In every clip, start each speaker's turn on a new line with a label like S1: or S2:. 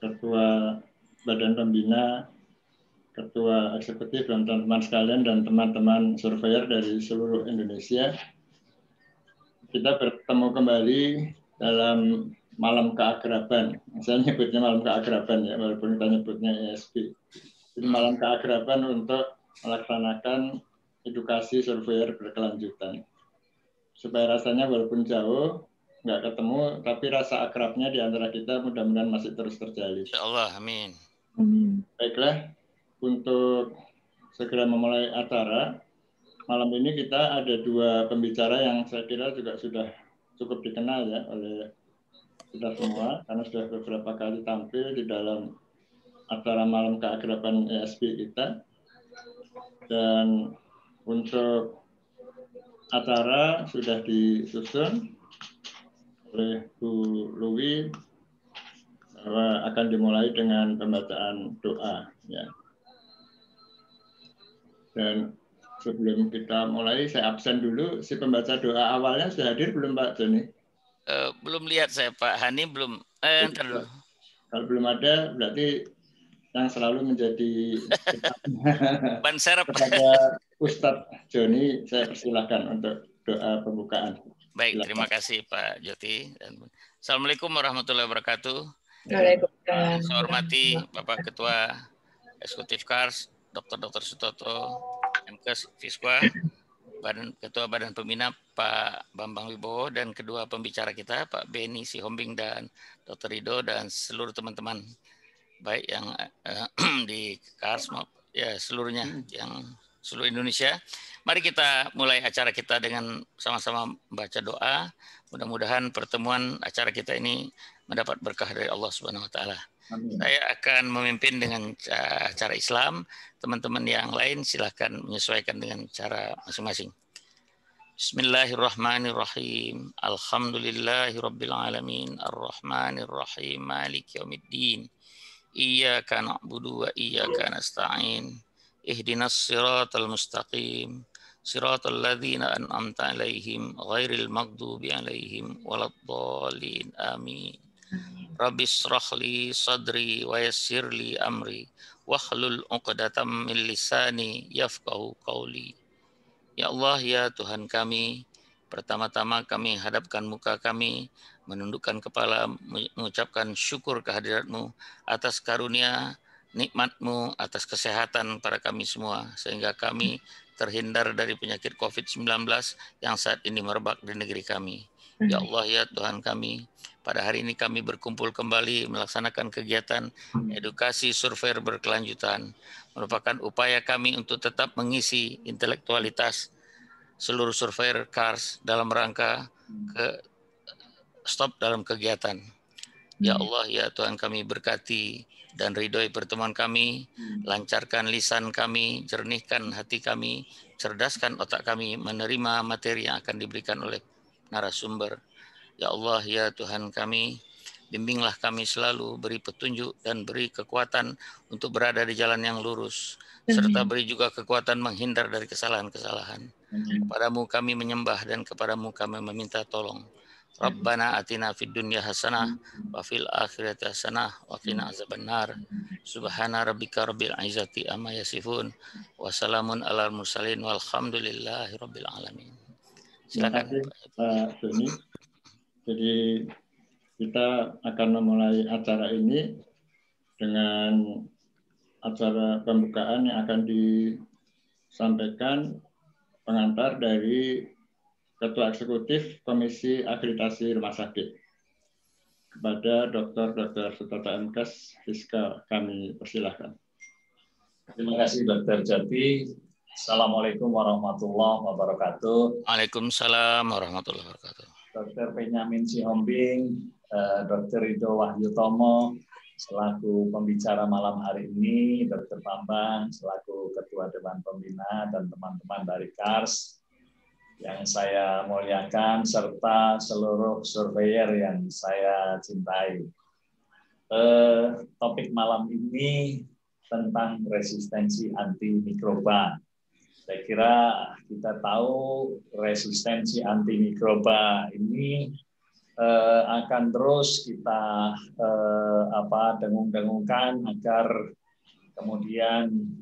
S1: Ketua Badan Pembina, Ketua Eksekutif, dan teman-teman sekalian, dan teman-teman surveyor dari seluruh Indonesia. Kita bertemu kembali dalam malam keakraban. Saya nyebutnya malam keakraban ya, walaupun kita nyebutnya ESP. Jadi malam keakraban untuk melaksanakan edukasi surveyor berkelanjutan. Supaya rasanya walaupun jauh, nggak ketemu, tapi rasa akrabnya di antara kita mudah-mudahan masih terus terjalin.
S2: Ya Allah, amin.
S1: Baiklah, untuk segera memulai acara, malam ini kita ada dua pembicara yang saya kira juga sudah cukup dikenal ya oleh kita semua, karena sudah beberapa kali tampil di dalam acara malam keakraban ESP kita. Dan untuk acara sudah disusun oleh Bu Luwi bahwa akan dimulai dengan pembacaan doa ya. Dan sebelum kita mulai saya absen dulu, si pembaca doa awalnya sudah hadir belum Pak Joni?
S2: Belum lihat saya Pak Hani, belum. Ntar dulu.
S1: Kalau belum ada berarti yang selalu menjadi
S2: ban serep
S1: kepada Ustadz Joni, saya persilahkan untuk doa pembukaan.
S2: Baik, terima kasih Pak Joti. Assalamualaikum warahmatullahi wabarakatuh.
S3: Waalaikumsalam.
S2: Saya hormati Bapak Ketua Eksekutif Kars, Dr. Sutoto, MKes Fiskwa, Ketua Badan Pembina Pak Bambang Wibowo, dan kedua pembicara kita Pak Beni Sihombing dan Dr. Rido, dan seluruh teman-teman baik yang di Kars ya seluruhnya, yang seluruh Indonesia. Mari kita mulai acara kita dengan sama-sama membaca doa. Mudah-mudahan pertemuan acara kita ini mendapat berkah dari Allah Subhanahu wa taala. Saya akan memimpin dengan cara Islam. Teman-teman yang lain silahkan menyesuaikan dengan cara masing-masing. Bismillahirrahmanirrahim. Alhamdulillahirabbil alamin, arrahmanirrahim, maliki yaumiddin. Iyyaka na'budu wa iyyaka nasta'in. Ihdinas siratal mustaqim. Siratal ladzina an'amta 'alaihim ghairil maghdubi 'alaihim waladdallin. Amin. Rabbis shrahli sadri wa yassirli amri wahlul 'uqdatam min lisani yafqahu qawli. Ya Allah, ya Tuhan kami, pertama-tama kami hadapkan muka kami, menundukkan kepala, mengucapkan syukur kehadirat-Mu atas karunia nikmat-Mu, atas kesehatan para kami semua, sehingga kami terhindar dari penyakit COVID-19 yang saat ini merebak di negeri kami. Ya Allah, ya Tuhan kami, pada hari ini kami berkumpul kembali melaksanakan kegiatan edukasi surveyor berkelanjutan, merupakan upaya kami untuk tetap mengisi intelektualitas seluruh surveyor Kars dalam rangka stop dalam kegiatan. Ya Allah, ya Tuhan kami, berkati dan ridhoi pertemuan kami, lancarkan lisan kami, jernihkan hati kami, cerdaskan otak kami menerima materi yang akan diberikan oleh narasumber. Ya Allah, ya Tuhan kami, bimbinglah kami selalu, beri petunjuk dan beri kekuatan untuk berada di jalan yang lurus, serta beri juga kekuatan menghindar dari kesalahan-kesalahan. Kepadamu kami menyembah dan kepadamu kami meminta tolong. Rabbana atina fid dunya hasanah wa fil akhirati hasanah wa qina azabannar. Subhana rabbika rabbil izzati amma yasifun wa salamun alal mursalin walhamdulillahi rabbil alamin. Silakan
S1: Pak Joni. Jadi kita akan memulai acara ini dengan acara pembukaan yang akan disampaikan pengantar dari Ketua Eksekutif Komisi Akreditasi Rumah Sakit. Kepada Dr. Sutoto MKes Fiska kami persilahkan.
S4: Terima kasih Dr. Jati. Assalamualaikum warahmatullahi wabarakatuh.
S2: Waalaikumsalam warahmatullahi wabarakatuh.
S4: Dr. Benyamin Sihombing, Dr. Rido Wahyutomo selaku pembicara malam hari ini, Dr. Bambang selaku Ketua Dewan Pembina, dan teman-teman dari Kars yang saya muliakan, serta seluruh surveyor yang saya cintai. Topik malam ini tentang resistensi antimikroba. Saya kira kita tahu resistensi antimikroba ini akan terus kita dengung-dengungkan agar kemudian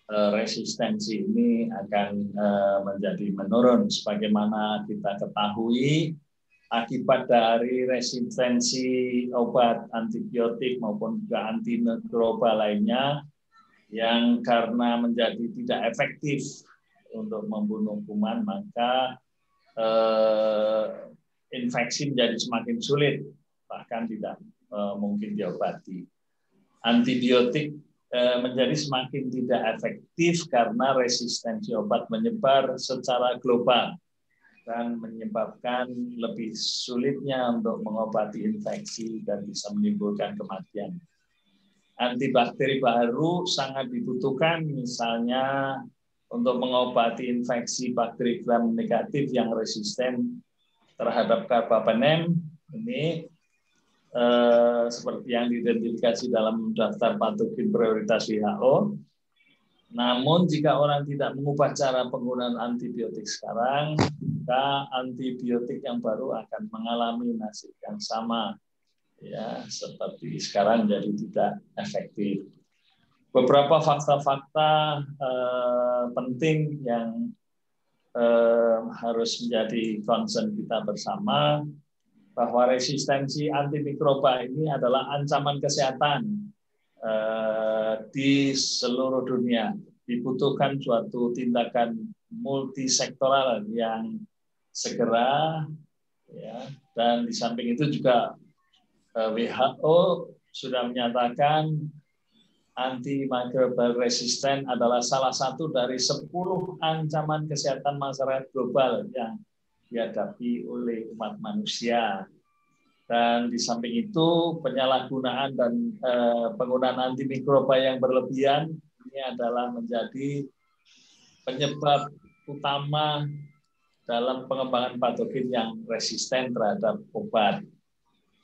S4: resistensi ini akan menjadi menurun. Sebagaimana kita ketahui, akibat dari resistensi obat antibiotik maupun juga antimikroba lainnya yang karena menjadi tidak efektif untuk membunuh kuman, maka infeksi menjadi semakin sulit, bahkan tidak mungkin diobati. Antibiotik menjadi semakin tidak efektif karena resistensi obat menyebar secara global dan menyebabkan lebih sulitnya untuk mengobati infeksi dan bisa menimbulkan kematian. Antibakteri baru sangat dibutuhkan, misalnya untuk mengobati infeksi bakteri gram negatif yang resisten terhadap carbapenem. Ini seperti yang diidentifikasi dalam daftar patogen prioritas WHO. Namun jika orang tidak mengubah cara penggunaan antibiotik sekarang, maka antibiotik yang baru akan mengalami nasib yang sama, ya, seperti sekarang, jadi tidak efektif. Beberapa fakta-fakta penting yang harus menjadi concern kita bersama, bahwa resistensi antimikroba ini adalah ancaman kesehatan di seluruh dunia. Dibutuhkan suatu tindakan multisektoral yang segera, ya, dan di samping itu juga WHO sudah menyatakan antimicrobial resisten adalah salah satu dari 10 ancaman kesehatan masyarakat global yang dihadapi oleh umat manusia. Dan di samping itu penyalahgunaan dan penggunaan antimikroba yang berlebihan ini adalah menjadi penyebab utama dalam pengembangan patogen yang resisten terhadap obat.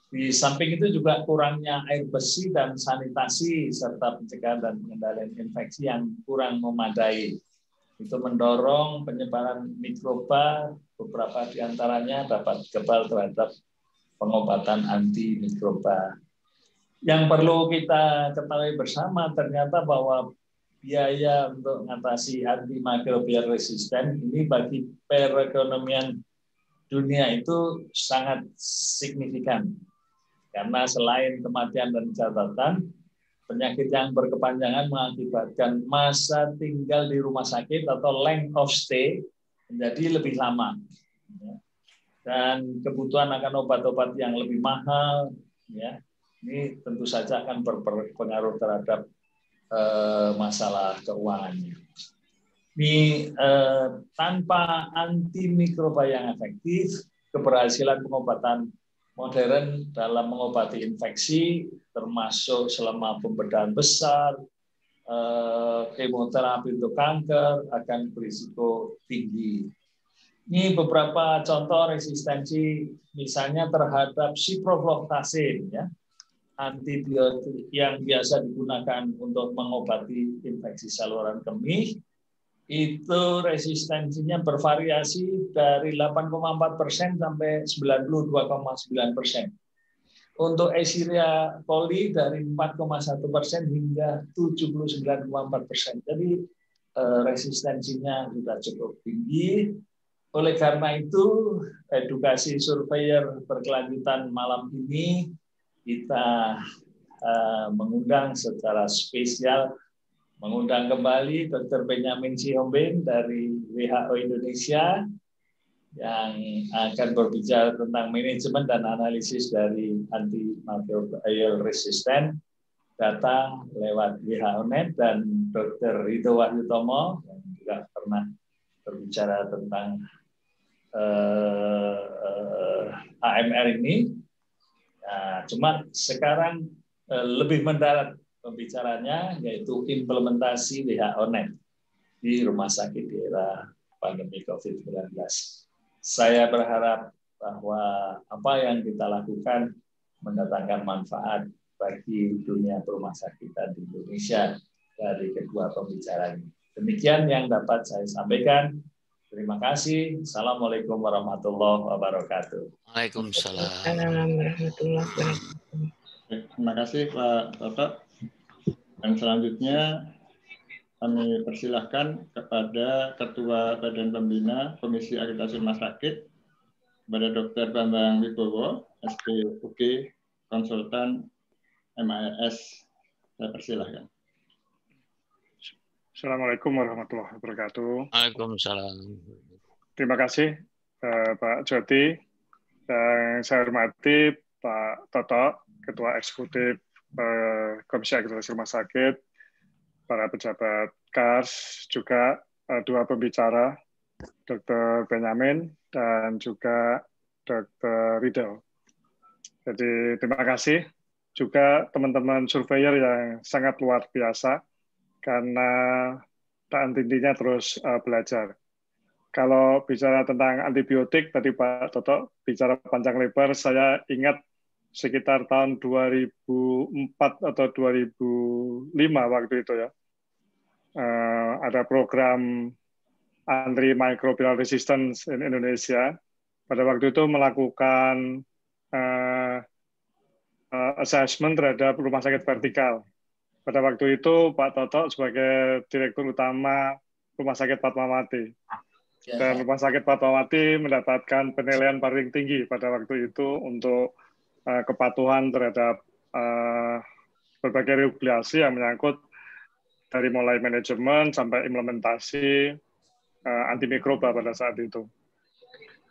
S4: Di samping itu juga kurangnya air bersih dan sanitasi serta pencegahan dan pengendalian infeksi yang kurang memadai. Itu mendorong penyebaran mikroba, beberapa diantaranya dapat kebal terhadap pengobatan antimikroba. Yang perlu kita ketahui bersama ternyata bahwa biaya untuk mengatasi antimikrobial resisten ini bagi perekonomian dunia itu sangat signifikan. Karena selain kematian dan catatan, penyakit yang berkepanjangan mengakibatkan masa tinggal di rumah sakit atau length of stay menjadi lebih lama. Dan kebutuhan akan obat-obat yang lebih mahal, ya, ini tentu saja akan berpengaruh terhadap masalah keuangannya. Ini tanpa antimikroba yang efektif, keberhasilan pengobatan modern dalam mengobati infeksi, termasuk selama pembedahan besar, kemoterapi untuk kanker, akan berisiko tinggi. Ini beberapa contoh resistensi, misalnya terhadap ciprofloxacin, ya, antibiotik yang biasa digunakan untuk mengobati infeksi saluran kemih. Itu resistensinya bervariasi dari 8,4% sampai 92,9%. Untuk Escherichia coli dari 4,1% hingga 79,4%. Jadi resistensinya sudah cukup tinggi. Oleh karena itu, edukasi surveyor berkelanjutan malam ini kita mengundang secara spesial, mengundang kembali Dr. Benjamin Sihombing dari WHO Indonesia yang akan berbicara tentang manajemen dan analisis dari antimicrobial resistant data lewat WHO-Net, dan Dr. Ridho Wahyutomo yang juga pernah berbicara tentang AMR ini. Nah, cuma sekarang lebih mendarat pembicaranya, yaitu implementasi WHO-Net di rumah sakit di era pandemi COVID-19. Saya berharap bahwa apa yang kita lakukan mendatangkan manfaat bagi dunia rumah sakit di Indonesia dari kedua pembicara ini. Demikian yang dapat saya sampaikan. Terima kasih. Assalamualaikum warahmatullahi wabarakatuh.
S2: Waalaikumsalam.
S3: Warahmatullahi wabarakatuh.
S1: Terima kasih Pak Toto. Dan selanjutnya kami persilahkan kepada Ketua Badan Pembina Komisi Akreditasi Rumah Sakit, kepada Dr. Bambang Wibowo, SPUG, konsultan MAS. Saya persilahkan.
S5: Assalamualaikum warahmatullahi wabarakatuh.
S2: Waalaikumsalam.
S5: Terima kasih Pak Jody. Yang saya hormati Pak Toto, Ketua Eksekutif Komisi Akreditasi Rumah Sakit, para pejabat KARS, juga dua pembicara, Dr. Benyamin dan juga Dr. Ridho. Jadi terima kasih juga teman-teman surveyor yang sangat luar biasa karena tak henti-hentinya terus belajar. Kalau bicara tentang antibiotik, tadi Pak Toto bicara panjang lebar, saya ingat sekitar tahun 2004 atau 2005 waktu itu ya. Ada program antimicrobial resistance in Indonesia. Pada waktu itu melakukan assessment terhadap rumah sakit vertikal. Pada waktu itu Pak Toto sebagai Direktur Utama Rumah Sakit Fatmawati. Dan Rumah Sakit Fatmawati mendapatkan penilaian paling tinggi pada waktu itu untuk kepatuhan terhadap berbagai regulasi yang menyangkut dari mulai manajemen sampai implementasi antimikroba pada saat itu.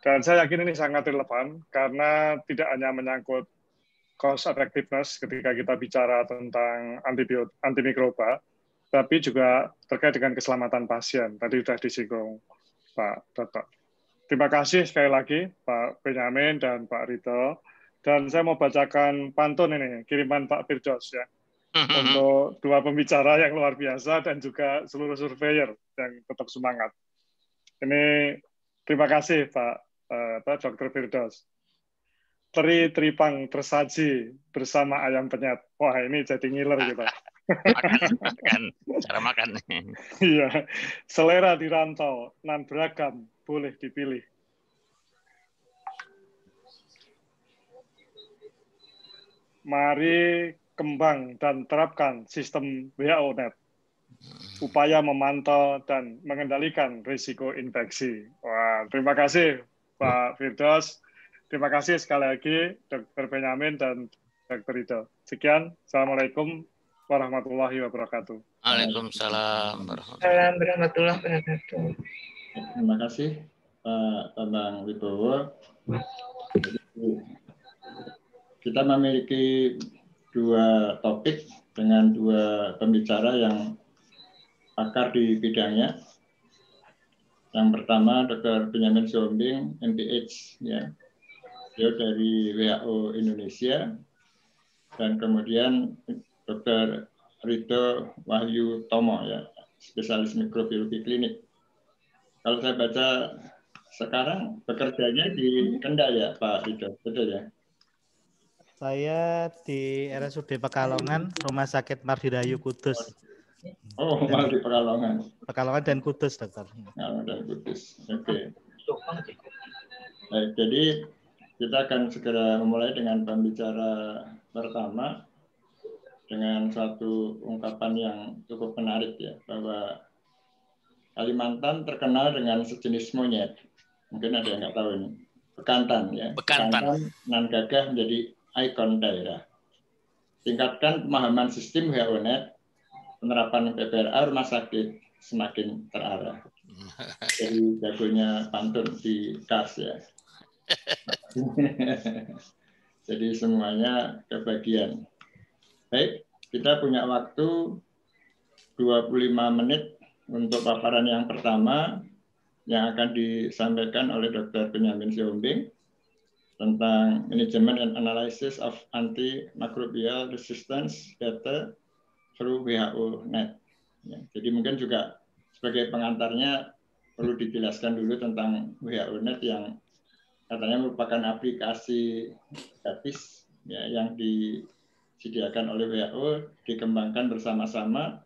S5: Dan saya yakin ini sangat relevan karena tidak hanya menyangkut cost effectiveness ketika kita bicara tentang antimikroba, tapi juga terkait dengan keselamatan pasien. Tadi sudah disinggung Pak Toto. Terima kasih sekali lagi Pak Benyamin dan Pak Ridho. Dan saya mau bacakan pantun ini, kiriman Pak Firdaus ya, untuk dua pembicara yang luar biasa dan juga seluruh surveyor yang tetap semangat. Ini terima kasih Pak Dr. Firdaus. Teri Tripang tersaji bersama ayam penyet. Wah ini jadi ngiler kita.
S2: Makan, cara makan.
S5: Iya, selera dirantau, nan beragam, boleh dipilih. Mari kembang dan terapkan sistem WHO-Net. Upaya memantau dan mengendalikan risiko infeksi. Wah, terima kasih Pak Firdaus. Terima kasih sekali lagi Dr. Benyamin dan Dr. Ridho. Sekian, Assalamualaikum warahmatullahi wabarakatuh.
S2: Waalaikumsalam
S3: Warahmatullahi wabarakatuh.
S1: Terima kasih Pak Bambang Wibowo. Kita memiliki dua topik dengan dua pembicara yang pakar di bidangnya. Yang pertama Dr. Benyamin Sohombing, MPH, ya, dia dari WHO Indonesia, dan kemudian Dr. Ridho Wahyu Tomo, ya, spesialis mikrobiologi klinik. Kalau saya baca sekarang bekerjanya di Kendal ya Pak Ridho, betul ya?
S6: Saya di RSUD Pekalongan, Rumah Sakit Mardidayu Kudus.
S1: Oh, malah di Pekalongan.
S6: Pekalongan dan Kudus, dokter.
S1: Pekalongan dan Kudus. Oke. Baik, jadi kita akan segera memulai dengan pembicara pertama dengan suatu ungkapan yang cukup menarik ya, bahwa Kalimantan terkenal dengan sejenis monyet. Mungkin ada yang nggak tahu ini. Bekantan ya.
S2: Bekantan.
S1: Nan gagah menjadi ikon daerah. Tingkatkan pemahaman sistem WHO-Net, penerapan PPRA rumah sakit semakin terarah. Jadi jagonya pantun di KARS ya. Jadi semuanya kebagian. Baik, kita punya waktu 25 menit untuk paparan yang pertama yang akan disampaikan oleh Dr. Benyamin Sohombing tentang Management and Analysis of Antimicrobial Resistance Data through WHO-Net. Ya, jadi mungkin juga sebagai pengantarnya perlu dijelaskan dulu tentang WHO-Net yang katanya merupakan aplikasi gratis ya, yang disediakan oleh WHO, dikembangkan bersama-sama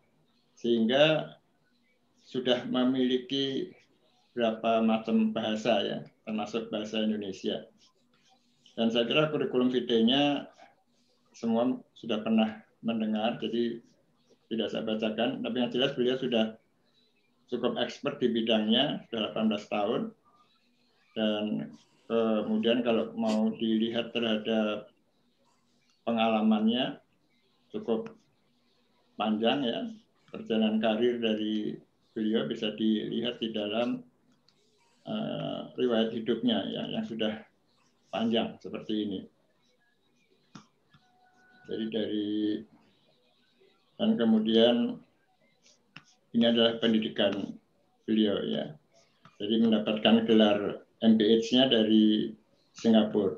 S1: sehingga sudah memiliki berapa macam bahasa ya, termasuk bahasa Indonesia. Dan saya kira kurikulum vitae-nya semua sudah pernah mendengar, jadi tidak saya bacakan. Tapi yang jelas beliau sudah cukup expert di bidangnya, sudah 18 tahun. Dan kemudian kalau mau dilihat terhadap pengalamannya cukup panjang ya, perjalanan karir dari beliau bisa dilihat di dalam riwayat hidupnya ya, yang sudah panjang seperti ini. Jadi dan kemudian ini adalah pendidikan beliau ya. Jadi mendapatkan gelar MPH-nya dari Singapura.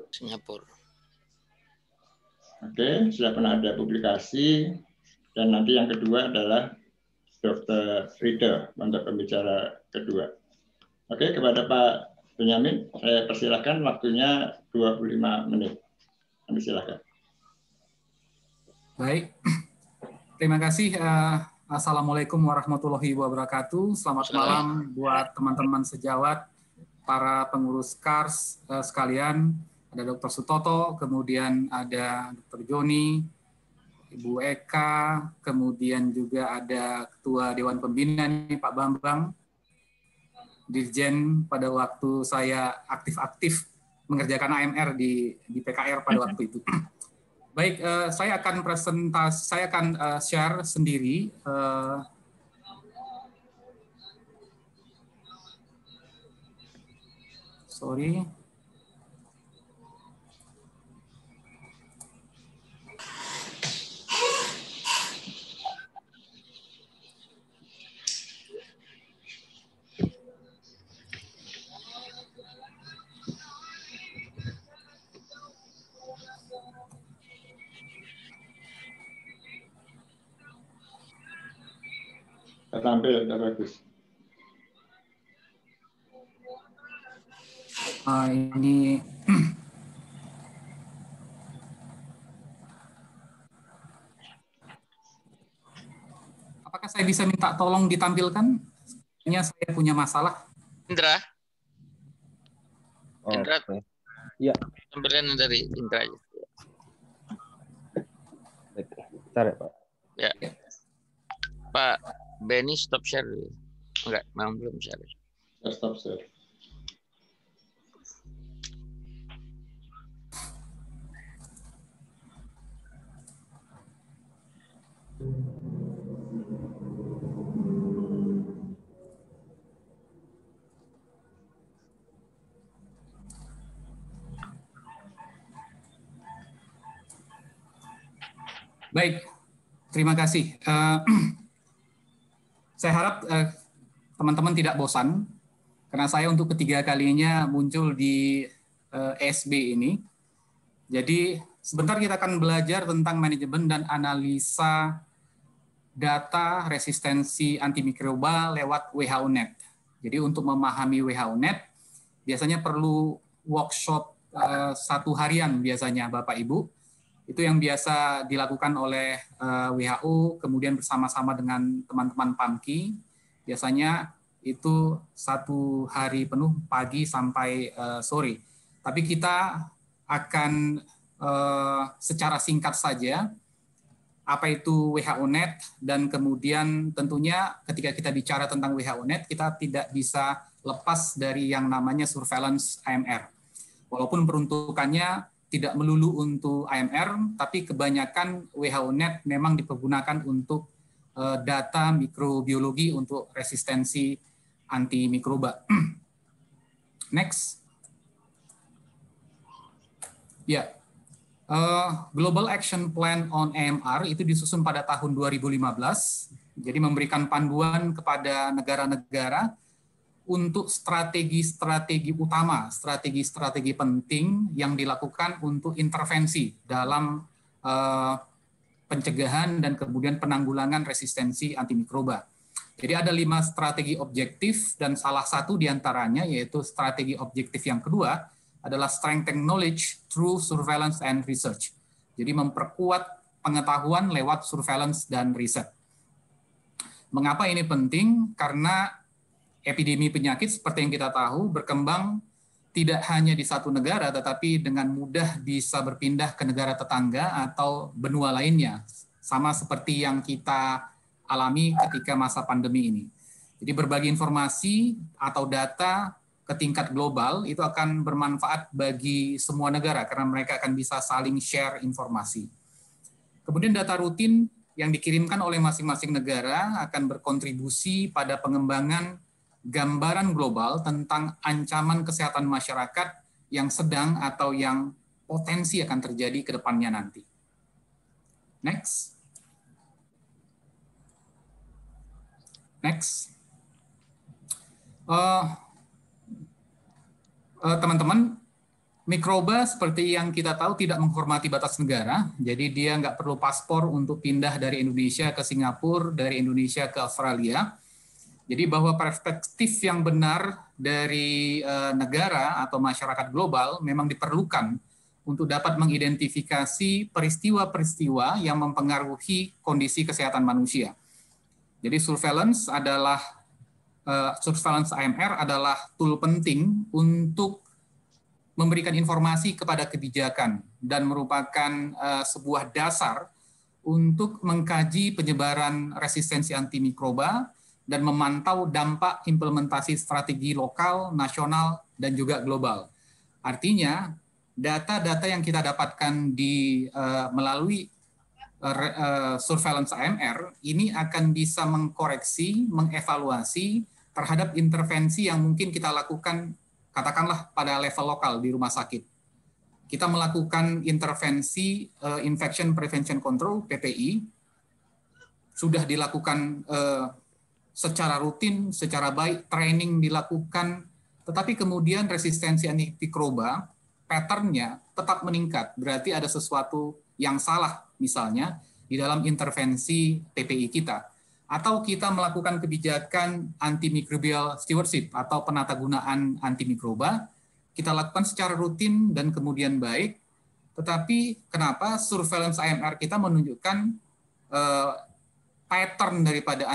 S1: Oke, sudah pernah ada publikasi. Dan nanti yang kedua adalah Dr. Rido untuk pembicara kedua. Oke, kepada Pak Benyamin, saya persilahkan, waktunya 25 menit. Kami silakan.
S7: Baik, terima kasih. Assalamualaikum warahmatullahi wabarakatuh. Selamat malam buat teman-teman sejawat, para pengurus KARS sekalian. Ada Dr. Sutoto, kemudian ada Dr. Joni, Ibu Eka, kemudian juga ada Ketua Dewan Pembina nih, Pak Bambang, Dirjen pada waktu saya aktif-aktif mengerjakan AMR di PKR pada waktu itu. Baik, saya akan share sendiri. Sorry.
S1: Tampil, sudah bagus.
S7: Ini apakah saya bisa minta tolong ditampilkan? Kayaknya saya punya masalah.
S2: Indra. Indra.
S8: Iya.
S2: Tampilkan dari Indra aja.
S8: Bentar ya, Pak.
S2: Ya. Pak Benny stop share. Enggak, memang belum share.
S1: Stop share.
S7: Baik, terima kasih. Saya harap teman-teman tidak bosan, karena saya untuk ketiga kalinya muncul di ESB ini. Jadi sebentar kita akan belajar tentang manajemen dan analisa data resistensi antimikroba lewat WHO-NET. Jadi untuk memahami WHO-NET, biasanya perlu workshop 1 harian biasanya Bapak Ibu. Itu yang biasa dilakukan oleh WHO, kemudian bersama-sama dengan teman-teman PAMKI. Biasanya itu 1 hari penuh, pagi sampai sore. Tapi kita akan secara singkat saja, apa itu WHO-NET, dan kemudian tentunya ketika kita bicara tentang WHO-NET, kita tidak bisa lepas dari yang namanya surveillance AMR. Walaupun peruntukannya tidak melulu untuk AMR, tapi kebanyakan WHO-NET memang dipergunakan untuk data mikrobiologi untuk resistensi antimikroba. Next. Ya, Global Action Plan on AMR itu disusun pada tahun 2015, jadi memberikan panduan kepada negara-negara untuk strategi-strategi utama, strategi-strategi penting yang dilakukan untuk intervensi dalam pencegahan dan kemudian penanggulangan resistensi antimikroba. Jadi ada 5 strategi objektif, dan salah satu diantaranya yaitu strategi objektif yang kedua adalah strengthen knowledge through surveillance and research. Jadi memperkuat pengetahuan lewat surveillance dan riset. Mengapa ini penting? Karena epidemi penyakit seperti yang kita tahu berkembang tidak hanya di satu negara, tetapi dengan mudah bisa berpindah ke negara tetangga atau benua lainnya, sama seperti yang kita alami ketika masa pandemi ini. Jadi berbagi informasi atau data ke tingkat global itu akan bermanfaat bagi semua negara karena mereka akan bisa saling share informasi. Kemudian data rutin yang dikirimkan oleh masing-masing negara akan berkontribusi pada pengembangan gambaran global tentang ancaman kesehatan masyarakat yang sedang atau yang potensi akan terjadi ke depannya nanti. Next. Next. Teman-teman, mikroba seperti yang kita tahu tidak menghormati batas negara, jadi dia nggak perlu paspor untuk pindah dari Indonesia ke Singapura, dari Indonesia ke Australia. Jadi bahwa perspektif yang benar dari negara atau masyarakat global memang diperlukan untuk dapat mengidentifikasi peristiwa-peristiwa yang mempengaruhi kondisi kesehatan manusia. Jadi surveillance AMR adalah tool penting untuk memberikan informasi kepada kebijakan dan merupakan sebuah dasar untuk mengkaji penyebaran resistensi antimikroba dan memantau dampak implementasi strategi lokal, nasional, dan juga global. Artinya, data-data yang kita dapatkan melalui surveillance AMR ini akan bisa mengkoreksi, mengevaluasi terhadap intervensi yang mungkin kita lakukan, katakanlah pada level lokal di rumah sakit. Kita melakukan intervensi Infection Prevention Control, PPI, sudah dilakukan secara rutin, secara baik, training dilakukan, tetapi kemudian resistensi antimikroba, pattern-nya tetap meningkat. Berarti ada sesuatu yang salah, misalnya, di dalam intervensi PPI kita. Atau kita melakukan kebijakan antimicrobial stewardship atau penatagunaan antimikroba, kita lakukan secara rutin dan kemudian baik, tetapi kenapa surveillance AMR kita menunjukkan pattern daripada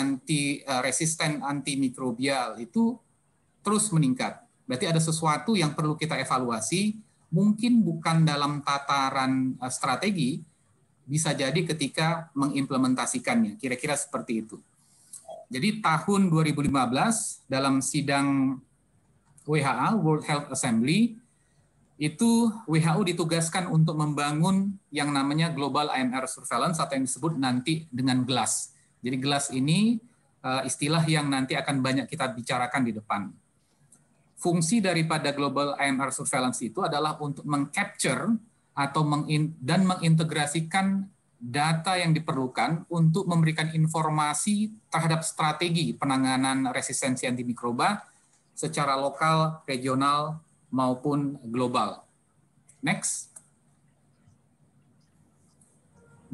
S7: resisten antimikrobial itu terus meningkat. Berarti ada sesuatu yang perlu kita evaluasi, mungkin bukan dalam tataran strategi, bisa jadi ketika mengimplementasikannya, kira-kira seperti itu. Jadi tahun 2015 dalam sidang WHO, World Health Assembly, itu WHO ditugaskan untuk membangun yang namanya Global AMR Surveillance atau yang disebut nanti dengan GLAS. Jadi GLAS ini istilah yang nanti akan banyak kita bicarakan di depan. Fungsi daripada Global AMR Surveillance itu adalah untuk meng-capture atau dan mengintegrasikan data yang diperlukan untuk memberikan informasi terhadap strategi penanganan resistensi antimikroba secara lokal, regional, maupun global. Next.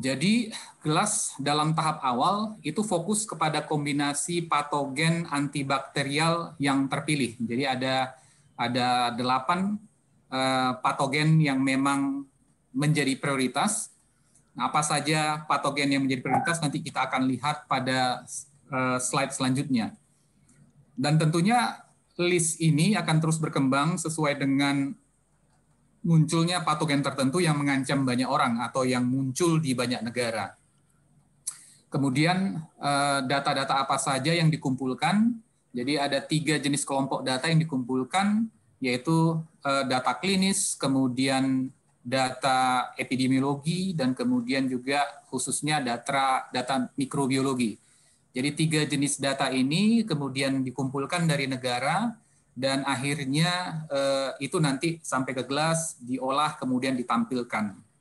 S7: Jadi GLAS dalam tahap awal itu fokus kepada kombinasi patogen antibakterial yang terpilih. Jadi ada 8 patogen yang memang menjadi prioritas. Nah, apa saja patogen yang menjadi prioritas nanti kita akan lihat pada slide selanjutnya. Dan tentunya list ini akan terus berkembang sesuai dengan munculnya patogen tertentu yang mengancam banyak orang atau yang muncul di banyak negara. Kemudian data-data apa saja yang dikumpulkan, jadi ada 3 jenis kelompok data yang dikumpulkan, yaitu data klinis, kemudian data epidemiologi, dan kemudian juga khususnya data mikrobiologi. Jadi 3 jenis data ini kemudian dikumpulkan dari negara, dan akhirnya itu nanti sampai ke GLAS, diolah, kemudian ditampilkan.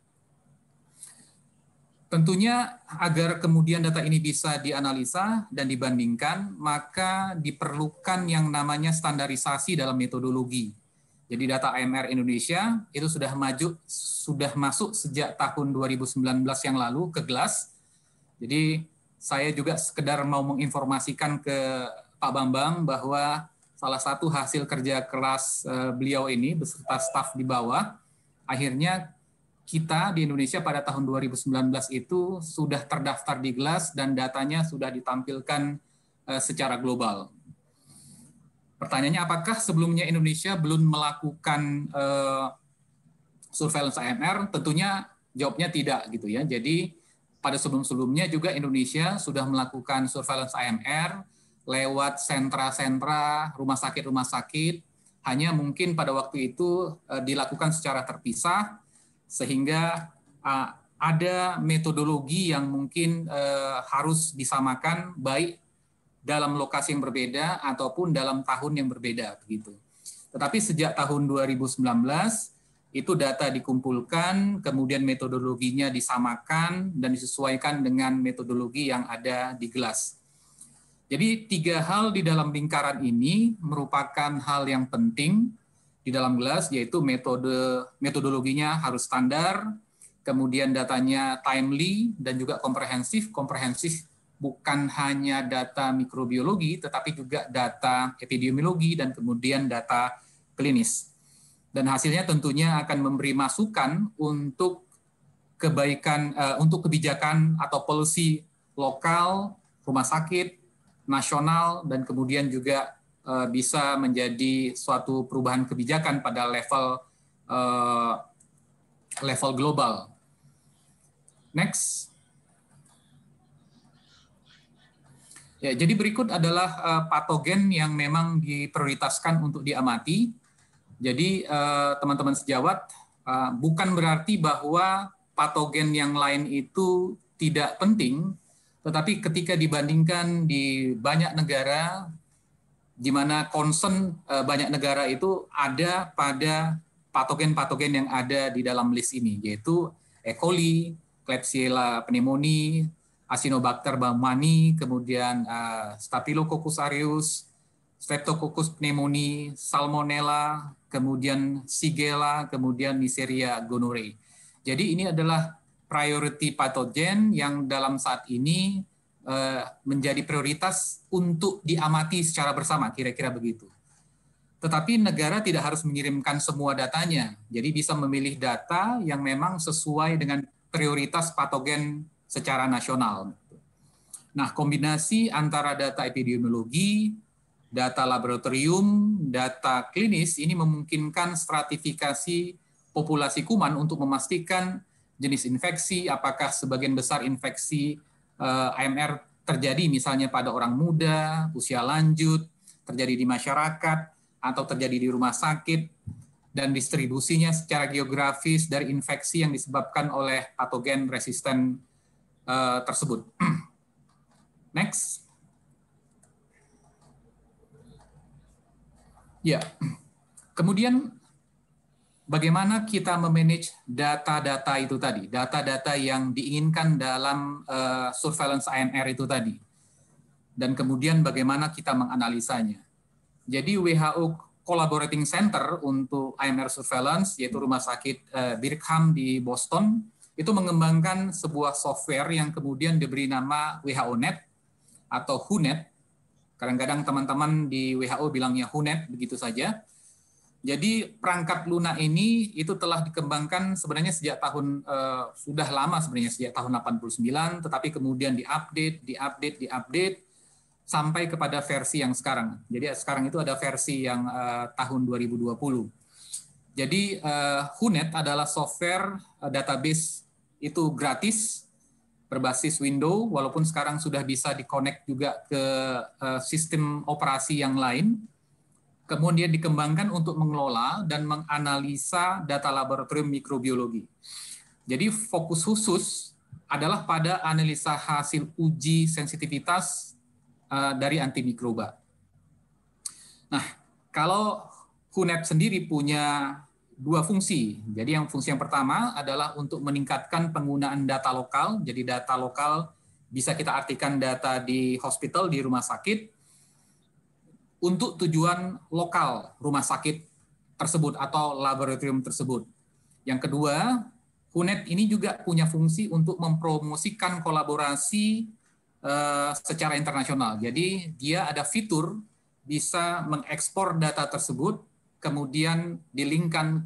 S7: Tentunya agar kemudian data ini bisa dianalisa dan dibandingkan, maka diperlukan yang namanya standarisasi dalam metodologi. Jadi data AMR Indonesia itu sudah masuk sejak tahun 2019 yang lalu ke GLAS. Jadi saya juga sekedar mau menginformasikan ke Pak Bambang bahwa salah satu hasil kerja keras beliau ini beserta staf di bawah, akhirnya kita di Indonesia pada tahun 2019 itu sudah terdaftar di GLAS dan datanya sudah ditampilkan secara global. Pertanyaannya, apakah sebelumnya Indonesia belum melakukan surveillance AMR? Tentunya jawabnya tidak gitu ya. Jadi pada sebelum-sebelumnya juga Indonesia sudah melakukan surveillance AMR lewat sentra-sentra rumah sakit, hanya mungkin pada waktu itu dilakukan secara terpisah, sehingga ada metodologi yang mungkin harus disamakan baik dalam lokasi yang berbeda ataupun dalam tahun yang berbeda begitu. Tetapi sejak tahun 2019 itu data dikumpulkan, kemudian metodologinya disamakan dan disesuaikan dengan metodologi yang ada di GLAS. Jadi 3 hal di dalam lingkaran ini merupakan hal yang penting di dalam GLAS, yaitu metodologinya harus standar, kemudian datanya timely dan juga komprehensif. Komprehensif bukan hanya data mikrobiologi, tetapi juga data epidemiologi dan kemudian data klinis. Dan hasilnya tentunya akan memberi masukan untuk kebaikan, untuk kebijakan atau policy lokal, rumah sakit, nasional, dan kemudian juga bisa menjadi suatu perubahan kebijakan pada level global. Next. Ya, jadi berikut adalah patogen yang memang diprioritaskan untuk diamati. Jadi teman-teman sejawat, bukan berarti bahwa patogen yang lain itu tidak penting, tetapi ketika dibandingkan di banyak negara, di mana concern banyak negara itu ada pada patogen-patogen yang ada di dalam list ini, yaitu E. coli, Klebsiella pneumoniae, Acinetobacter baumannii, kemudian Staphylococcus aureus, Streptococcus pneumoniae, Salmonella, kemudian Shigella, kemudian Neisseria gonorrhoeae. Jadi ini adalah priority pathogen yang dalam saat ini menjadi prioritas untuk diamati secara bersama, kira-kira begitu. Tetapi negara tidak harus mengirimkan semua datanya, jadi bisa memilih data yang memang sesuai dengan prioritas patogen secara nasional. Nah, kombinasi antara data epidemiologi, data laboratorium, data klinis ini memungkinkan stratifikasi populasi kuman untuk memastikan jenis infeksi, apakah sebagian besar infeksi AMR terjadi misalnya pada orang muda, usia lanjut, terjadi di masyarakat, atau terjadi di rumah sakit, dan distribusinya secara geografis dari infeksi yang disebabkan oleh patogen resisten tersebut. Next. Ya, kemudian bagaimana kita memanage data-data itu tadi, data-data yang diinginkan dalam surveillance AMR itu tadi, dan kemudian bagaimana kita menganalisanya. Jadi WHO Collaborating Center untuk AMR Surveillance, yaitu Rumah Sakit Brigham di Boston, itu mengembangkan sebuah software yang kemudian diberi nama WHO-Net atau WHO-Net. Kadang-kadang teman-teman di WHO bilangnya WHO-Net, begitu saja. Jadi perangkat Luna ini itu telah dikembangkan sebenarnya sejak tahun, sudah lama sebenarnya, sejak tahun 89, tetapi kemudian diupdate, sampai kepada versi yang sekarang. Jadi sekarang itu ada versi yang tahun 2020. Jadi WHO-Net adalah software database itu gratis, berbasis Windows, walaupun sekarang sudah bisa di-connect juga ke sistem operasi yang lain. Kemudian dikembangkan untuk mengelola dan menganalisa data laboratorium mikrobiologi. Jadi fokus khusus adalah pada analisa hasil uji sensitivitas dari antimikroba. Nah, kalau WHO-Net sendiri punya 2 fungsi. Jadi yang fungsi yang pertama adalah untuk meningkatkan penggunaan data lokal. Jadi data lokal bisa kita artikan data di hospital, di rumah sakit, untuk tujuan lokal rumah sakit tersebut atau laboratorium tersebut. Yang kedua, WHO-Net ini juga punya fungsi untuk mempromosikan kolaborasi secara internasional. Jadi dia ada fitur bisa mengekspor data tersebut, kemudian dilingkan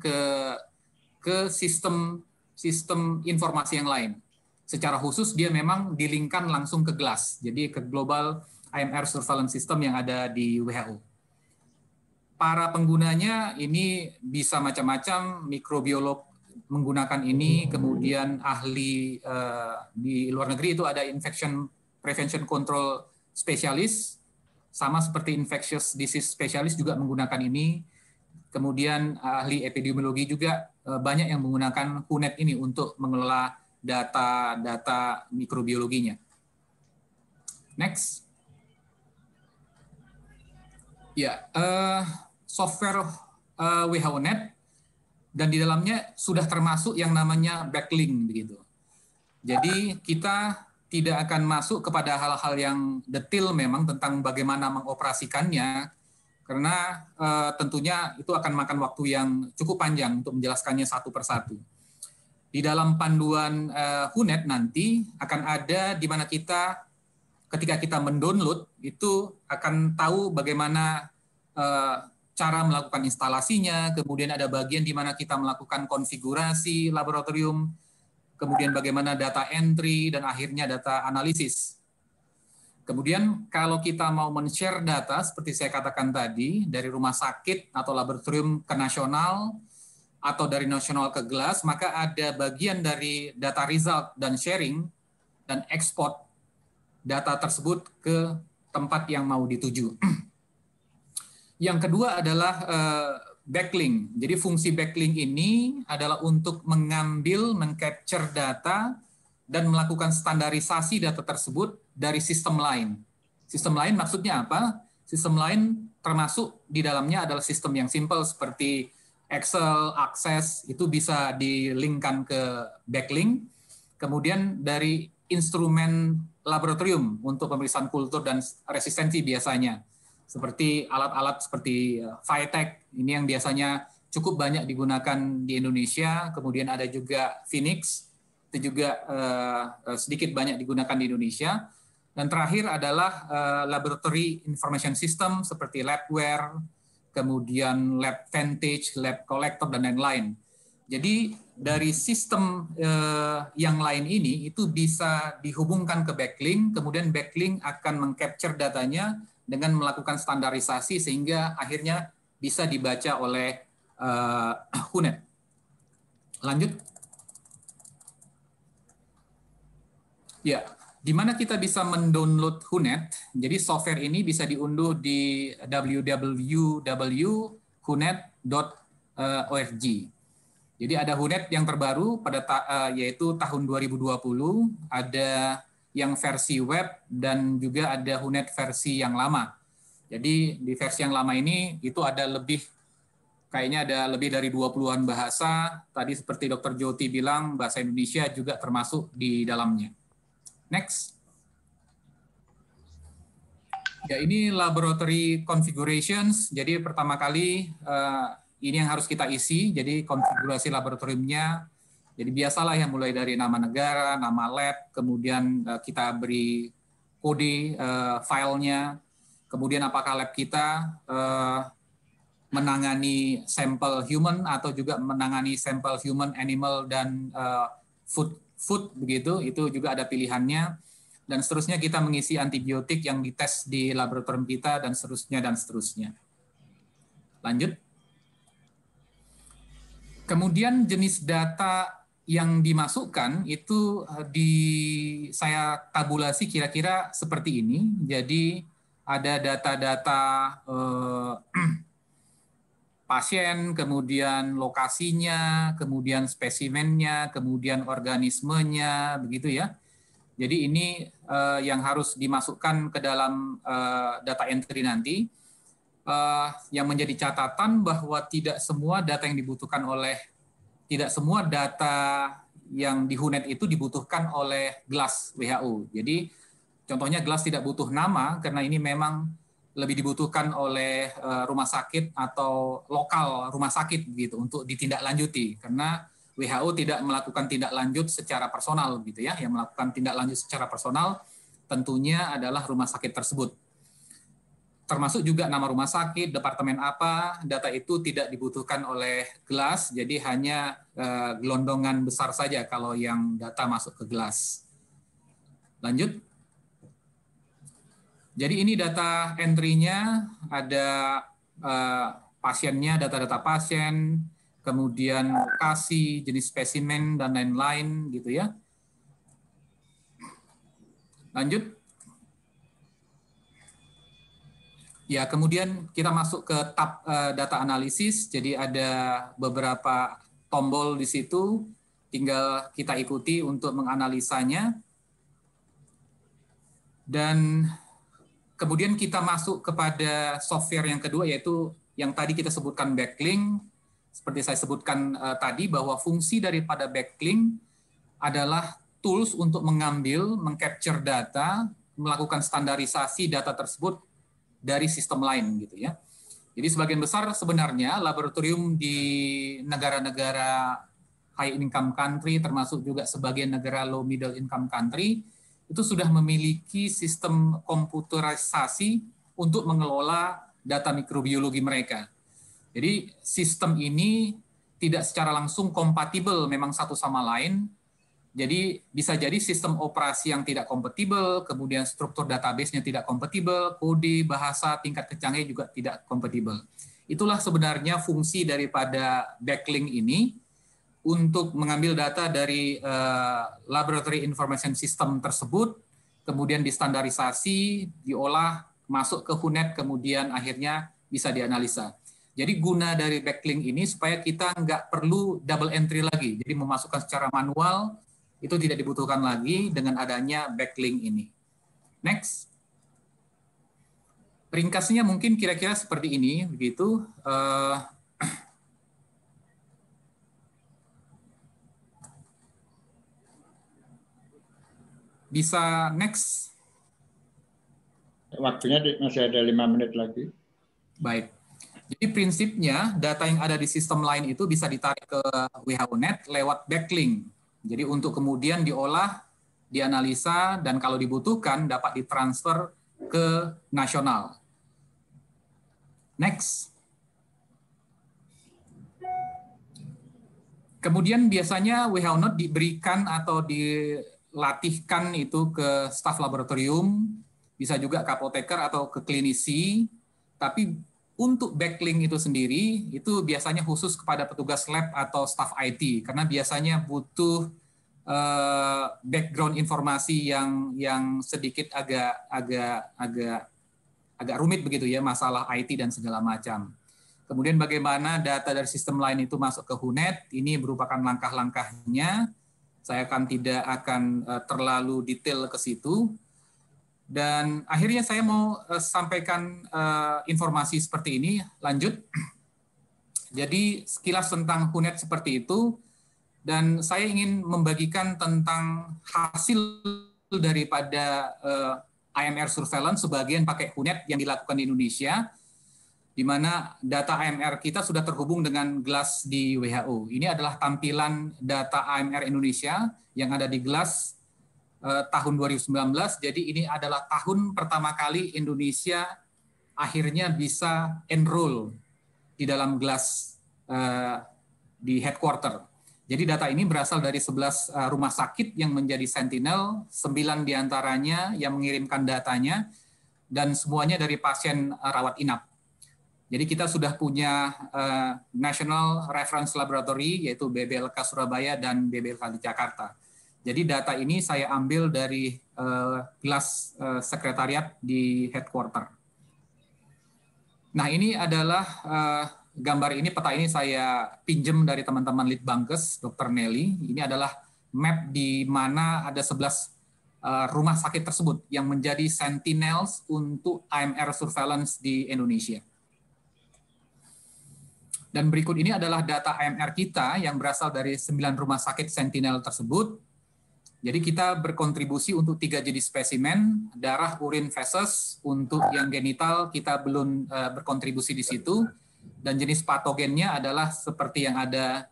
S7: ke sistem informasi yang lain. Secara khusus dia memang dilingkan langsung ke GLAS, jadi ke Global AMR Surveillance System yang ada di WHO. para penggunanya ini bisa macam-macam, mikrobiolog menggunakan ini, kemudian ahli di luar negeri itu ada infection prevention control specialist, sama seperti infectious disease specialist juga menggunakan ini. Kemudian ahli epidemiologi juga banyak yang menggunakan HUNET ini untuk mengelola data-data mikrobiologinya. Next. Ya, software WHO-NET dan di dalamnya sudah termasuk yang namanya backlink begitu. Jadi kita tidak akan masuk kepada hal-hal yang detail memang tentang bagaimana mengoperasikannya, karena tentunya itu akan makan waktu yang cukup panjang untuk menjelaskannya satu persatu. Di dalam panduan HUNET nanti akan ada di mana kita ketika kita mendownload itu akan tahu bagaimana cara melakukan instalasinya, kemudian ada bagian di mana kita melakukan konfigurasi laboratorium, kemudian bagaimana data entry, dan akhirnya data analisis. Kemudian kalau kita mau men-share data, seperti saya katakan tadi, dari rumah sakit atau laboratorium ke nasional, atau dari nasional ke GLAS, maka ada bagian dari data result dan sharing, dan ekspor data tersebut ke tempat yang mau dituju. Yang kedua adalah backlink. Jadi fungsi backlink ini adalah untuk mengambil, mengcapture data, dan melakukan standarisasi data tersebut dari sistem lain. Sistem lain maksudnya apa? Sistem lain termasuk di dalamnya adalah sistem yang simple seperti Excel, Access, itu bisa dilinkkan ke backlink. Kemudian dari instrumen laboratorium untuk pemeriksaan kultur dan resistensi biasanya, seperti alat-alat seperti Vitek, ini yang biasanya cukup banyak digunakan di Indonesia. Kemudian ada juga Phoenix, itu juga sedikit banyak digunakan di Indonesia. Dan terakhir adalah laboratory information system seperti Labware, kemudian Lab Vantage, Lab Collector, dan lain-lain. Jadi dari sistem yang lain ini itu bisa dihubungkan ke backlink, kemudian backlink akan mengcapture datanya dengan melakukan standarisasi sehingga akhirnya bisa dibaca oleh HUNET. Lanjut. Ya, di mana kita bisa mendownload HUNET? Jadi software ini bisa diunduh di www.hunet.org. Jadi ada HUNET yang terbaru yaitu tahun 2020, ada yang versi web dan juga ada HUNET versi yang lama. Jadi di versi yang lama ini itu ada kayaknya ada lebih dari 20-an bahasa. Tadi seperti Dr. Joti bilang, bahasa Indonesia juga termasuk di dalamnya. Next. Ya, ini laboratory configurations. Jadi pertama kali ini yang harus kita isi, jadi konfigurasi laboratoriumnya. Jadi biasalah yang mulai dari nama negara, nama lab, kemudian kita beri kode filenya, kemudian apakah lab kita menangani sampel human atau juga menangani sampel human, animal, dan food begitu, itu juga ada pilihannya. Dan seterusnya kita mengisi antibiotik yang dites di laboratorium kita, dan seterusnya, dan seterusnya. Lanjut. Kemudian jenis data yang dimasukkan itu saya tabulasi kira-kira seperti ini. Jadi ada data-data pasien, kemudian lokasinya, kemudian spesimennya, kemudian organismenya, begitu ya. Jadi ini yang harus dimasukkan ke dalam data entry nanti. Yang menjadi catatan bahwa tidak semua data yang yang di HUNET itu dibutuhkan oleh GLAS WHO. Jadi contohnya GLAS tidak butuh nama karena ini memang lebih dibutuhkan oleh rumah sakit atau lokal rumah sakit gitu untuk ditindaklanjuti, karena WHO tidak melakukan tindak lanjut secara personal gitu ya. Yang melakukan tindak lanjut secara personal tentunya adalah rumah sakit tersebut. Termasuk juga nama rumah sakit, departemen apa, data itu tidak dibutuhkan oleh GLAS, jadi hanya gelondongan besar saja kalau yang data masuk ke GLAS. Lanjut. Jadi ini data entry-nya, ada pasiennya, data-data pasien, kemudian lokasi, jenis spesimen, dan lain-lain gitu ya. Lanjut. Ya, kemudian kita masuk ke tab data analisis. Jadi ada beberapa tombol di situ, tinggal kita ikuti untuk menganalisanya. Dan kemudian kita masuk kepada software yang kedua, yaitu yang tadi kita sebutkan backlink. Seperti saya sebutkan tadi, bahwa fungsi daripada backlink adalah tools untuk mengambil, mengcapture data, melakukan standarisasi data tersebut dari sistem lain gitu ya. Jadi sebagian besar sebenarnya laboratorium di negara-negara high income country, termasuk juga sebagian negara low middle income country, itu sudah memiliki sistem komputerisasi untuk mengelola data mikrobiologi mereka. Jadi sistem ini tidak secara langsung kompatibel memang satu sama lain. Jadi bisa jadi sistem operasi yang tidak kompatibel, kemudian struktur database-nya tidak kompatibel, kode, bahasa, tingkat kecanggihan juga tidak kompatibel. Itulah sebenarnya fungsi daripada backlink ini, untuk mengambil data dari laboratory information system tersebut, kemudian distandarisasi, diolah, masuk ke HUNET, kemudian akhirnya bisa dianalisa. Jadi guna dari backlink ini supaya kita nggak perlu double entry lagi, jadi memasukkan secara manual, itu tidak dibutuhkan lagi dengan adanya backlink ini. Next. Ringkasnya mungkin kira-kira seperti ini, begitu. Bisa next.
S1: Waktunya masih ada 5 menit lagi.
S7: Baik. Jadi prinsipnya data yang ada di sistem lain itu bisa ditarik ke WHONet lewat backlink. Jadi untuk kemudian diolah, dianalisa, dan kalau dibutuhkan dapat ditransfer ke nasional. Next. Kemudian biasanya WHONet diberikan atau dilatihkan itu ke staf laboratorium, bisa juga ke apoteker atau ke klinisi, tapi untuk backlink itu sendiri, itu biasanya khusus kepada petugas lab atau staf IT, karena biasanya butuh background informasi yang sedikit agak rumit begitu ya, masalah IT dan segala macam. Kemudian bagaimana data dari sistem lain itu masuk ke HUNET, ini merupakan langkah-langkahnya. Saya tidak akan terlalu detail ke situ. Dan akhirnya saya mau sampaikan informasi seperti ini, lanjut. Jadi sekilas tentang HUNET seperti itu, dan saya ingin membagikan tentang hasil daripada AMR surveillance sebagian pakai HUNET yang dilakukan di Indonesia, di mana data AMR kita sudah terhubung dengan GLAS di WHO. Ini adalah tampilan data AMR Indonesia yang ada di GLAS tahun 2019, jadi ini adalah tahun pertama kali Indonesia akhirnya bisa enroll di dalam GLAS di headquarter. Jadi data ini berasal dari 11 rumah sakit yang menjadi sentinel, 9 diantaranya yang mengirimkan datanya, dan semuanya dari pasien rawat inap. Jadi kita sudah punya National Reference Laboratory, yaitu BBLK Surabaya dan BBLK di Jakarta. Jadi data ini saya ambil dari GLAS sekretariat di headquarter. Nah ini adalah gambar ini, peta ini saya pinjam dari teman-teman Litbangkes, Dr. Nelly. Ini adalah map di mana ada 11 rumah sakit tersebut yang menjadi sentinels untuk AMR surveillance di Indonesia. Dan berikut ini adalah data AMR kita yang berasal dari 9 rumah sakit sentinel tersebut. Jadi kita berkontribusi untuk 3 jenis spesimen, darah, urin, feses. Untuk yang genital kita belum berkontribusi di situ. Dan jenis patogennya adalah seperti yang ada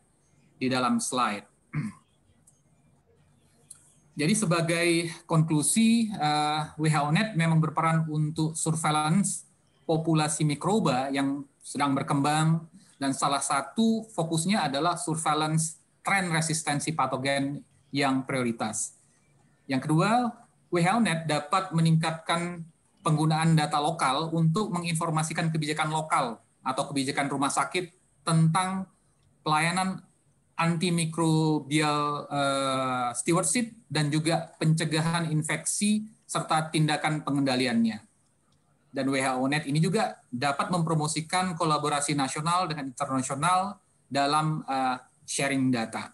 S7: di dalam slide. Jadi sebagai konklusi, WHONet memang berperan untuk surveillance populasi mikroba yang sedang berkembang, dan salah satu fokusnya adalah surveillance tren resistensi patogen yang prioritas. Yang kedua, WHONet dapat meningkatkan penggunaan data lokal untuk menginformasikan kebijakan lokal atau kebijakan rumah sakit tentang pelayanan antimikrobial stewardship dan juga pencegahan infeksi serta tindakan pengendaliannya. Dan WHO-Net ini juga dapat mempromosikan kolaborasi nasional dengan internasional dalam sharing data.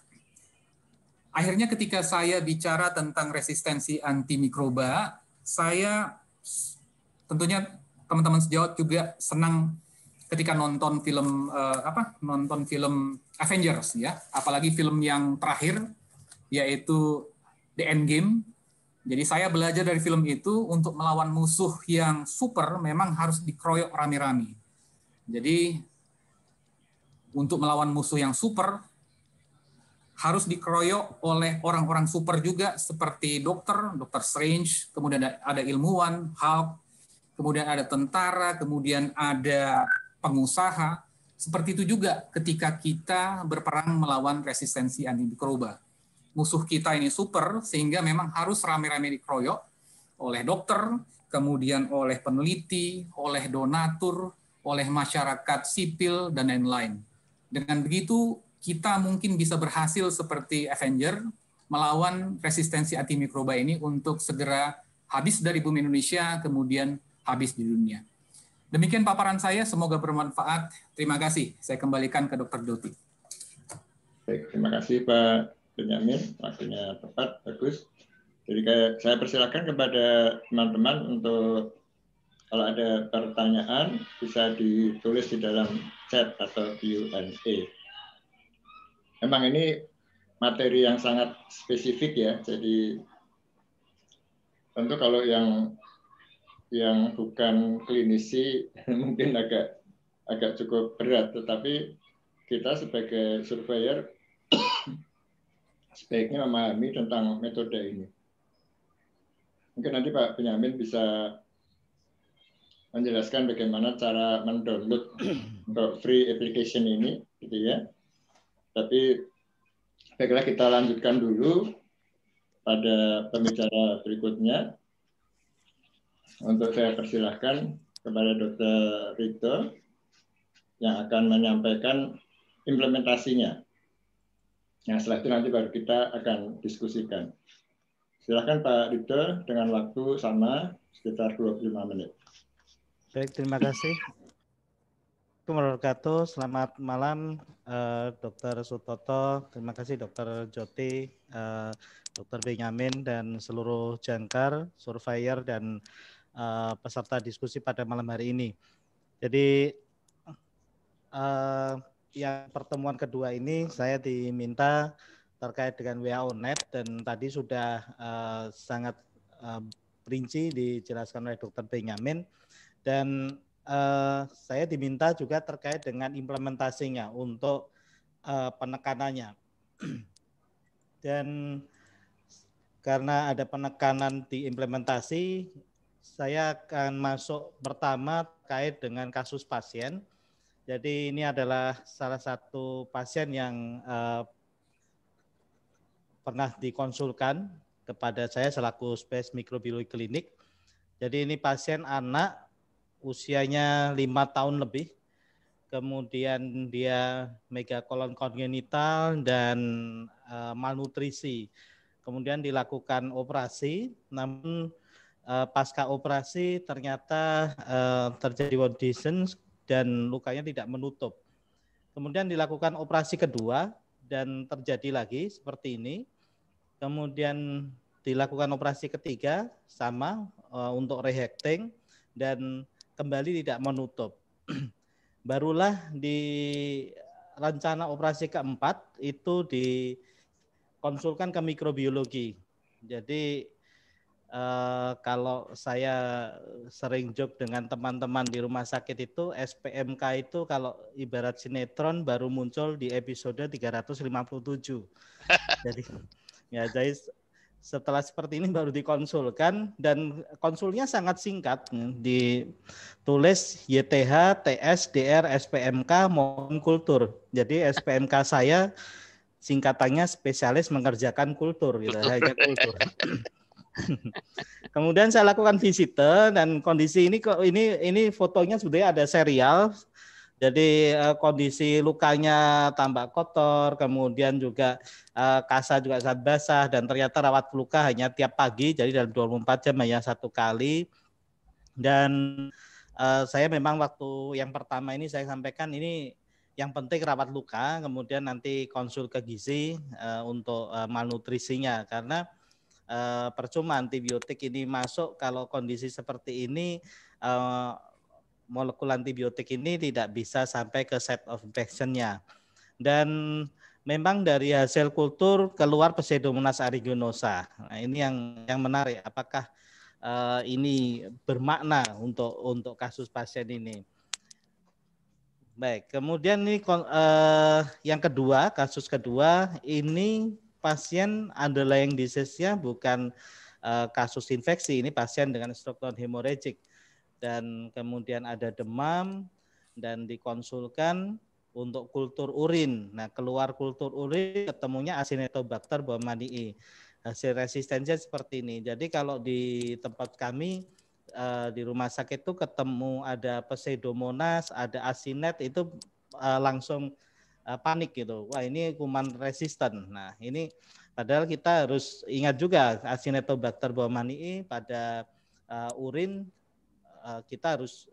S7: Akhirnya ketika saya bicara tentang resistensi antimikroba, saya tentunya teman-teman sejawat juga senang ketika nonton film Avengers ya, apalagi film yang terakhir yaitu The Endgame. Jadi saya belajar dari film itu untuk melawan musuh yang super memang harus dikeroyok rame-rame. Jadi untuk melawan musuh yang super harus dikeroyok oleh orang-orang super juga seperti Dr. Strange, kemudian ada ilmuwan, Hulk, kemudian ada tentara, kemudian ada pengusaha. Seperti itu juga ketika kita berperang melawan resistensi antimikroba. Musuh kita ini super, sehingga memang harus rame-rame dikeroyok oleh dokter, kemudian oleh peneliti, oleh donatur, oleh masyarakat sipil, dan lain-lain. Dengan begitu, kita mungkin bisa berhasil seperti Avenger, melawan resistensi antimikroba ini untuk segera habis dari bumi Indonesia, kemudian habis di dunia. Demikian paparan saya, semoga bermanfaat. Terima kasih. Saya kembalikan ke Dr. Doti.
S1: Baik, terima kasih Pak Benyamin, waktunya tepat, bagus. Jadi saya persilakan kepada teman-teman untuk kalau ada pertanyaan bisa ditulis di dalam chat atau Q&A. Memang ini materi yang sangat spesifik ya, jadi tentu kalau yang bukan klinisi mungkin agak cukup berat, tetapi kita sebagai surveyor sebaiknya memahami tentang metode ini. Mungkin nanti Pak Benyamin bisa menjelaskan bagaimana cara mendownload untuk free application ini, gitu ya. Tapi baiklah kita lanjutkan dulu pada pembicara berikutnya. Untuk saya persilahkan kepada Dr. Rito yang akan menyampaikan implementasinya. Nah, setelah itu nanti baru kita akan diskusikan. Silakan Pak Rito dengan waktu sama sekitar 25 menit.
S6: Baik, terima kasih. Assalamualaikum, selamat malam Dr. Sutoto, terima kasih Dr. Joti, Dr. Benyamin, dan seluruh jangkar, surveyor, dan peserta diskusi pada malam hari ini. Jadi yang pertemuan kedua ini saya diminta terkait dengan WHO-Net dan tadi sudah sangat rinci dijelaskan oleh Dr. Benyamin dan saya diminta juga terkait dengan implementasinya untuk penekanannya. Dan karena ada penekanan di implementasi, saya akan masuk pertama terkait dengan kasus pasien. Jadi ini adalah salah satu pasien yang pernah dikonsulkan kepada saya selaku spesialis mikrobiologi klinik. Jadi ini pasien anak usianya 5 tahun lebih, kemudian dia megakolon kongenital dan malnutrisi. Kemudian dilakukan operasi, namun pasca operasi ternyata terjadi wound dehiscence dan lukanya tidak menutup. Kemudian dilakukan operasi kedua dan terjadi lagi seperti ini. Kemudian dilakukan operasi ketiga sama untuk rehecting dan kembali tidak menutup. Barulah di rencana operasi keempat itu dikonsulkan ke mikrobiologi. Jadi kalau saya sering joke dengan teman-teman di rumah sakit itu SPMK itu kalau ibarat sinetron baru muncul di episode 357. Jadi setelah seperti ini baru dikonsulkan dan konsulnya sangat singkat, ditulis YTH, TS, DR, SPMK, mohon kultur. Jadi SPMK saya singkatannya spesialis mengerjakan kultur, gitu, hanya kultur. Kemudian saya lakukan visite dan kondisi ini kok ini fotonya sebenarnya ada serial Jadi kondisi lukanya tambah kotor, kemudian juga kasa juga sangat basah, dan ternyata rawat luka hanya tiap pagi, jadi dalam 24 jam hanya 1 kali. Dan saya memang waktu yang pertama ini saya sampaikan ini yang penting rawat luka, kemudian nanti konsul ke gizi untuk malnutrisinya, karena percuma antibiotik ini masuk kalau kondisi seperti ini. Molekul antibiotik ini tidak bisa sampai ke site of infection-nya. Dan memang dari hasil kultur keluar Pseudomonas aeruginosa. Nah, ini yang menarik. Apakah ini bermakna untuk kasus pasien ini? Baik, kemudian ini yang kedua, kasus kedua ini pasien underlying disease-nya bukan kasus infeksi, ini pasien dengan stroke non-hemorrhagic. Dan kemudian ada demam dan dikonsulkan untuk kultur urin. Nah, keluar kultur urin ketemunya Acinetobacter baumannii. Hasil resistensinya seperti ini. Jadi kalau di tempat kami di rumah sakit itu ketemu ada Pseudomonas, ada Acinet, itu langsung panik gitu. Wah, ini kuman resisten. Nah, ini padahal kita harus ingat juga Acinetobacter baumannii pada urin kita harus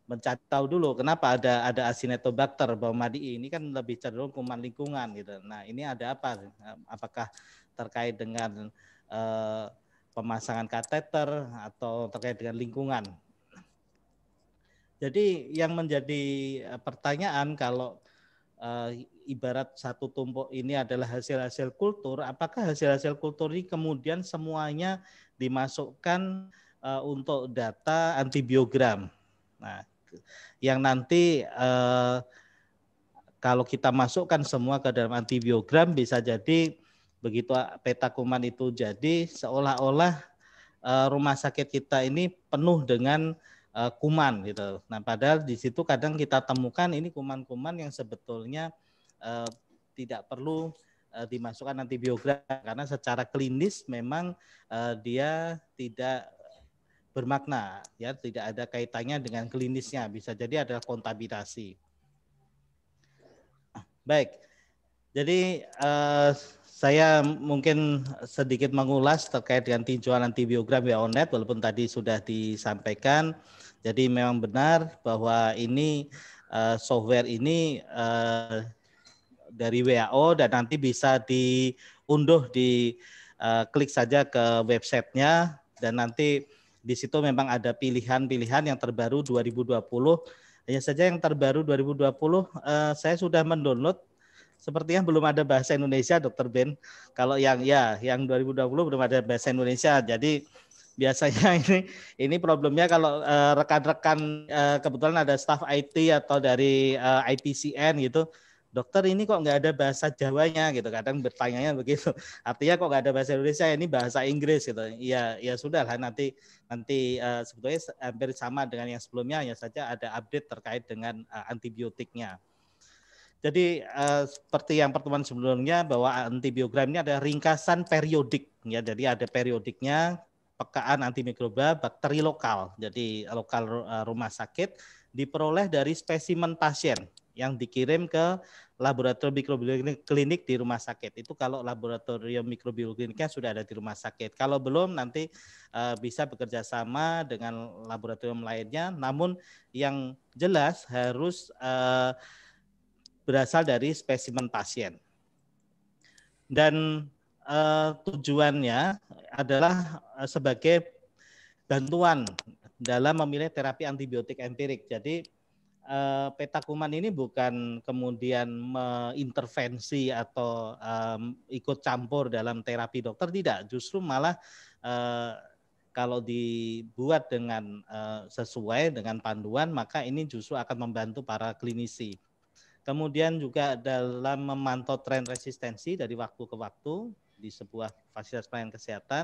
S6: mencari tahu dulu kenapa ada Acinetobacter baumannii, ini kan lebih cenderung kuman lingkungan gitu. Nah, ini ada apa? Apakah terkait dengan pemasangan kateter atau terkait dengan lingkungan? Jadi yang menjadi pertanyaan, kalau ibarat satu tumpuk ini adalah hasil-hasil kultur, apakah hasil-hasil kultur ini kemudian semuanya dimasukkan untuk data antibiogram? Nah, yang nanti kalau kita masukkan semua ke dalam antibiogram, bisa jadi begitu peta kuman itu jadi seolah-olah rumah sakit kita ini penuh dengan kuman gitu. Nah, padahal di situ kadang kita temukan ini kuman-kuman yang sebetulnya tidak perlu dimasukkan antibiogram, karena secara klinis memang dia tidak bermakna, ya, tidak ada kaitannya dengan klinisnya, bisa jadi adalah kontaminasi. Baik, jadi saya mungkin sedikit mengulas terkait dengan tinjauan antibiogram WHO-NET, walaupun tadi sudah disampaikan. Jadi memang benar bahwa ini software ini dari WHO, dan nanti bisa diunduh, klik saja ke websitenya, dan nanti di situ memang ada pilihan-pilihan yang terbaru 2020. Hanya saja yang terbaru 2020 saya sudah mendownload, sepertinya belum ada bahasa Indonesia, Dr. Ben. Kalau yang 2020 belum ada bahasa Indonesia. Jadi biasanya ini problemnya kalau rekan-rekan kebetulan ada staf IT atau dari IPCN gitu, dokter ini kok nggak ada bahasa Jawanya gitu, kadang bertanyanya begitu. Artinya kok nggak ada bahasa Indonesia, ini bahasa Inggris gitu. Ya sudah lah, nanti sebetulnya hampir sama dengan yang sebelumnya, hanya saja ada update terkait dengan antibiotiknya. Jadi seperti yang pertemuan sebelumnya, bahwa antibiogram ini ada ringkasan periodik, ya. Jadi ada periodiknya, pekaan antimikroba bakteri lokal. Jadi lokal rumah sakit diperoleh dari spesimen pasien yang dikirim ke laboratorium mikrobiologi klinik di rumah sakit. Itu kalau laboratorium mikrobiologi kliniknya sudah ada di rumah sakit. Kalau belum, nanti bisa bekerja sama dengan laboratorium lainnya. Namun yang jelas harus berasal dari spesimen pasien. Dan tujuannya adalah sebagai bantuan dalam memilih terapi antibiotik empirik. Jadi peta kuman ini bukan kemudian mengintervensi atau ikut campur dalam terapi dokter, tidak. Justru malah kalau dibuat dengan sesuai dengan panduan, maka ini justru akan membantu para klinisi. Kemudian juga dalam memantau tren resistensi dari waktu ke waktu di sebuah fasilitas pelayanan kesehatan,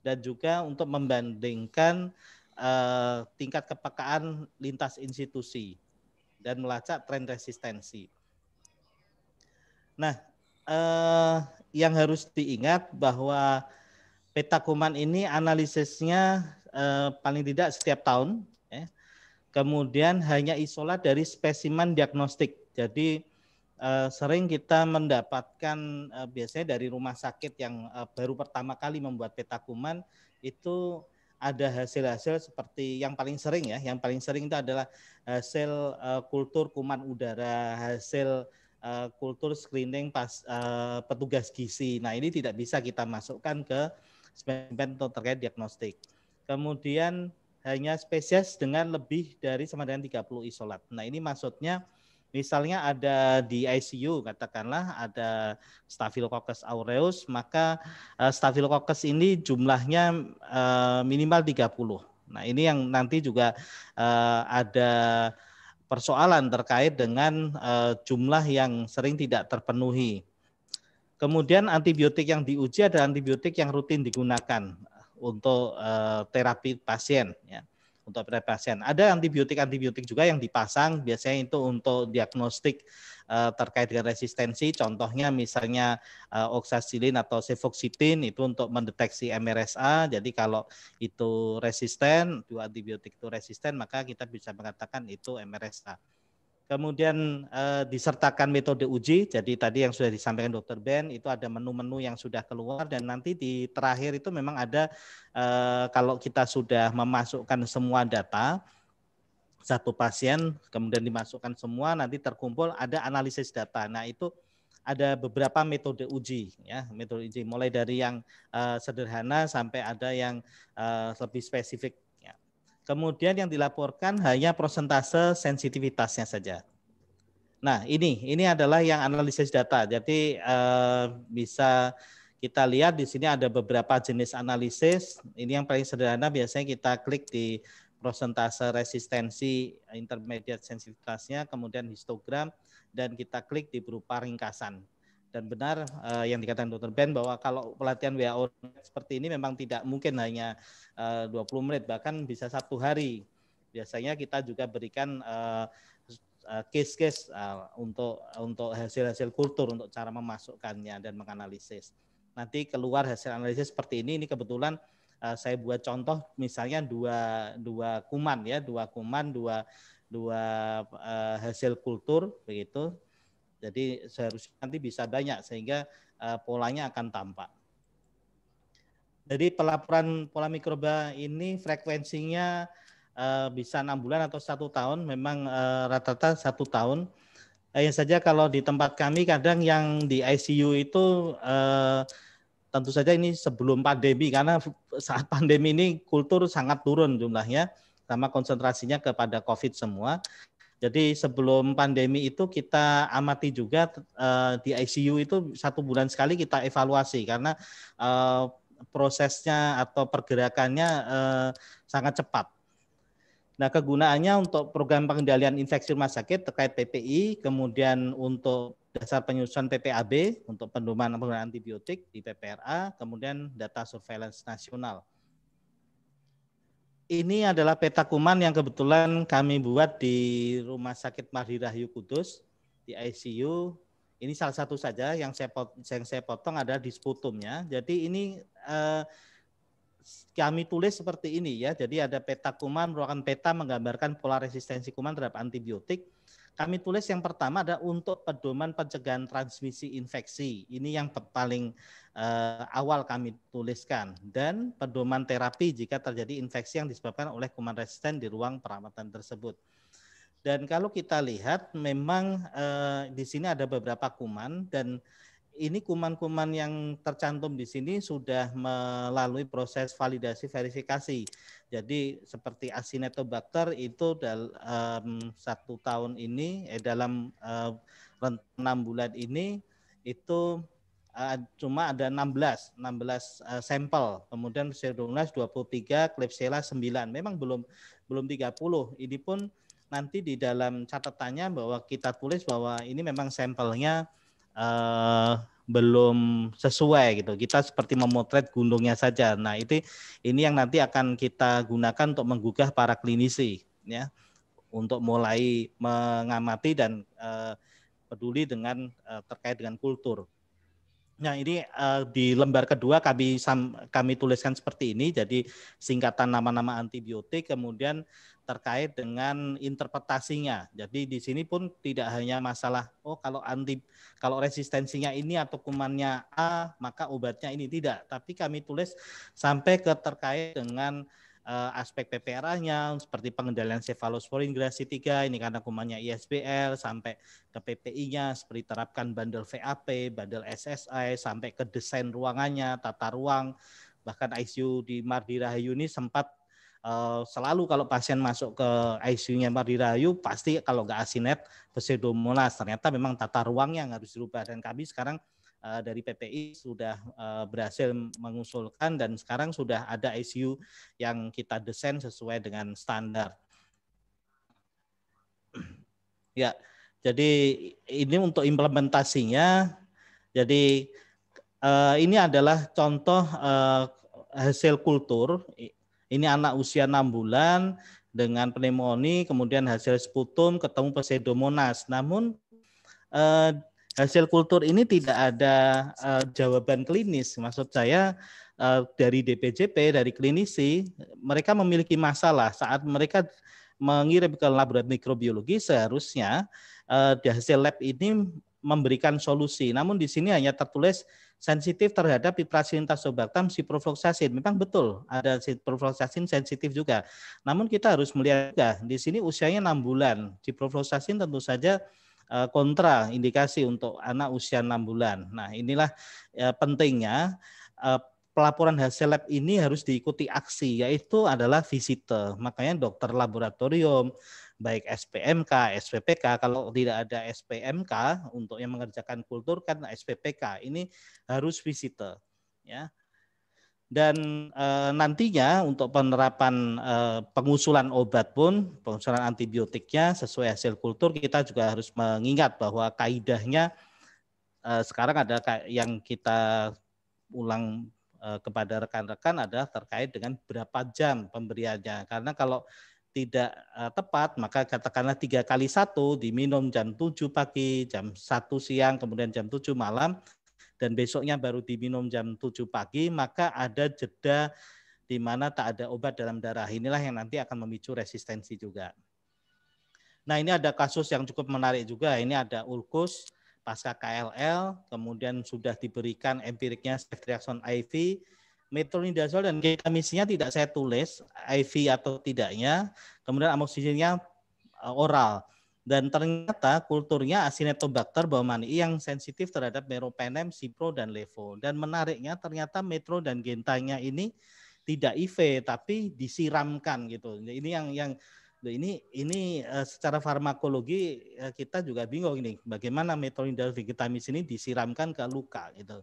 S6: dan juga untuk membandingkan tingkat kepekaan lintas institusi dan melacak tren resistensi. Nah, yang harus diingat bahwa peta kuman ini analisisnya paling tidak setiap tahun, ya. Kemudian hanya isolat dari spesimen diagnostik. Jadi sering kita mendapatkan biasanya dari rumah sakit yang baru pertama kali membuat peta kuman itu ada hasil-hasil seperti yang paling sering ya, yang paling sering itu adalah hasil kultur kuman udara, hasil kultur screening petugas gizi. Nah, ini tidak bisa kita masukkan ke spesimen terkait diagnostik. Kemudian hanya spesies dengan lebih dari sama dengan 30 isolat. Nah, ini maksudnya misalnya ada di ICU, katakanlah ada Staphylococcus aureus, maka Staphylococcus ini jumlahnya minimal 30. Nah, ini yang nanti juga ada persoalan terkait dengan jumlah yang sering tidak terpenuhi. Kemudian antibiotik yang diuji adalah antibiotik yang rutin digunakan untuk terapi pasien. Ya. Untuk terapi pasien. Ada antibiotik juga yang dipasang, biasanya itu untuk diagnostik terkait dengan resistensi. Contohnya misalnya oxacillin atau cefoxitin itu untuk mendeteksi MRSA. Jadi kalau itu resisten, dua antibiotik itu resisten, maka kita bisa mengatakan itu MRSA. Kemudian disertakan metode uji, jadi tadi yang sudah disampaikan Dr. Ben, itu ada menu-menu yang sudah keluar dan nanti di terakhir itu memang ada kalau kita sudah memasukkan semua data, satu pasien, kemudian dimasukkan semua, nanti terkumpul ada analisis data. Nah itu ada beberapa metode uji, ya metode uji, mulai dari yang sederhana sampai ada yang lebih spesifik. Kemudian yang dilaporkan hanya persentase sensitivitasnya saja. Nah, ini adalah yang analisis data. Jadi bisa kita lihat di sini ada beberapa jenis analisis. Ini yang paling sederhana biasanya kita klik di persentase resistensi intermediate sensitivitasnya, kemudian histogram dan kita klik di berupa ringkasan. Dan benar yang dikatakan Dr. Ben bahwa kalau pelatihan WHO seperti ini memang tidak mungkin hanya 20 menit, bahkan bisa 1 hari. Biasanya kita juga berikan case-case untuk hasil-hasil kultur untuk cara memasukkannya dan menganalisis. Nanti keluar hasil analisis seperti ini kebetulan saya buat contoh misalnya dua kuman ya, dua hasil kultur begitu. Jadi seharusnya nanti bisa banyak sehingga polanya akan tampak. Jadi pelaporan pola mikroba ini frekuensinya bisa 6 bulan atau 1 tahun, memang rata-rata 1 tahun. Hanya saja kalau di tempat kami kadang yang di ICU itu tentu saja ini sebelum pandemi, karena saat pandemi ini kultur sangat turun jumlahnya, sama konsentrasinya kepada COVID semua. Jadi sebelum pandemi itu kita amati juga di ICU itu 1 bulan sekali kita evaluasi karena prosesnya atau pergerakannya sangat cepat. Nah, kegunaannya untuk program pengendalian infeksi rumah sakit terkait PPI, kemudian untuk dasar penyusunan PPAB untuk pedoman penggunaan antibiotik di PPRA, kemudian data surveillance nasional. Ini adalah peta kuman yang kebetulan kami buat di Rumah Sakit Mahdi Rahayu Kudus di ICU. Ini salah satu saja yang saya potong adalah disputumnya. Jadi ini kami tulis seperti ini ya. Jadi ada peta kuman merupakan peta menggambarkan pola resistensi kuman terhadap antibiotik. Kami tulis yang pertama ada untuk pedoman pencegahan transmisi infeksi. Ini yang paling awal kami tuliskan. Dan pedoman terapi jika terjadi infeksi yang disebabkan oleh kuman resisten di ruang perawatan tersebut. Dan kalau kita lihat memang di sini ada beberapa kuman dan ini kuman-kuman yang tercantum di sini sudah melalui proses validasi verifikasi. Jadi seperti Acinetobacter itu dalam 1 tahun ini, dalam 6 bulan ini itu cuma ada 16 sampel. Kemudian Pseudomonas 23, Klebsiella 9. Memang belum 30. Ini pun nanti di dalam catatannya bahwa kita tulis bahwa ini memang sampelnya belum sesuai gitu. Kita seperti memotret gunungnya saja. Nah, ini yang nanti akan kita gunakan untuk menggugah para klinisi ya, untuk mulai mengamati dan peduli dengan terkait dengan kultur. Nah, ini di lembar kedua kami tuliskan seperti ini. Jadi singkatan nama-nama antibiotik, kemudian terkait dengan interpretasinya. Jadi di sini pun tidak hanya masalah kalau resistensinya ini atau kumannya A, maka obatnya ini, tidak. Tapi kami tulis sampai ke terkait dengan aspek PPRA-nya seperti pengendalian cefalosporin generasi 3 ini karena kumannya ISBL, sampai ke PPI-nya seperti terapkan bandel VAP, bandel SSI, sampai ke desain ruangannya, tata ruang, bahkan ICU di Mardi Rahayu ini sempat selalu kalau pasien masuk ke ICU-nya Mardi Rahayu pasti kalau nggak asinet Pseudomonas, ternyata memang tata ruangnya yang harus dirubah, dan kami sekarang dari PPI sudah berhasil mengusulkan dan sekarang sudah ada ICU yang kita desain sesuai dengan standar. Ya, jadi ini untuk implementasinya. Jadi ini adalah contoh hasil kultur. Ini anak usia 6 bulan dengan pneumonia, kemudian hasil sputum ketemu Pseudomonas. Namun hasil kultur ini tidak ada jawaban klinis. Maksud saya dari DPJP, dari klinisi, mereka memiliki masalah saat mereka mengirim ke laboratorium mikrobiologi. Seharusnya di hasil lab ini memberikan solusi. Namun di sini hanya tertulis sensitif terhadap piperacillin tazobactam, ciprofloxacin. Memang betul ada ciprofloxacin sensitif juga. Namun kita harus melihat juga di sini usianya 6 bulan. Ciprofloxacin tentu saja kontra indikasi untuk anak usia 6 bulan. Nah, inilah pentingnya pelaporan hasil lab ini harus diikuti aksi, yaitu adalah visite. Makanya dokter laboratorium, baik SPMK, SPPK, kalau tidak ada SPMK untuk yang mengerjakan kultur kan SPPK, ini harus visite. Ya. Dan nantinya untuk penerapan pengusulan obat pun, pengusulan antibiotiknya sesuai hasil kultur, kita juga harus mengingat bahwa kaidahnya sekarang ada yang kita ulang kepada rekan-rekan adalah terkait dengan berapa jam pemberiannya. Karena kalau tidak tepat, maka katakanlah 3 kali 1 diminum jam 7 pagi, jam 1 siang, kemudian jam 7 malam, dan besoknya baru diminum jam 7 pagi, maka ada jeda di mana tak ada obat dalam darah. Inilah yang nanti akan memicu resistensi juga. Nah, ini ada kasus yang cukup menarik juga. Ini ada ulkus pasca KLL, kemudian sudah diberikan empiriknya ceftriaxone IV, metronidazole dan gentamicin-nya tidak saya tulis IV atau tidaknya, kemudian amoxicillin-nya oral. Dan ternyata kulturnya Acinetobacter baumannii yang sensitif terhadap meropenem, cipro, dan levo. Dan menariknya ternyata metro dan gentanya ini tidak IV tapi disiramkan gitu. Ini ini secara farmakologi kita juga bingung ini bagaimana metronidazole gentamicin ini disiramkan ke luka gitu.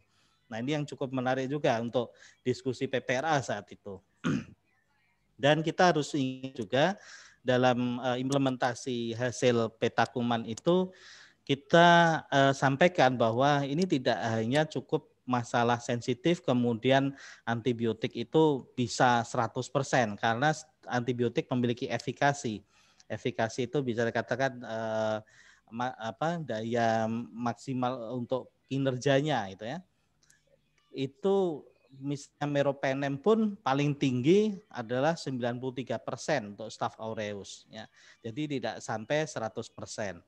S6: Nah, ini yang cukup menarik juga untuk diskusi PPRA saat itu. Dan kita harus ingat juga dalam implementasi hasil peta kuman itu kita sampaikan bahwa ini tidak hanya cukup masalah sensitif kemudian antibiotik itu bisa 100% karena antibiotik memiliki efikasi. Efikasi itu bisa dikatakan daya maksimal untuk kinerjanya itu ya. Itu misalnya meropenem pun paling tinggi adalah 93% untuk Staph aureus ya. Jadi tidak sampai 100%.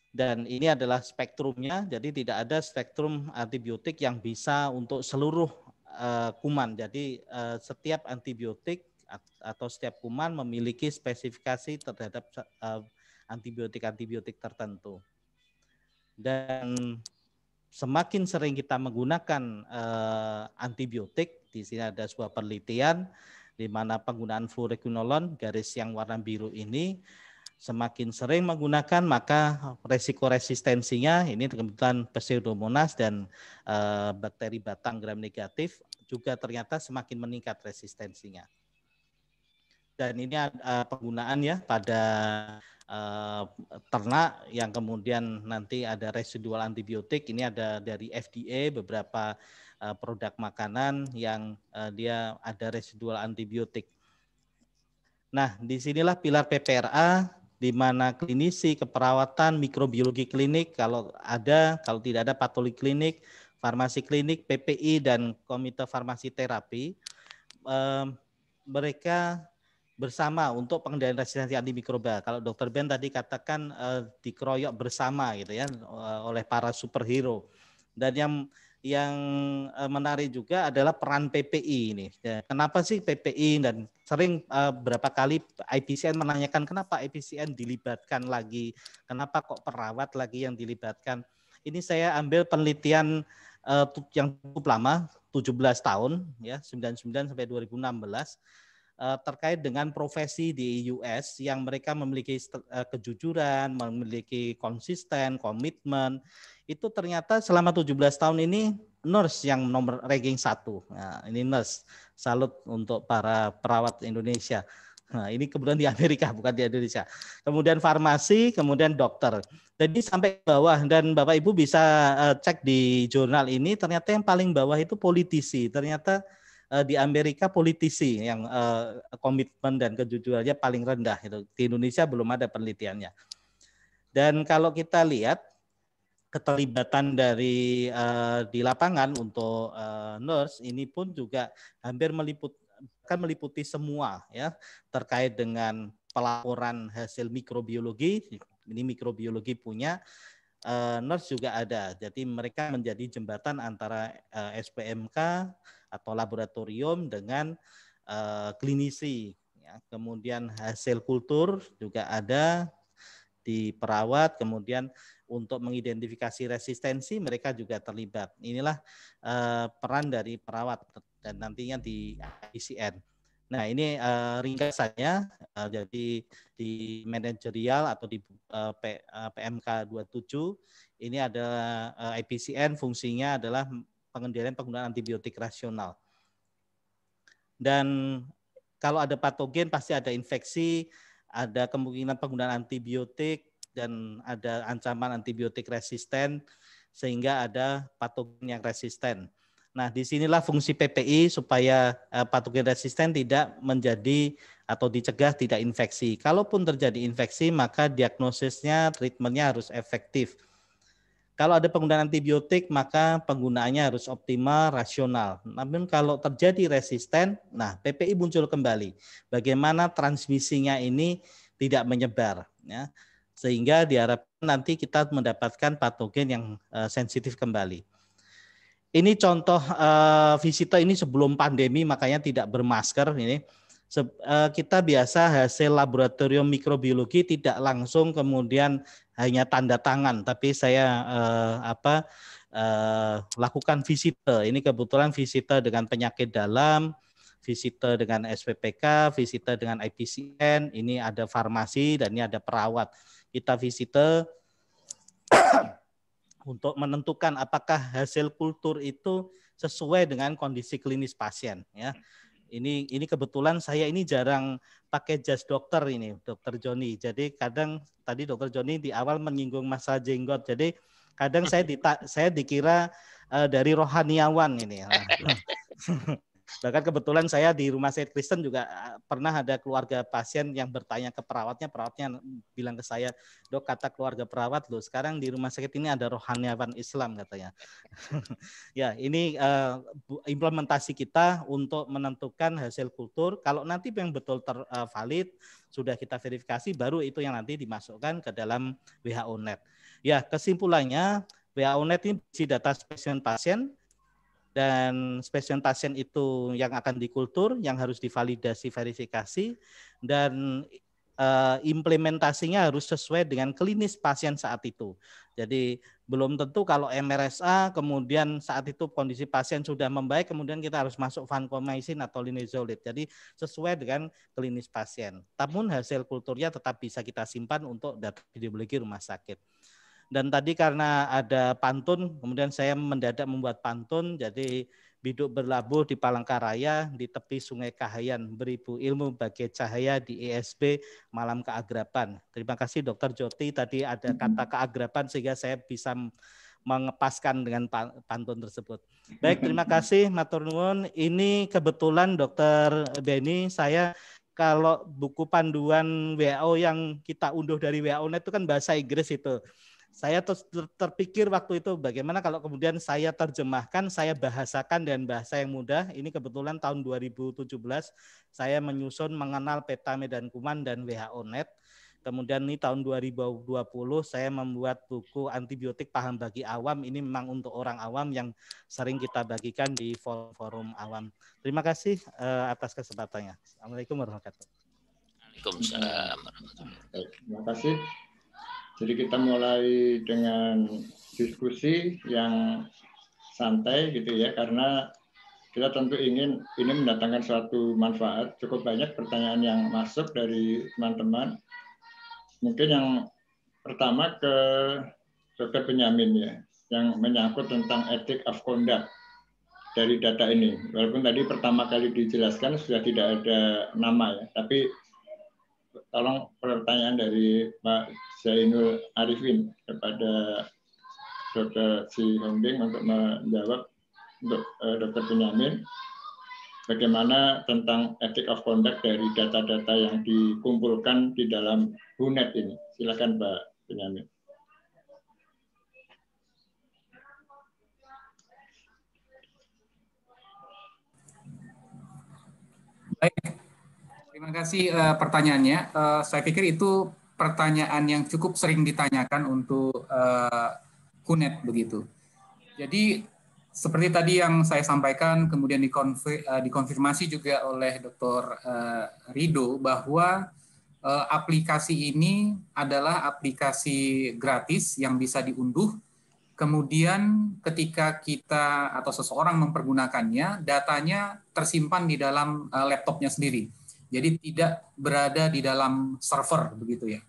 S6: Dan ini adalah spektrumnya, jadi tidak ada spektrum antibiotik yang bisa untuk seluruh kuman. Jadi setiap antibiotik atau setiap kuman memiliki spesifikasi terhadap antibiotik-antibiotik tertentu. Dan semakin sering kita menggunakan antibiotik, di sini ada sebuah penelitian di mana penggunaan fluoroquinolone garis yang warna biru ini semakin sering menggunakan maka resiko resistensinya ini kebetulan Pseudomonas dan bakteri batang gram negatif juga ternyata semakin meningkat resistensinya. Dan ini penggunaan ya pada ternak yang kemudian nanti ada residual antibiotik. Ini ada dari FDA beberapa produk makanan yang dia ada residual antibiotik. Nah, disinilah pilar PPRA di mana klinisi, keperawatan, mikrobiologi klinik, kalau tidak ada patologi klinik, farmasi klinik, PPI, dan komite farmasi terapi, mereka bersama untuk pengendalian resistensi antimikroba. Kalau Dr. Ben tadi katakan dikeroyok bersama gitu ya oleh para superhero. Dan yang menarik juga adalah peran PPI ini. Ya, kenapa sih PPI, dan sering berapa kali IPCN menanyakan kenapa IPCN dilibatkan lagi, kenapa kok perawat lagi yang dilibatkan. Ini saya ambil penelitian yang cukup lama, 17 tahun, ya 99 sampai 2016, terkait dengan profesi di US yang mereka memiliki kejujuran, memiliki konsisten, komitmen. Itu ternyata selama 17 tahun ini nurse yang nomor ranking 1. Nah, ini nurse, salut untuk para perawat Indonesia. Nah, ini kebetulan di Amerika, bukan di Indonesia. Kemudian farmasi, kemudian dokter. Jadi sampai ke bawah, dan Bapak Ibu bisa cek di jurnal ini, ternyata yang paling bawah itu politisi. Ternyata di Amerika politisi yang komitmen dan kejujurannya paling rendah. Di Indonesia belum ada penelitiannya. Dan kalau kita lihat keterlibatan dari di lapangan untuk nurse ini pun juga hampir meliputi semua ya, terkait dengan pelaporan hasil mikrobiologi. Ini mikrobiologi punya, nurse juga ada. Jadi mereka menjadi jembatan antara SPMK atau laboratorium dengan klinisi. Ya. Kemudian hasil kultur juga ada di perawat, kemudian untuk mengidentifikasi resistensi mereka juga terlibat. Inilah peran dari perawat dan nantinya di ICN. Nah, ini ringkasannya, jadi di manajerial atau di PMK 27 ini adalah IPCN, fungsinya adalah pengendalian penggunaan antibiotik rasional. Dan kalau ada patogen pasti ada infeksi, ada kemungkinan penggunaan antibiotik, dan ada ancaman antibiotik resisten, sehingga ada patogen yang resisten. Nah, disinilah fungsi PPI supaya patogen resisten tidak menjadi atau dicegah tidak infeksi. Kalaupun terjadi infeksi, maka diagnosisnya, treatmentnya harus efektif. Kalau ada penggunaan antibiotik, maka penggunaannya harus optimal, rasional. Namun kalau terjadi resisten, nah PPI muncul kembali. Bagaimana transmisinya ini tidak menyebar, ya, sehingga diharapkan nanti kita mendapatkan patogen yang sensitif kembali. Ini contoh visita ini sebelum pandemi, makanya tidak bermasker ini. Kita biasa hasil laboratorium mikrobiologi tidak langsung kemudian hanya tanda tangan, tapi saya lakukan visita. Ini kebetulan visita dengan penyakit dalam, visita dengan SPPK, visita dengan IPCN, ini ada farmasi dan ini ada perawat. Kita visita untuk menentukan apakah hasil kultur itu sesuai dengan kondisi klinis pasien, ya. Ini kebetulan saya ini jarang pakai jas dokter ini, Dokter Joni. Jadi kadang tadi Dokter Joni di awal menyinggung masalah jenggot. Jadi kadang saya dikira dari rohaniawan ini. Bahkan kebetulan saya di Rumah Sakit Kristen juga pernah ada keluarga pasien yang bertanya ke perawatnya bilang ke saya, "Dok, kata keluarga perawat loh, sekarang di rumah sakit ini ada rohaniawan Islam," katanya. Ya, ini implementasi kita untuk menentukan hasil kultur. Kalau nanti yang betul valid, sudah kita verifikasi, baru itu yang nanti dimasukkan ke dalam WHO Net. Ya, kesimpulannya WHO Net ini berisi data spesimen pasien, dan spesimen pasien itu yang akan dikultur, yang harus divalidasi verifikasi, dan implementasinya harus sesuai dengan klinis pasien saat itu. Jadi belum tentu kalau MRSA kemudian saat itu kondisi pasien sudah membaik, kemudian kita harus masuk vancomycin atau linezolid. Jadi sesuai dengan klinis pasien. Namun hasil kulturnya tetap bisa kita simpan untuk data epidemiologi rumah sakit. Dan tadi karena ada pantun, kemudian saya mendadak membuat pantun, jadi biduk berlabuh di Palangkaraya, di tepi Sungai Kahayan, beribu ilmu bagai cahaya di ESB Malam Keagrapan. Terima kasih Dr. Joti, tadi ada kata keagrapan sehingga saya bisa mengepaskan dengan pantun tersebut. Baik, terima kasih matur nuwun. Ini kebetulan Dr. Beni, saya kalau buku panduan WHO yang kita unduh dari WHO.net itu kan bahasa Inggris itu. Saya terpikir waktu itu bagaimana kalau kemudian saya terjemahkan, saya bahasakan dengan bahasa yang mudah. Ini kebetulan tahun 2017 saya menyusun mengenal peta medan kuman dan WHO.net. Kemudian ini tahun 2020 saya membuat buku antibiotik paham bagi awam. Ini memang untuk orang awam yang sering kita bagikan di forum awam. Terima kasih atas kesempatannya. Assalamualaikum warahmatullahi wabarakatuh.
S2: Waalaikumsalam warahmatullahi wabarakatuh.
S1: Terima kasih. Jadi kita mulai dengan diskusi yang santai gitu ya, karena kita tentu ingin ini mendatangkan suatu manfaat. Cukup banyak pertanyaan yang masuk dari teman-teman. Mungkin yang pertama ke Dr. Benyamin ya, yang menyangkut tentang ethic of conduct dari data ini. Walaupun tadi pertama kali dijelaskan sudah tidak ada nama ya, tapi tolong pertanyaan dari Pak Zainul Arifin kepada Dr. Si Hombing untuk menjawab untuk Dr. Benyamin. Bagaimana tentang ethic of conduct dari data-data yang dikumpulkan di dalam WHO.net ini? Silakan Pak Benyamin.
S7: Baik, terima kasih pertanyaannya. Saya pikir itu pertanyaan yang cukup sering ditanyakan untuk WHO.net begitu. Jadi seperti tadi yang saya sampaikan, kemudian dikonfirmasi juga oleh Dr. Rido bahwa aplikasi ini adalah aplikasi gratis yang bisa diunduh. Kemudian ketika kita atau seseorang mempergunakannya, datanya tersimpan di dalam laptopnya sendiri. Jadi tidak berada di dalam server begitu ya.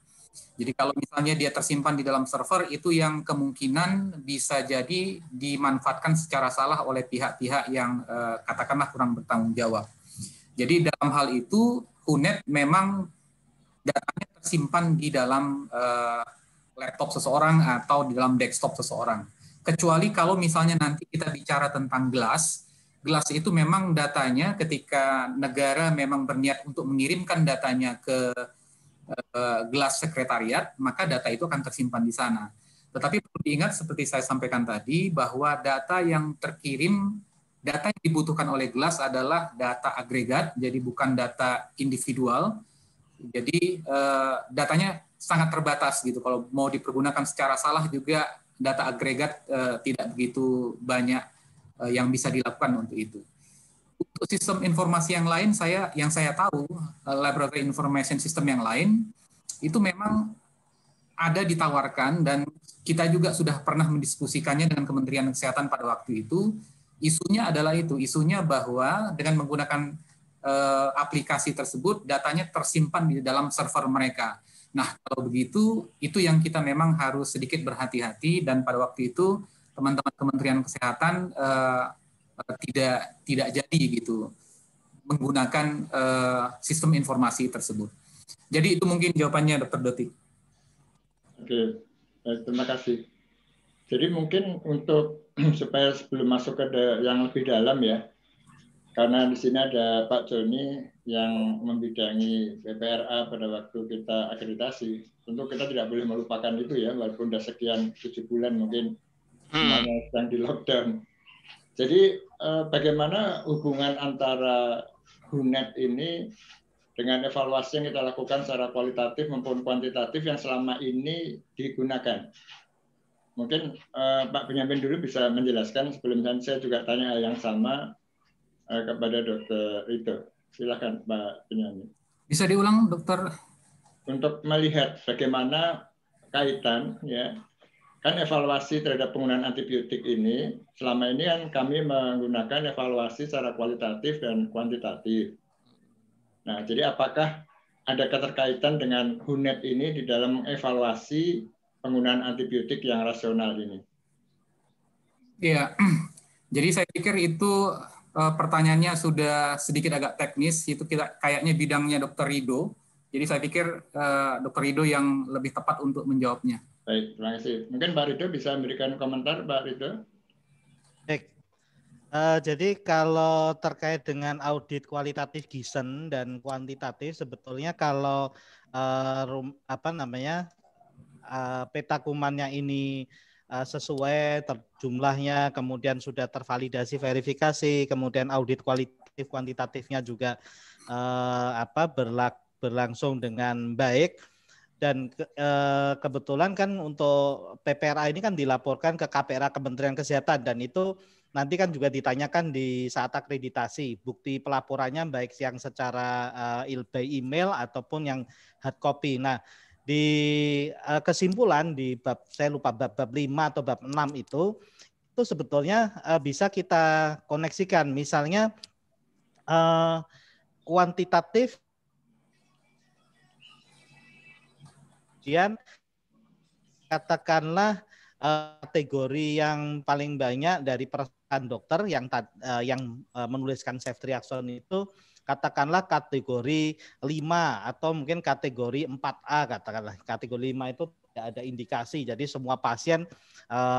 S7: Jadi kalau misalnya dia tersimpan di dalam server, itu yang kemungkinan bisa jadi dimanfaatkan secara salah oleh pihak-pihak yang katakanlah kurang bertanggung jawab. Jadi dalam hal itu, WHO.net memang datanya tersimpan di dalam laptop seseorang atau di dalam desktop seseorang. Kecuali kalau misalnya nanti kita bicara tentang GLAS itu memang datanya ketika negara memang berniat untuk mengirimkan datanya ke GLAS sekretariat, maka data itu akan tersimpan di sana. Tetapi perlu diingat seperti saya sampaikan tadi bahwa data yang terkirim, data yang dibutuhkan oleh GLAS adalah data agregat, jadi bukan data individual. Jadi datanya sangat terbatas gitu. Kalau mau dipergunakan secara salah juga data agregat tidak begitu banyak yang bisa dilakukan untuk itu. Untuk sistem informasi yang lain, yang saya tahu, Laboratory Information System yang lain, itu memang ada ditawarkan dan kita juga sudah pernah mendiskusikannya dengan Kementerian Kesehatan pada waktu itu. Isunya adalah itu, isunya bahwa dengan menggunakan aplikasi tersebut, datanya tersimpan di dalam server mereka. Nah, kalau begitu, itu yang kita memang harus sedikit berhati-hati dan pada waktu itu teman-teman Kementerian Kesehatan tidak jadi gitu menggunakan sistem informasi tersebut. Jadi itu mungkin jawabannya, Dr. Doti.
S1: Oke, terima kasih. Jadi mungkin untuk supaya sebelum masuk ke yang lebih dalam ya, karena di sini ada Pak Joni yang membidangi PPRA pada waktu kita akreditasi. Tentu kita tidak boleh melupakan itu ya, walaupun sudah sekian 7 bulan mungkin semuanya sedang di lockdown. Jadi bagaimana hubungan antara WHO.net ini dengan evaluasi yang kita lakukan secara kualitatif maupun kuantitatif yang selama ini digunakan? Mungkin Pak Benyamin dulu bisa menjelaskan sebelum saya juga tanya hal yang sama kepada Dr. Rido. Silakan Pak Benyamin.
S7: Bisa diulang, Dokter?
S1: Untuk melihat bagaimana kaitan ya. Kan evaluasi terhadap penggunaan antibiotik ini, selama ini kan kami menggunakan evaluasi secara kualitatif dan kuantitatif. Nah, jadi apakah ada keterkaitan dengan WHO.net ini di dalam evaluasi penggunaan antibiotik yang rasional ini?
S7: Iya, jadi saya pikir itu pertanyaannya sudah sedikit agak teknis, itu kayaknya bidangnya Dr. Rido. Jadi saya pikir Dr. Rido yang lebih tepat untuk menjawabnya.
S1: Baik, terima kasih. Mungkin Pak Rido bisa memberikan komentar, Pak Rido?
S6: Baik. Jadi kalau terkait dengan audit kualitatif GISEN dan kuantitatif, sebetulnya kalau peta kumannya ini sesuai jumlahnya, kemudian sudah tervalidasi verifikasi, kemudian audit kualitatif kuantitatifnya juga berlangsung dengan baik. Dan kebetulan kan untuk PPRA ini kan dilaporkan ke KPRA Kementerian Kesehatan, dan itu nanti kan juga ditanyakan di saat akreditasi bukti pelaporannya baik yang secara by email ataupun yang hard copy. Nah, di kesimpulan di bab, saya lupa bab 5 atau bab 6 itu sebetulnya bisa kita koneksikan, misalnya kuantitatif, kemudian katakanlah kategori yang paling banyak dari perusahaan dokter yang menuliskan ceftriaxone itu katakanlah kategori 5 atau mungkin kategori 4A, katakanlah kategori 5 itu tidak ada indikasi, jadi semua pasien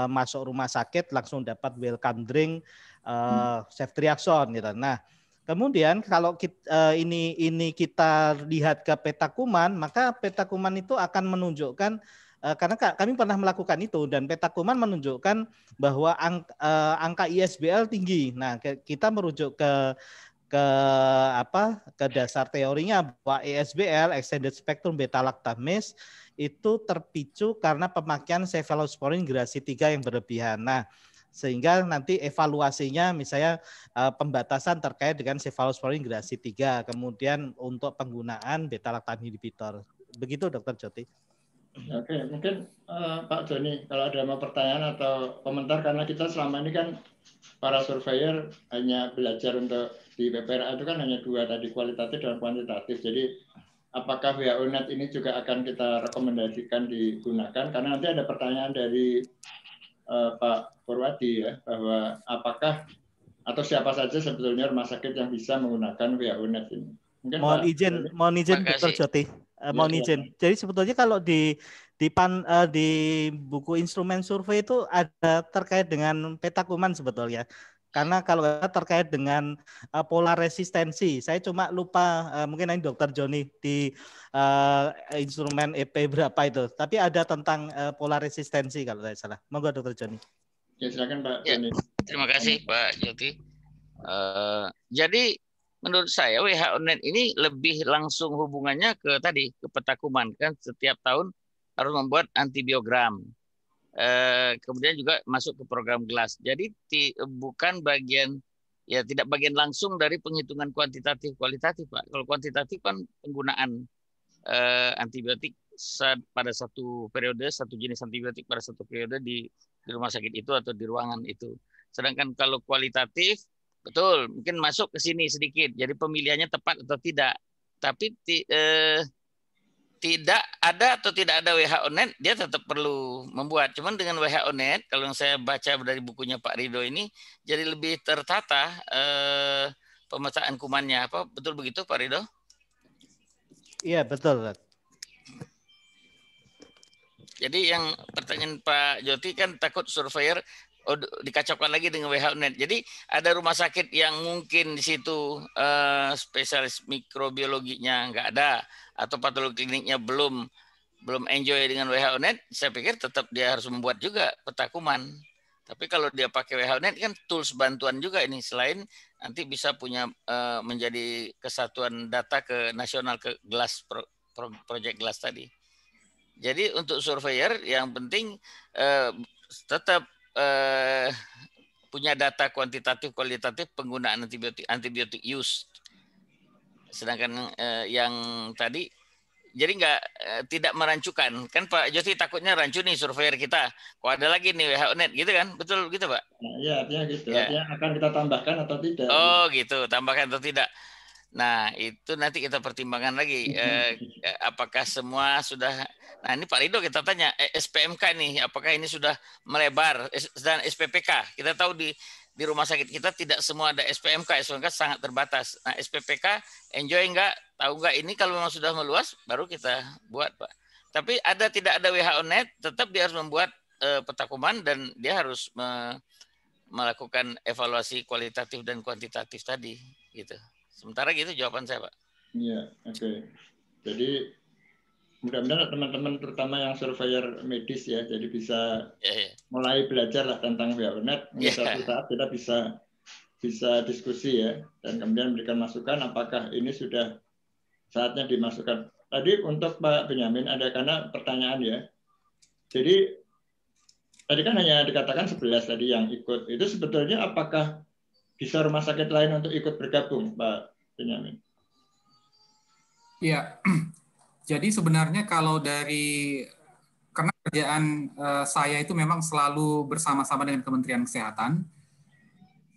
S6: masuk rumah sakit langsung dapat welcome drink ceftriaxone gitu. Nah, kemudian kalau ini kita lihat ke peta kuman, maka peta kuman itu akan menunjukkan, karena kami pernah melakukan itu, dan peta kuman menunjukkan bahwa angka ISBL tinggi. Nah, kita merujuk ke dasar teorinya bahwa ISBL extended spectrum beta lactamase itu terpicu karena pemakaian cephalosporin generasi 3 yang berlebihan. Nah, sehingga nanti evaluasinya misalnya pembatasan terkait dengan cephalosporin generasi 3, kemudian untuk penggunaan beta lactam inhibitor. Begitu Dr. Joti.
S1: Oke, mungkin Pak Joni kalau ada mau pertanyaan atau komentar, karena kita selama ini kan para surveyor hanya belajar untuk di PPRA itu kan hanya 2 tadi, kualitatif dan kuantitatif. Jadi apakah WHO-NET ini juga akan kita rekomendasikan digunakan? Karena nanti ada pertanyaan dari Pak Purwadi ya, bahwa apakah atau siapa saja sebetulnya rumah sakit yang bisa menggunakan WHO-NET ini. Mungkin
S6: mohon izin Dr. Joti. Mohon izin. Jadi sebetulnya kalau di buku instrumen survei itu ada terkait dengan peta kuman sebetulnya. Karena kalau terkait dengan pola resistensi, saya cuma lupa, mungkin ini Dr. Joni di instrumen EP berapa itu. Tapi ada tentang pola resistensi kalau saya salah. Monggo Dr. Joni.
S1: Ya, silakan Pak
S2: Joni. Terima kasih Pak Joti. Jadi menurut saya WHO-NET ini lebih langsung hubungannya ke peta kuman, kan setiap tahun harus membuat antibiogram. Kemudian juga masuk ke program GLAS. Jadi bukan bagian, ya tidak bagian langsung dari penghitungan kuantitatif kualitatif Pak. Kalau kuantitatif kan penggunaan antibiotik pada satu periode, satu jenis antibiotik pada satu periode di rumah sakit itu atau di ruangan itu. Sedangkan kalau kualitatif, betul, mungkin masuk ke sini sedikit. Jadi pemilihannya tepat atau tidak. Tapi tidak ada atau tidak ada WHO-NET, dia tetap perlu membuat. Cuman dengan WHO-NET, kalau yang saya baca dari bukunya Pak Rido ini, jadi lebih tertata pemetaan kumannya. Apa betul begitu Pak Rido?
S6: Iya, betul.
S2: Jadi yang pertanyaan Pak Joti kan takut surveyor dikacaukan lagi dengan WHO-NET. Jadi ada rumah sakit yang mungkin di situ spesialis mikrobiologinya nggak ada atau patologi kliniknya belum enjoy dengan WHO-NET, saya pikir tetap dia harus membuat juga peta kuman. Tapi kalau dia pakai WHO-NET kan tools bantuan juga ini, selain nanti bisa punya menjadi kesatuan data ke nasional, ke GLAS, project GLAS tadi. Jadi untuk surveyor yang penting tetap punya data kuantitatif kualitatif penggunaan antibiotik use. Sedangkan yang tadi jadi tidak merancukan. Kan Pak Joti takutnya rancu nih surveyor kita. Kok ada lagi nih WHO-NET gitu kan? Betul gitu Pak?
S1: Iya, artinya gitu. Ya. Artinya akan kita tambahkan atau tidak.
S2: Oh gitu, tambahkan atau tidak. Nah, itu nanti kita pertimbangkan lagi. Apakah semua sudah... Nah, ini Pak Rido kita tanya, SPMK nih, apakah ini sudah melebar? Dan SPPK, kita tahu di rumah sakit kita tidak semua ada SPMK. SPMK sangat terbatas. Nah, SPPK enjoy nggak? Tahu nggak ini kalau memang sudah meluas, baru kita buat, Pak. Tapi tidak ada WHO-NET, tetap dia harus membuat peta kuman dan dia harus melakukan evaluasi kualitatif dan kuantitatif tadi, gitu. Sementara gitu jawaban saya, Pak.
S1: Iya, oke. Jadi mudah-mudahan teman-teman terutama yang surveyor medis ya, jadi bisa mulai belajar lah tentang WHO-Net. Suatu saat kita bisa diskusi ya, dan kemudian memberikan masukan apakah ini sudah saatnya dimasukkan. Tadi untuk Pak Benyamin ada karena pertanyaan ya. Jadi tadi kan hanya dikatakan 11 tadi yang ikut. Itu sebetulnya apakah bisa rumah sakit lain untuk ikut bergabung, Pak Benyamin?
S7: Ya, jadi sebenarnya kalau dari karena kerjaan saya itu memang selalu bersama-sama dengan Kementerian Kesehatan,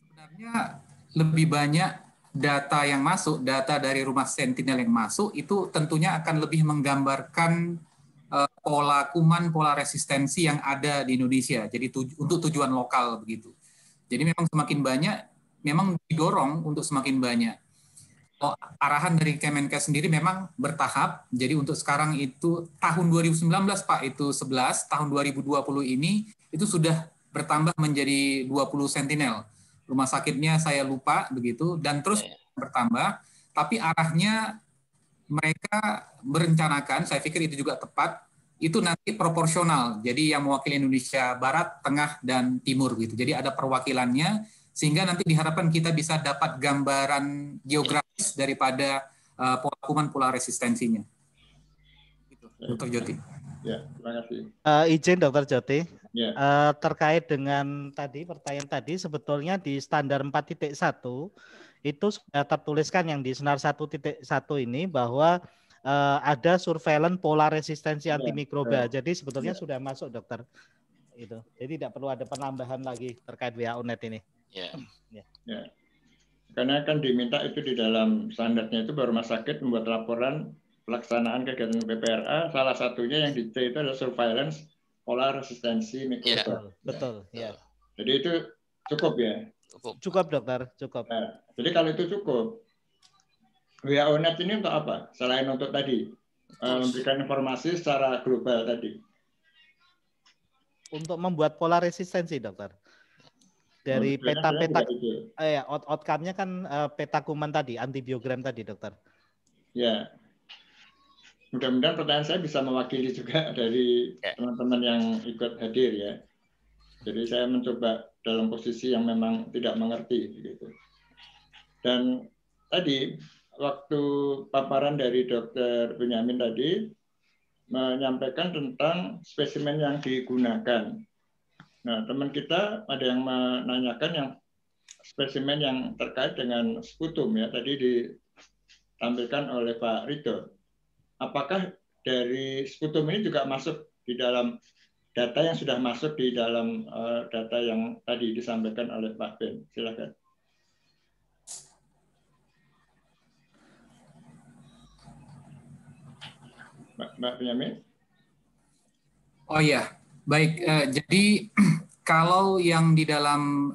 S7: sebenarnya lebih banyak data yang masuk, data dari rumah Sentinel yang masuk itu tentunya akan lebih menggambarkan pola kuman, pola resistensi yang ada di Indonesia. Jadi untuk tujuan lokal begitu. Jadi memang semakin banyak, memang didorong untuk semakin banyak. Arahan dari Kemenkes sendiri memang bertahap. Jadi untuk sekarang itu tahun 2019 Pak itu 11, tahun 2020 ini itu sudah bertambah menjadi 20 sentinel. Rumah sakitnya saya lupa begitu dan terus bertambah. Tapi arahnya mereka merencanakan, saya pikir itu juga tepat, itu nanti proporsional. Jadi yang mewakili Indonesia Barat, Tengah, dan Timur gitu. Jadi ada perwakilannya sehingga nanti diharapkan kita bisa dapat gambaran geografis daripada pola kuman, pola resistensinya. Gitu, Dr. Joti.
S1: Ya, terima kasih.
S6: Izin Dr. Joti,
S1: ya.
S6: Terkait dengan tadi pertanyaan tadi, sebetulnya di standar 4.1 itu sudah tertuliskan yang di senar 1.1 ini bahwa ada surveillance pola resistensi antimikroba. Jadi sebetulnya sudah masuk dokter. Itu. Jadi tidak perlu ada penambahan lagi terkait WHO-Net ini.
S2: Ya.
S1: Karena kan diminta itu di dalam standarnya itu rumah sakit membuat laporan pelaksanaan kegiatan PPRA. Salah satunya yang di C itu adalah surveillance pola resistensi mikroba.
S6: Betul. Ya.
S1: Jadi itu cukup ya.
S6: Cukup dokter, cukup.
S1: Nah, jadi kalau itu cukup, WHO-Net ini untuk apa? Selain untuk tadi memberikan informasi secara global tadi.
S6: Untuk membuat pola resistensi, dokter. Dari peta-peta, outcome-nya kan peta kuman tadi, antibiogram tadi, dokter.
S1: Ya, mudah-mudahan pertanyaan saya bisa mewakili juga dari teman-teman yang ikut hadir ya. Jadi saya mencoba dalam posisi yang memang tidak mengerti, gitu. Dan tadi waktu paparan dari Dr. Benyamin tadi menyampaikan tentang spesimen yang digunakan. Nah, teman kita ada yang menanyakan yang spesimen yang terkait dengan sputum ya, tadi ditampilkan oleh Pak Ridho. Apakah dari sputum ini juga masuk di dalam data yang sudah masuk di dalam data yang tadi disampaikan oleh Pak Ben? Silakan. Mbak Benyamin?
S7: Oh iya, baik. Jadi kalau yang di dalam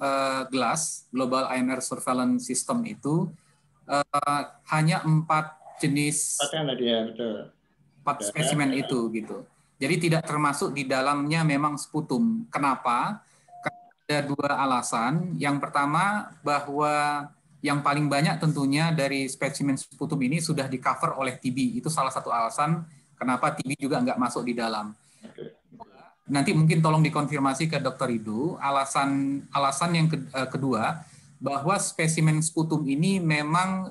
S7: GLAS, Global IMR Surveillance System itu hanya 4 jenis, 4 spesimen itu gitu. Jadi tidak termasuk di dalamnya memang sputum. Kenapa? Karena ada 2 alasan. Yang pertama bahwa yang paling banyak tentunya dari spesimen sputum ini sudah di-cover oleh TB. Itu salah satu alasan kenapa TB juga nggak masuk di dalam. Nanti mungkin tolong dikonfirmasi ke Dr. Ridho. Alasan yang kedua, bahwa spesimen sputum ini memang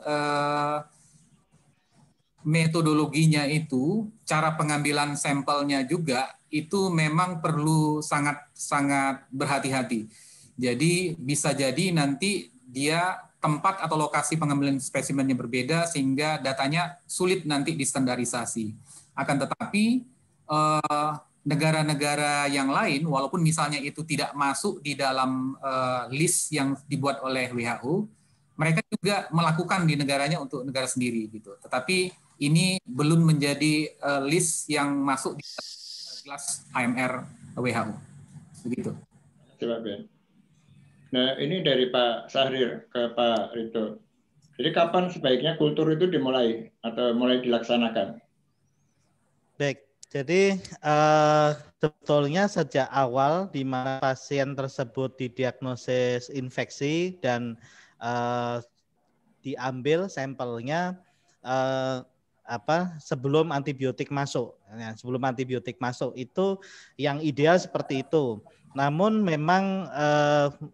S7: metodologinya itu, cara pengambilan sampelnya juga, itu memang perlu sangat berhati-hati. Jadi bisa jadi nanti dia tempat atau lokasi pengambilan spesimennya berbeda sehingga datanya sulit nanti distandarisasi. Akan tetapi negara-negara yang lain, walaupun misalnya itu tidak masuk di dalam list yang dibuat oleh WHO, mereka juga melakukan di negaranya untuk negara sendiri gitu. Tetapi ini belum menjadi list yang masuk di GLAS IMR WHO. Begitu.
S1: Coba Ben. Nah, ini dari Pak Sahrir ke Pak Ridho. Jadi kapan sebaiknya kultur itu dimulai atau mulai dilaksanakan?
S6: Baik, Jadi sebetulnya sejak awal di mana pasien tersebut didiagnosis infeksi dan diambil sampelnya sebelum antibiotik masuk. Ya, sebelum antibiotik masuk itu yang ideal seperti itu. Namun memang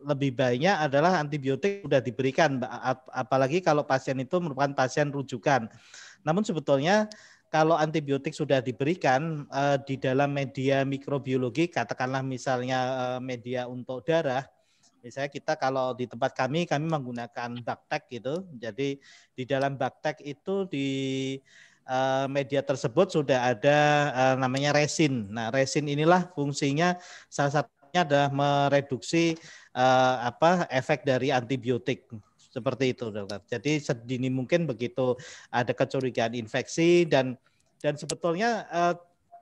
S6: lebih baiknya adalah antibiotik sudah diberikan, apalagi kalau pasien itu merupakan pasien rujukan. Namun sebetulnya kalau antibiotik sudah diberikan di dalam media mikrobiologi, katakanlah misalnya media untuk darah, misalnya kita kalau di tempat kami menggunakan Bactek gitu. Jadi di dalam Bactek itu di media tersebut sudah ada namanya resin. Nah, resin inilah fungsinya salah satunya adalah mereduksi efek dari antibiotik. Seperti itu, dokter. Jadi sedini mungkin begitu ada kecurigaan infeksi dan sebetulnya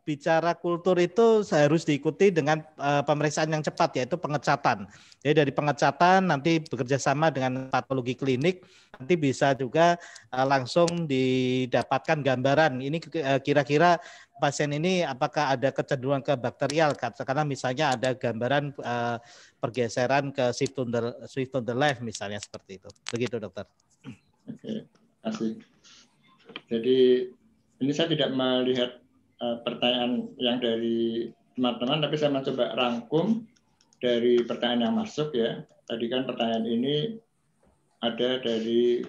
S6: bicara kultur itu harus diikuti dengan pemeriksaan yang cepat, yaitu pengecatan. Jadi dari pengecatan nanti bekerja sama dengan patologi klinik, nanti bisa juga langsung didapatkan gambaran. Ini kira-kira pasien ini apakah ada kecenderungan ke bakterial, karena misalnya ada gambaran pergeseran ke shift on the left misalnya, seperti itu. Begitu, dokter.
S1: Oke, terima kasih. Jadi ini saya tidak melihat pertanyaan yang dari teman-teman, tapi saya mencoba rangkum dari pertanyaan yang masuk ya. Tadi kan pertanyaan ini ada dari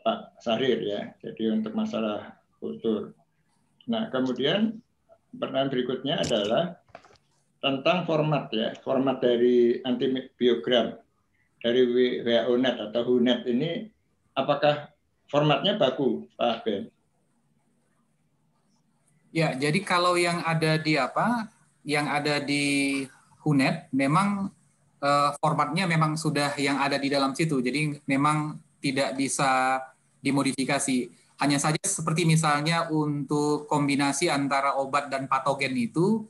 S1: Pak Syahrir ya. Jadi untuk masalah kultur. Nah, kemudian pertanyaan berikutnya adalah tentang format ya, format dari antibiogram dari WHO-NET atau WHO-NET ini, apakah formatnya baku, Pak Ben?
S7: Ya, jadi kalau yang ada di WHO-NET memang formatnya memang sudah yang ada di dalam situ, jadi memang tidak bisa dimodifikasi. Hanya saja seperti misalnya untuk kombinasi antara obat dan patogen itu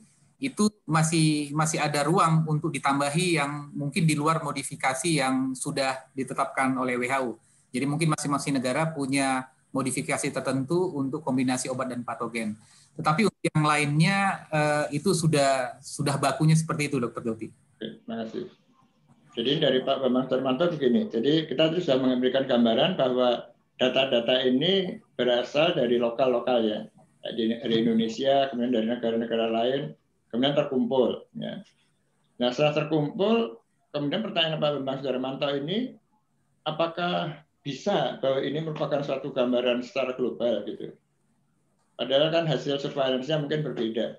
S7: masih ada ruang untuk ditambahi yang mungkin di luar modifikasi yang sudah ditetapkan oleh WHO. Jadi mungkin masing-masing negara punya modifikasi tertentu untuk kombinasi obat dan patogen. Tetapi untuk yang lainnya itu sudah bakunya seperti itu, Dr. Joti.
S1: Oke, terima kasih. Jadi dari Pak Bambang Darmanto begini, jadi kita sudah memberikan gambaran bahwa data-data ini berasal dari lokal-lokal ya, dari Indonesia, kemudian dari negara-negara lain, kemudian terkumpul. Ya. Nah, setelah terkumpul, kemudian pertanyaan Pak Bambang Darmanto ini, apakah bisa bahwa ini merupakan suatu gambaran secara global gitu? Padahal kan hasil surveillance-nya mungkin berbeda.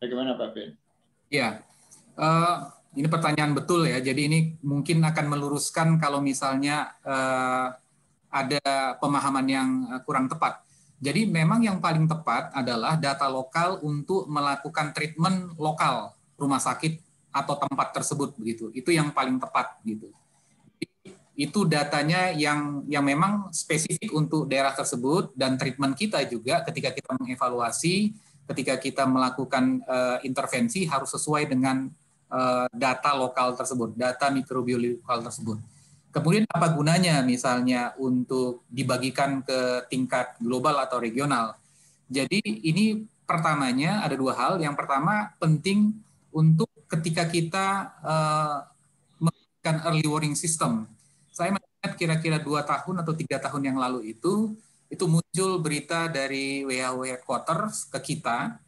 S1: Bagaimana Pak Ben?
S7: Ya, ini pertanyaan betul ya. Jadi ini mungkin akan meluruskan kalau misalnya ada pemahaman yang kurang tepat. Jadi memang yang paling tepat adalah data lokal untuk melakukan treatment lokal rumah sakit atau tempat tersebut begitu. Itu yang paling tepat gitu. Itu datanya yang memang spesifik untuk daerah tersebut, dan treatment kita juga ketika kita mengevaluasi, ketika kita melakukan intervensi harus sesuai dengan data lokal tersebut, data mikrobiologi lokal tersebut. Kemudian apa gunanya misalnya untuk dibagikan ke tingkat global atau regional? Jadi ini pertamanya ada dua hal. Yang pertama penting untuk ketika kita memberikan early warning system. Saya melihat kira-kira 2 tahun atau 3 tahun yang lalu itu muncul berita dari WHO Headquarters ke kita.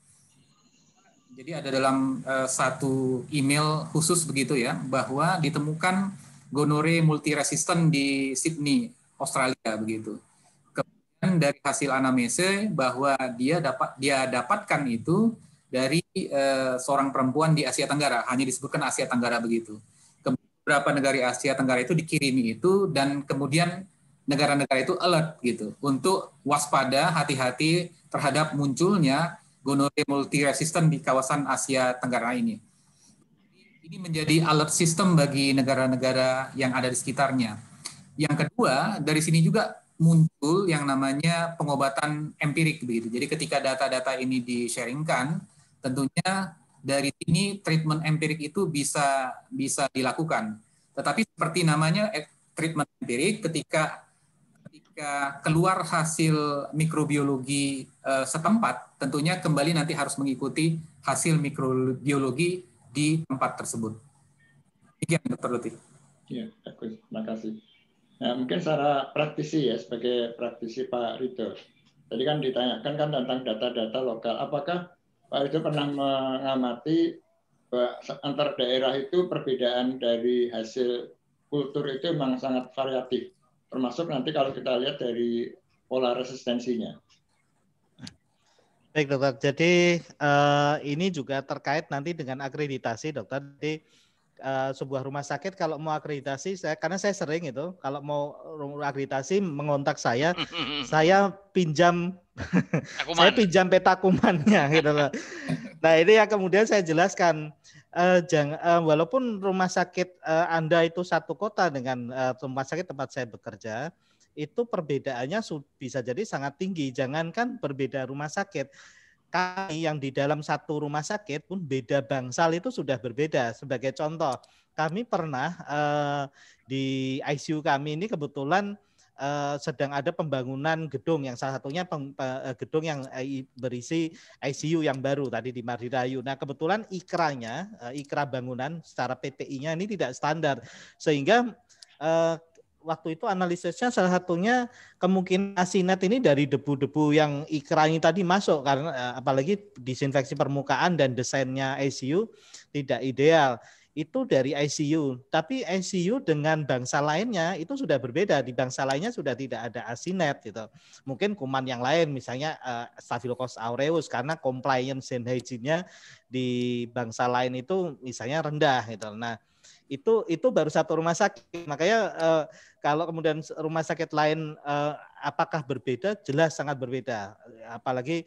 S7: Jadi ada dalam satu email khusus begitu ya, bahwa ditemukan gonore multiresistant di Sydney, Australia begitu. Kemudian dari hasil anamnese bahwa dia dapatkan itu dari seorang perempuan di Asia Tenggara, hanya disebutkan Asia Tenggara begitu. Beberapa negara Asia Tenggara itu dikirimi itu, dan kemudian negara-negara itu alert gitu untuk waspada, hati-hati terhadap munculnya gonore multiresistant di kawasan Asia Tenggara ini. Ini menjadi alert system bagi negara-negara yang ada di sekitarnya. Yang kedua, dari sini juga muncul yang namanya pengobatan empirik begitu. Jadi ketika data-data ini di-sharingkan, tentunya dari sini treatment empirik itu bisa dilakukan. Tetapi seperti namanya treatment empirik, ketika Ketika keluar hasil mikrobiologi setempat, tentunya kembali nanti harus mengikuti hasil mikrobiologi di tempat tersebut. Demikian, Dr. Lutfi.
S1: Ya, bagus. Terima kasih. Nah, mungkin secara praktisi ya, sebagai praktisi Pak Ridho. Tadi kan ditanyakan kan tentang data-data lokal. Apakah Pak Ridho pernah mengamati bahwa antar daerah itu perbedaan dari hasil kultur itu memang sangat variatif? Termasuk nanti kalau kita lihat dari pola resistensinya.
S6: Baik dokter, jadi ini juga terkait nanti dengan akreditasi dokter. Jadi sebuah rumah sakit kalau mau akreditasi, karena saya sering itu kalau mau akreditasi mengontak saya pinjam saya pinjam peta kumannya gitu loh. Nah ini yang kemudian saya jelaskan. Walaupun rumah sakit Anda itu satu kota dengan rumah sakit tempat saya bekerja, itu perbedaannya bisa jadi sangat tinggi. Jangankan berbeda rumah sakit, kami yang di dalam satu rumah sakit pun beda bangsal itu sudah berbeda. Sebagai contoh, kami pernah di ICU kami ini kebetulan sedang ada pembangunan gedung yang salah satunya gedung yang berisi ICU yang baru tadi di Marirayu. Nah kebetulan ikra bangunan secara PPI-nya ini tidak standar sehingga waktu itu analisisnya salah satunya kemungkinan asinet ini dari debu-debu yang ikra ini tadi masuk karena apalagi disinfeksi permukaan dan desainnya ICU tidak ideal. Itu dari ICU, tapi ICU dengan bangsa lainnya itu sudah berbeda. Di bangsa lainnya sudah tidak ada asinet gitu. Mungkin kuman yang lain misalnya Staphylococcus aureus karena compliance and hygiene-nya di bangsa lain itu misalnya rendah gitu. Nah, itu baru satu rumah sakit. Makanya kalau kemudian rumah sakit lain apakah berbeda? Jelas sangat berbeda. Apalagi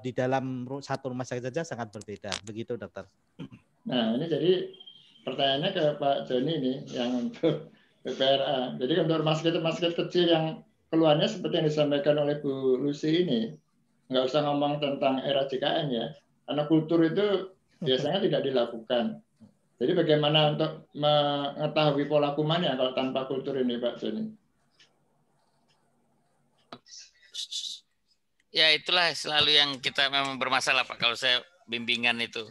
S6: di dalam satu rumah sakit saja sangat berbeda. Begitu, dokter.
S1: Nah, ini jadi pertanyaannya ke Pak Joni nih, yang untuk PPRA. Jadi untuk rumah sakit kecil yang keluarnya seperti yang disampaikan oleh Bu Lucy ini, nggak usah ngomong tentang era JKN ya, karena kultur itu biasanya tidak dilakukan. Jadi bagaimana untuk mengetahui pola kumannya kalau tanpa kultur ini, Pak Joni?
S2: Ya itulah selalu yang kita memang bermasalah Pak kalau saya bimbingan itu.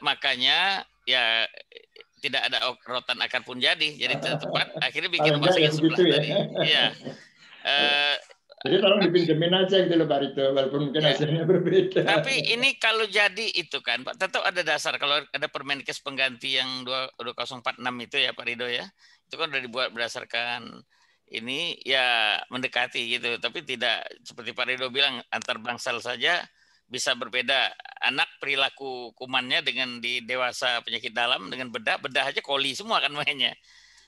S2: Makanya ya tidak ada rotan akar pun jadi tepat akhirnya bikin rumah sakit sebelah
S1: ya?
S2: tadi. Iya.
S1: Jadi tolong dipinjemin aja gitu loh Pak Ridho, walaupun mungkin hasilnya berbeda.
S2: Tapi ini kalau jadi itu kan Pak, tetap ada dasar. Kalau ada Permenkes pengganti yang 2046 itu ya Pak Ridho ya, itu kan sudah dibuat berdasarkan ini ya mendekati gitu. Tapi tidak seperti Pak Ridho bilang antar bangsal saja bisa berbeda. Anak perilaku kumannya dengan di dewasa penyakit dalam dengan bedah aja koli semua kan mainnya.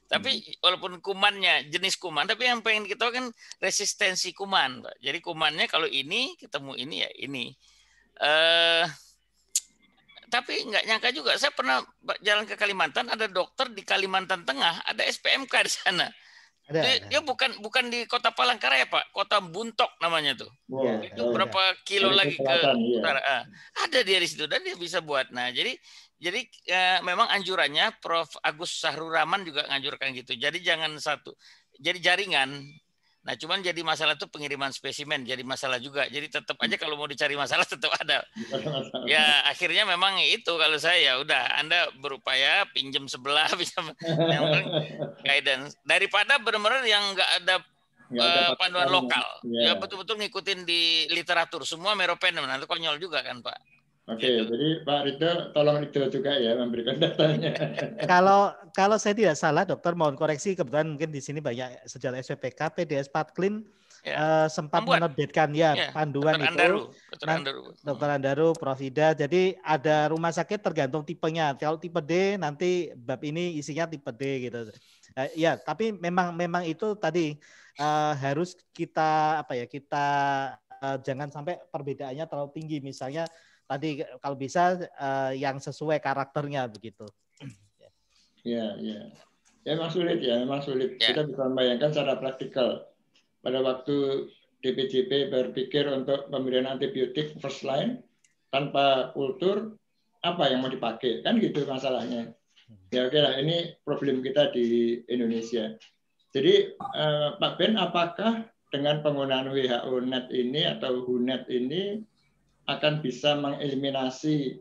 S2: Tapi walaupun kumannya jenis kuman, tapi yang pengen kita kan resistensi kuman, Pak. Jadi kumannya kalau ini ketemu ini ya ini. Tapi nggak nyangka juga, saya pernah jalan ke Kalimantan, ada dokter di Kalimantan Tengah, ada SPMK di sana. Dia bukan di Kota Palangkaraya Pak, Kota Buntok namanya tuh. Itu berapa kilo lagi ke utara. Ada dia di situ dan dia bisa buat. Nah jadi memang anjurannya Prof. Agus Sahrul Rahman juga nganjurkan gitu. Jadi jangan jadi jaringan. Nah cuman jadi masalah tuh pengiriman spesimen jadi masalah juga. Jadi tetap aja kalau mau dicari masalah tetap ada. Ya akhirnya memang itu kalau saya udah Anda berupaya pinjam sebelah bisa yang guidance daripada benar-benar yang nggak ada panduan lokal. Ya betul-betul ngikutin di literatur semua meropenem. Nanti konyol juga kan Pak.
S1: Oke, jadi Pak Ridho, tolong Ridho juga ya memberikan datanya.
S6: Kalau saya tidak salah, dokter mohon koreksi, kebetulan mungkin di sini banyak sejarah SPPK, PDS Patklim sempat menerbitkan panduan itu. Dokter Andaru, Prof. Ida. Jadi ada rumah sakit tergantung tipenya. Kalau tipe D nanti bab ini isinya tipe D gitu. Ya, tapi memang itu tadi harus kita jangan sampai perbedaannya terlalu tinggi. Misalnya tadi kalau bisa yang sesuai karakternya begitu.
S1: Ya memang sulit ya, memang sulit. Kita bisa membayangkan secara praktikal pada waktu DPJP berpikir untuk pemberian antibiotik first line tanpa kultur apa yang mau dipakai kan gitu masalahnya. Ya oke lah, ini problem kita di Indonesia. Jadi Pak Ben, apakah dengan penggunaan WHO Net ini atau WHO-Net ini akan bisa mengeliminasi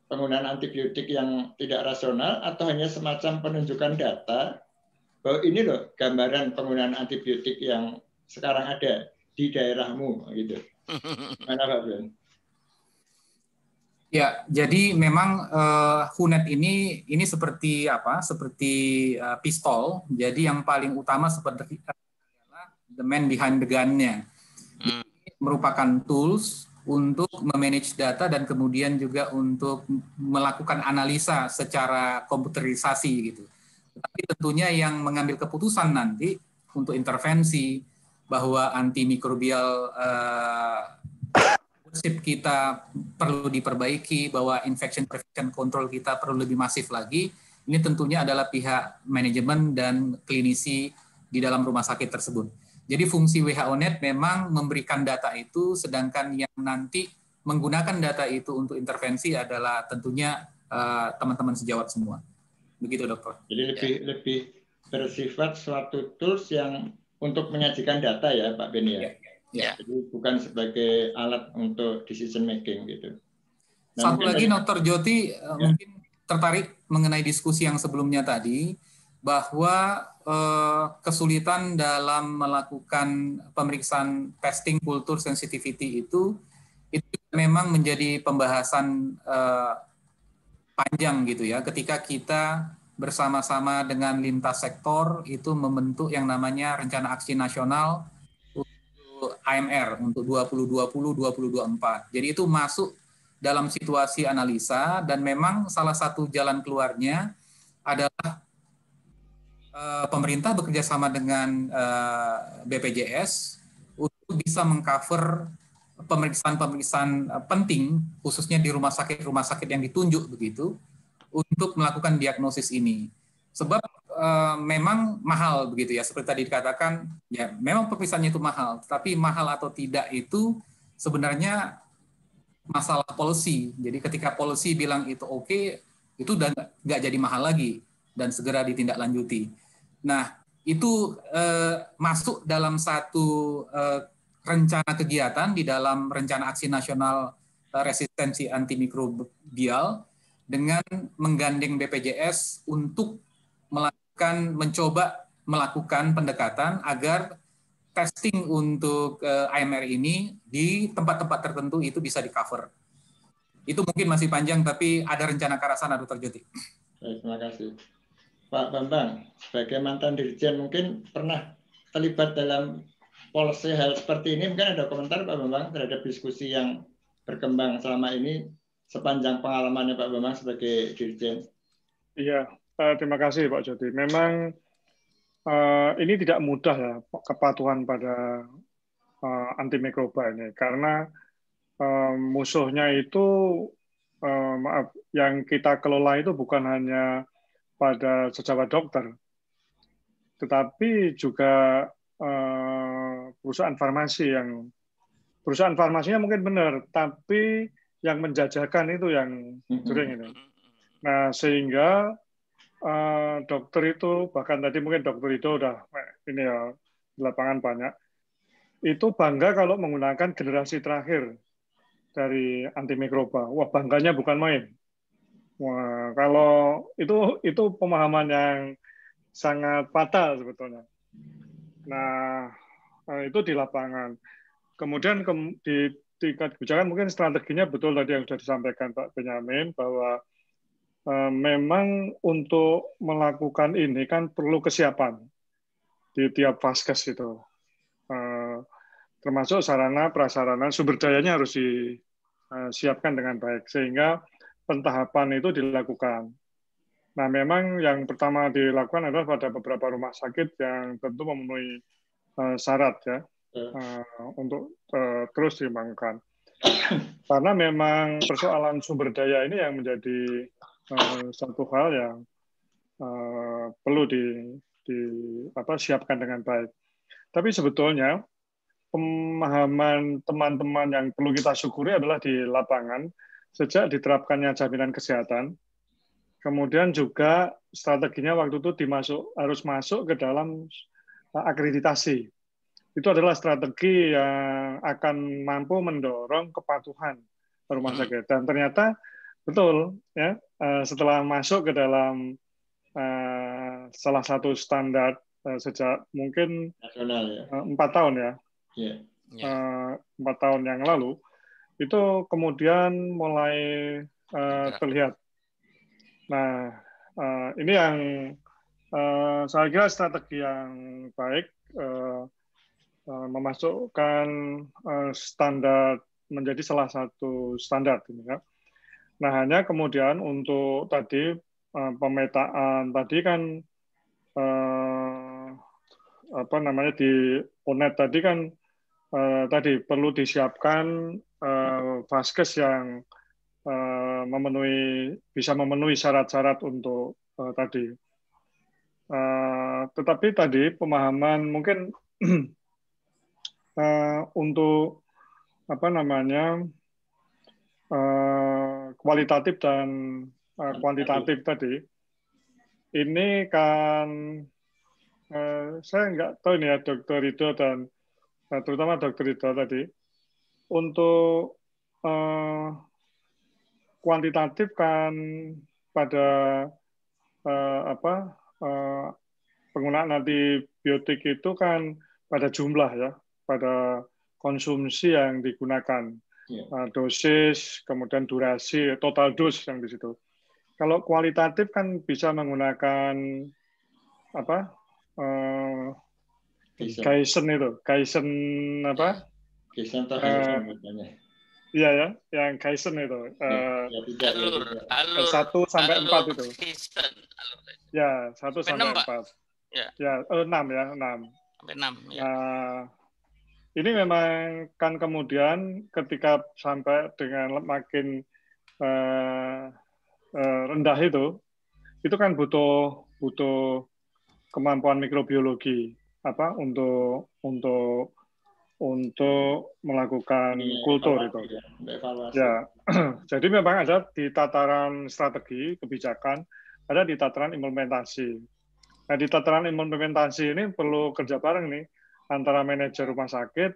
S1: penggunaan antibiotik yang tidak rasional, atau hanya semacam penunjukan data bahwa ini loh gambaran penggunaan antibiotik yang sekarang ada di daerahmu gitu. Mana Pak Ben?
S7: Ya, jadi memang HUNET ini seperti apa? Seperti pistol. Jadi yang paling utama seperti adalah the man behind the gun-nya. Merupakan tools untuk memanage data dan kemudian juga untuk melakukan analisa secara komputerisasi gitu. Tapi tentunya yang mengambil keputusan nanti untuk intervensi bahwa antimikrobial kita perlu diperbaiki, bahwa infection prevention control kita perlu lebih masif lagi, ini tentunya adalah pihak manajemen dan klinisi di dalam rumah sakit tersebut. Jadi fungsi WHO-Net memang memberikan data itu, sedangkan yang nanti menggunakan data itu untuk intervensi adalah tentunya teman-teman sejawat semua. Begitu, Dokter.
S1: Jadi lebih bersifat suatu tools yang untuk menyajikan data ya, Pak Beni ya?
S7: Ya.
S1: Jadi bukan sebagai alat untuk decision making gitu.
S7: Nah, satu lagi, Dr. Joti mungkin tertarik mengenai diskusi yang sebelumnya tadi, bahwa kesulitan dalam melakukan pemeriksaan testing kultur sensitivity itu memang menjadi pembahasan panjang gitu ya, ketika kita bersama-sama dengan lintas sektor itu membentuk yang namanya Rencana Aksi Nasional untuk AMR untuk 2020-2024. Jadi itu masuk dalam situasi analisa, dan memang salah satu jalan keluarnya adalah pemerintah bekerja sama dengan BPJS untuk bisa mengcover pemeriksaan-pemeriksaan penting, khususnya di rumah sakit yang ditunjuk begitu, untuk melakukan diagnosis ini. Sebab memang mahal begitu ya, seperti tadi dikatakan, ya memang pemeriksaannya itu mahal, tapi mahal atau tidak itu sebenarnya masalah policy. Jadi ketika policy bilang itu oke, itu udah nggak jadi mahal lagi dan segera ditindaklanjuti. Nah, itu masuk dalam satu rencana kegiatan di dalam Rencana Aksi Nasional Resistensi Antimikrobial dengan menggandeng BPJS untuk mencoba melakukan pendekatan agar testing untuk AMR ini di tempat-tempat tertentu itu bisa di-cover. Itu mungkin masih panjang, tapi ada rencana ke arah sana, Dr. Joti.
S1: Baik, terima kasih. Pak Bambang, sebagai mantan Dirjen mungkin pernah terlibat dalam policy hal seperti ini. Mungkin ada komentar Pak Bambang terhadap diskusi yang berkembang selama ini sepanjang pengalamannya Pak Bambang sebagai Dirjen.
S5: Iya, terima kasih Pak Joti. Memang ini tidak mudah ya kepatuhan pada antimikroba ini, karena musuhnya itu yang kita kelola itu bukan hanya pada sejawat dokter, tetapi juga perusahaan farmasinya mungkin benar, tapi yang menjajakan itu yang sering ini. Nah, sehingga dokter itu, bahkan tadi mungkin dokter itu udah ini ya di lapangan banyak, itu bangga kalau menggunakan generasi terakhir dari antimikroba. Wah, bangganya bukan main. Wah, kalau itu pemahaman yang sangat fatal sebetulnya. Nah, itu di lapangan. Kemudian di tingkat kebijakan mungkin strateginya betul tadi yang sudah disampaikan Pak Benyamin, bahwa memang untuk melakukan ini kan perlu kesiapan di tiap vaskes itu. Termasuk sarana prasarana, sumber dayanya harus disiapkan dengan baik, sehingga pentahapan itu dilakukan. Nah, memang yang pertama dilakukan adalah pada beberapa rumah sakit yang tentu memenuhi syarat ya, untuk terus dikembangkan. Karena memang persoalan sumber daya ini yang menjadi satu hal yang perlu disiapkan dengan baik. Tapi sebetulnya pemahaman teman-teman yang perlu kita syukuri adalah di lapangan, sejak diterapkannya jaminan kesehatan, kemudian juga strateginya waktu itu harus masuk ke dalam akreditasi. Itu adalah strategi yang akan mampu mendorong kepatuhan rumah sakit. Dan ternyata betul ya, setelah masuk ke dalam salah satu standar sejak mungkin
S1: nasional ya.
S5: 4 tahun ya, 4 tahun yang lalu, itu kemudian mulai terlihat. Nah, ini yang saya kira strategi yang baik, memasukkan standar menjadi salah satu standar ini ya. Nah, hanya kemudian untuk tadi pemetaan tadi kan apa namanya di UNED tadi kan tadi perlu disiapkan vaskes yang bisa memenuhi syarat-syarat untuk tadi. Tetapi tadi pemahaman mungkin untuk apa namanya kualitatif dan kuantitatif tadi ini kan saya nggak tahu ini ya Dr. Ridho dan terutama Dr. Ridho tadi untuk kuantitatif kan pada penggunaan antibiotik itu kan pada jumlah ya, pada konsumsi yang digunakan, dosis, kemudian durasi, total dose yang di situ. Kalau kualitatif kan bisa menggunakan apa? Guyson itu, Guyson apa?
S1: Guyson atau Guyson namanya.
S5: Iya ya, yang Guyson itu.
S2: Alur
S5: 1 sampai 4 itu.
S2: Guyson,
S5: Ya, 1 sampai 4. Ya, 6 ya, 6.
S2: Sampai 6 ya.
S5: Nah, ini memang kan kemudian ketika sampai dengan makin rendah itu kan butuh kemampuan mikrobiologi apa untuk melakukan kultur itu. Ya, jadi memang ada di tataran strategi kebijakan, ada di tataran implementasi. Nah, di tataran implementasi ini perlu kerja bareng nih antara manajer rumah sakit,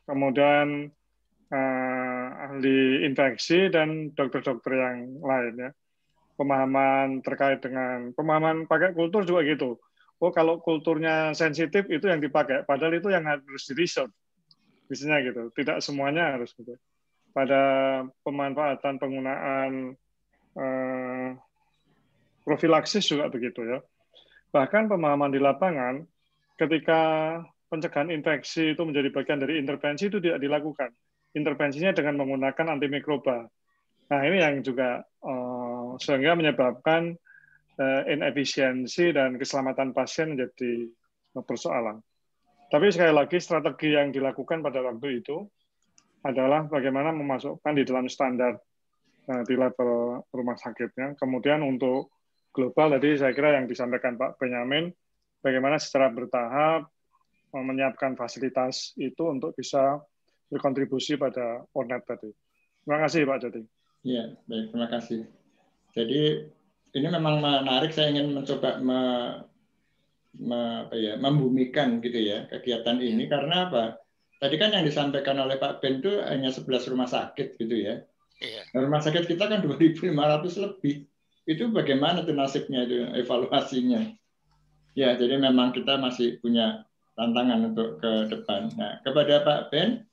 S5: kemudian ahli infeksi dan dokter-dokter yang lain ya. Pemahaman terkait dengan pemahaman pakai kultur juga gitu. Oh, kalau kulturnya sensitif itu yang dipakai, padahal itu yang harus di-research. Biasanya gitu. Tidak semuanya harus gitu. Pada pemanfaatan penggunaan profilaksis juga begitu ya. Bahkan pemahaman di lapangan ketika pencegahan infeksi itu menjadi bagian dari intervensi itu tidak dilakukan. Intervensinya dengan menggunakan antimikroba. Nah, ini yang juga sehingga menyebabkan inefisiensi dan keselamatan pasien menjadi persoalan. Tapi sekali lagi strategi yang dilakukan pada waktu itu adalah bagaimana memasukkan di dalam standar di level rumah sakitnya. Kemudian untuk global tadi saya kira yang disampaikan Pak Benyamin, bagaimana secara bertahap menyiapkan fasilitas itu untuk bisa berkontribusi pada ORNET tadi. Terima kasih Pak Jati.
S1: Iya, baik, terima kasih. Jadi ini memang menarik, saya ingin mencoba membumikan gitu ya kegiatan ini karena apa? Tadi kan yang disampaikan oleh Pak Ben itu hanya 11 rumah sakit gitu ya. Rumah sakit kita kan 2.500 lebih. Itu bagaimana tuh nasibnya itu, evaluasinya? Ya, jadi memang kita masih punya tantangan untuk ke depan. Nah, kepada Pak Ben,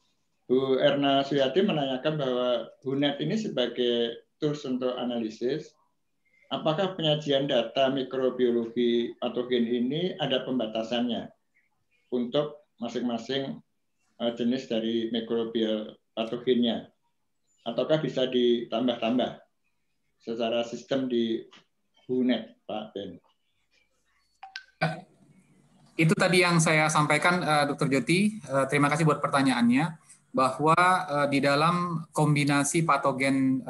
S1: Bu Erna Suyati menanyakan bahwa HUNET ini sebagai tools untuk analisis, apakah penyajian data mikrobiologi patogen ini ada pembatasannya untuk masing-masing jenis dari mikrobial patogennya? Ataukah bisa ditambah-tambah secara sistem di HUNET, Pak Ben?
S7: Itu tadi yang saya sampaikan, Dr. Joti. Terima kasih buat pertanyaannya. Bahwa di dalam kombinasi patogen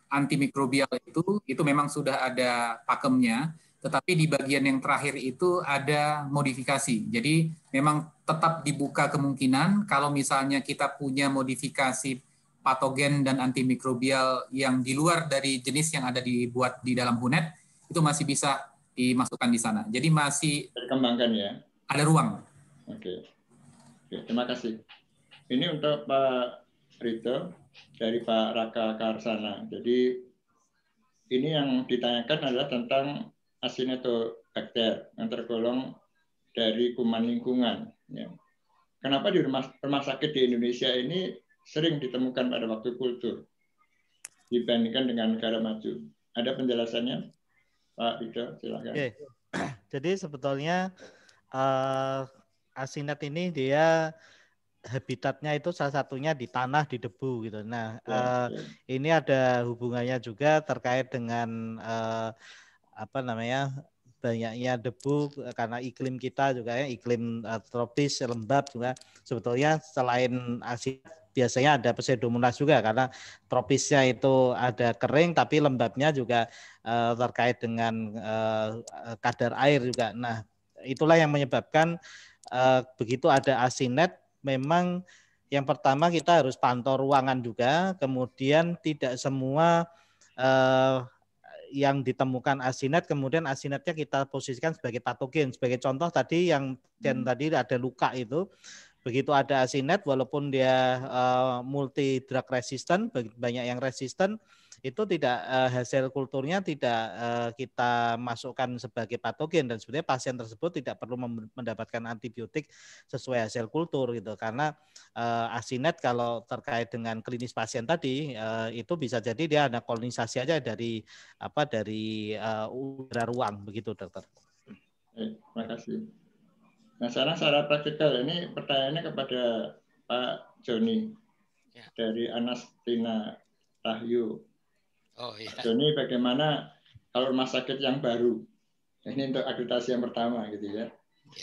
S7: antimikrobial itu memang sudah ada pakemnya, tetapi di bagian yang terakhir itu ada modifikasi. Jadi memang tetap dibuka kemungkinan kalau misalnya kita punya modifikasi patogen dan antimikrobial yang di luar dari jenis yang ada dibuat di dalam HUNET, itu masih bisa dimasukkan di sana. Jadi masih
S1: dikembangkan ya.
S7: Ada ruang.
S1: Oke. Oke, terima kasih. Ini untuk Pak Rito dari Pak Raka Karsana. Jadi ini yang ditanyakan adalah tentang Acinetobacter yang tergolong dari kuman lingkungan. Ya. Kenapa di rumah sakit di Indonesia ini sering ditemukan pada waktu kultur dibandingkan dengan negara maju? Ada penjelasannya, Pak Rito? Silakan.
S6: Oke. Jadi sebetulnya asinet ini dia habitatnya itu salah satunya di tanah, di debu gitu. Nah, ini ada hubungannya juga terkait dengan banyaknya debu karena iklim kita juga ya, iklim tropis lembab juga. Sebetulnya selain asinet biasanya ada pseudomonas juga karena tropisnya itu ada kering tapi lembabnya juga terkait dengan kadar air juga. Nah, itulah yang menyebabkan begitu ada asinet, memang yang pertama kita harus pantau ruangan juga, kemudian tidak semua yang ditemukan asinet, kemudian asinetnya kita posisikan sebagai patogen. Sebagai contoh tadi yang tadi ada luka itu, begitu ada asinet walaupun dia multi drug resistant, banyak yang resisten, itu tidak hasil kulturnya tidak kita masukkan sebagai patogen dan sebenarnya pasien tersebut tidak perlu mendapatkan antibiotik sesuai hasil kultur gitu, karena asinet kalau terkait dengan klinis pasien tadi itu bisa jadi dia ada kolonisasi aja dari udara ruang begitu, dokter.
S1: Terima kasih. Nah, secara praktikal ini pertanyaannya kepada Pak Joni dari Anastina Rahyu.
S2: Oh iya.
S1: Joni, bagaimana kalau rumah sakit yang baru? Ini untuk akreditasi yang pertama gitu ya.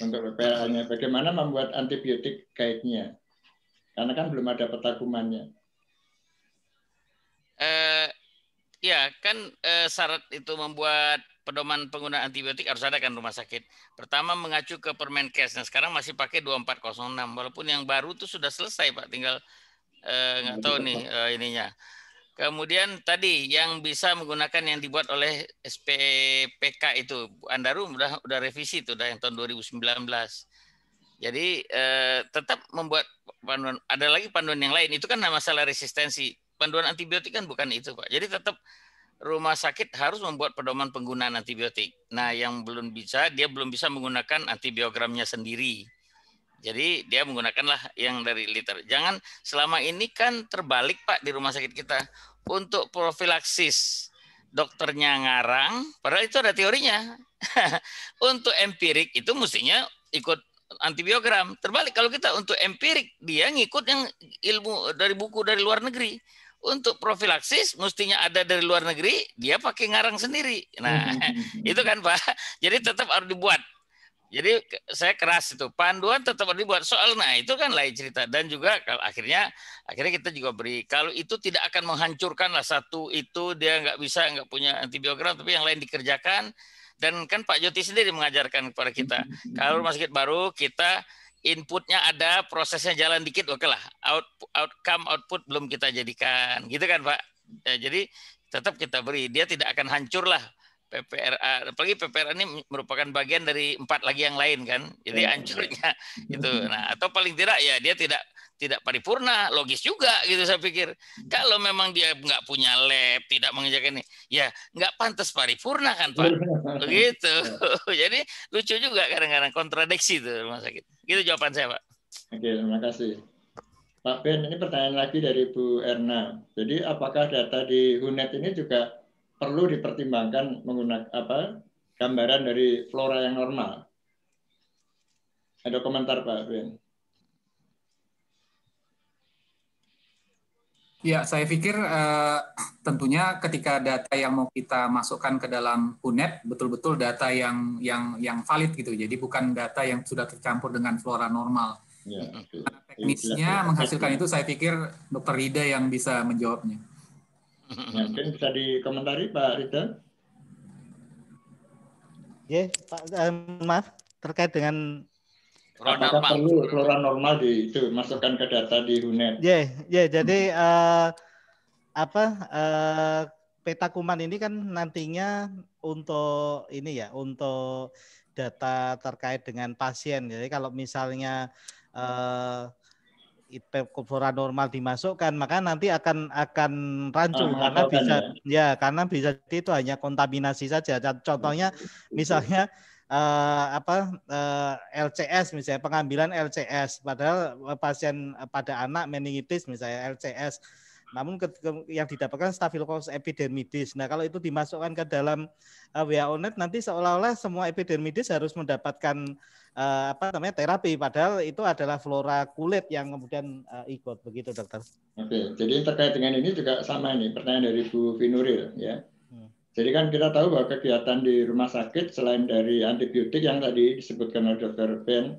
S1: Untuk PPLA-nya, bagaimana membuat antibiotik guide-nya? Karena kan belum ada peta kumannya.
S2: Ya kan syarat itu membuat pedoman penggunaan antibiotik harus ada kan rumah sakit. Pertama mengacu ke Permenkes. Nah, sekarang masih pakai 2406. Walaupun yang baru itu sudah selesai Pak, tinggal nggak tahu nih ininya. Kemudian tadi yang bisa menggunakan yang dibuat oleh SPPK itu, Andaru udah revisi itu, udah yang tahun 2019. Jadi tetap membuat panduan. Ada lagi panduan yang lain. Itu kan masalah resistensi. Panduan antibiotik kan bukan itu Pak. Jadi tetap rumah sakit harus membuat pedoman penggunaan antibiotik. Nah, yang belum bisa, dia belum bisa menggunakan antibiogramnya sendiri. Jadi dia menggunakanlah yang dari liter. Jangan selama ini kan terbalik Pak di rumah sakit kita. Untuk profilaksis dokternya ngarang, padahal itu ada teorinya. Untuk empirik itu mestinya ikut antibiogram. Terbalik kalau kita untuk empirik dia ngikut yang ilmu dari buku dari luar negeri. Untuk profilaksis mestinya ada dari luar negeri, dia pakai ngarang sendiri. Nah, itu kan Pak. Jadi tetap harus dibuat. Jadi saya keras itu, panduan tetap harus dibuat. Soal nah itu kan lain cerita. Dan juga kalau akhirnya kita juga beri, kalau itu tidak akan menghancurkan lah satu itu dia nggak punya antibiogram, tapi yang lain dikerjakan. Dan kan Pak Joti sendiri mengajarkan kepada kita, kalau rumah sakit baru kita inputnya ada, prosesnya jalan dikit, oke lah. Output belum kita jadikan, gitu kan Pak. Ya, jadi tetap kita beri, dia tidak akan hancur lah. PPRA, apalagi PPRA ini merupakan bagian dari 4 lagi yang lain kan, jadi hancurnya itu. Nah, atau paling tidak ya dia tidak paripurna, logis juga gitu saya pikir. Kalau memang dia nggak punya lab, tidak mengerjakan ini, ya nggak pantas paripurna kan Pak, begitu. Jadi lucu juga kadang-kadang kontradiksi itu rumah sakit. Gitu jawaban saya Pak.
S1: Oke, terima kasih. Pak Ben, ini pertanyaan lagi dari Bu Erna. Jadi apakah data di HUNET ini juga perlu dipertimbangkan menggunakan gambaran dari flora yang normal? Ada komentar Pak Ben?
S7: Ya, saya pikir tentunya ketika data yang mau kita masukkan ke dalam HUNET betul-betul data yang valid gitu. Jadi bukan data yang sudah tercampur dengan flora normal.
S1: Ya, okay.
S7: Teknisnya menghasilkan itu saya pikir Dr. Rida yang bisa menjawabnya.
S1: Ya, mungkin bisa dikomentari Pak Rida.
S6: Ya, Pak, maaf terkait dengan
S1: apakah perlu flora normal masukkan ke data di HUNET?
S6: Ya, jadi peta kuman ini kan nantinya untuk ini ya, untuk data terkait dengan pasien. Jadi kalau misalnya flora normal dimasukkan, maka nanti akan rancu karena bisa karena bisa itu hanya kontaminasi saja. Contohnya misalnya LCS misalnya, pengambilan LCS padahal pasien pada anak meningitis misalnya LCS, namun yang didapatkan Staphylococcus epidermidis. Nah, kalau itu dimasukkan ke dalam WHO-Net, nanti seolah-olah semua epidermidis harus mendapatkan terapi, padahal itu adalah flora kulit yang kemudian ikut, begitu dokter.
S1: Oke, jadi terkait dengan ini juga sama nih pertanyaan dari Bu Vinuril ya. Jadi kan kita tahu bahwa kegiatan di rumah sakit selain dari antibiotik yang tadi disebutkan oleh Dr. Ben,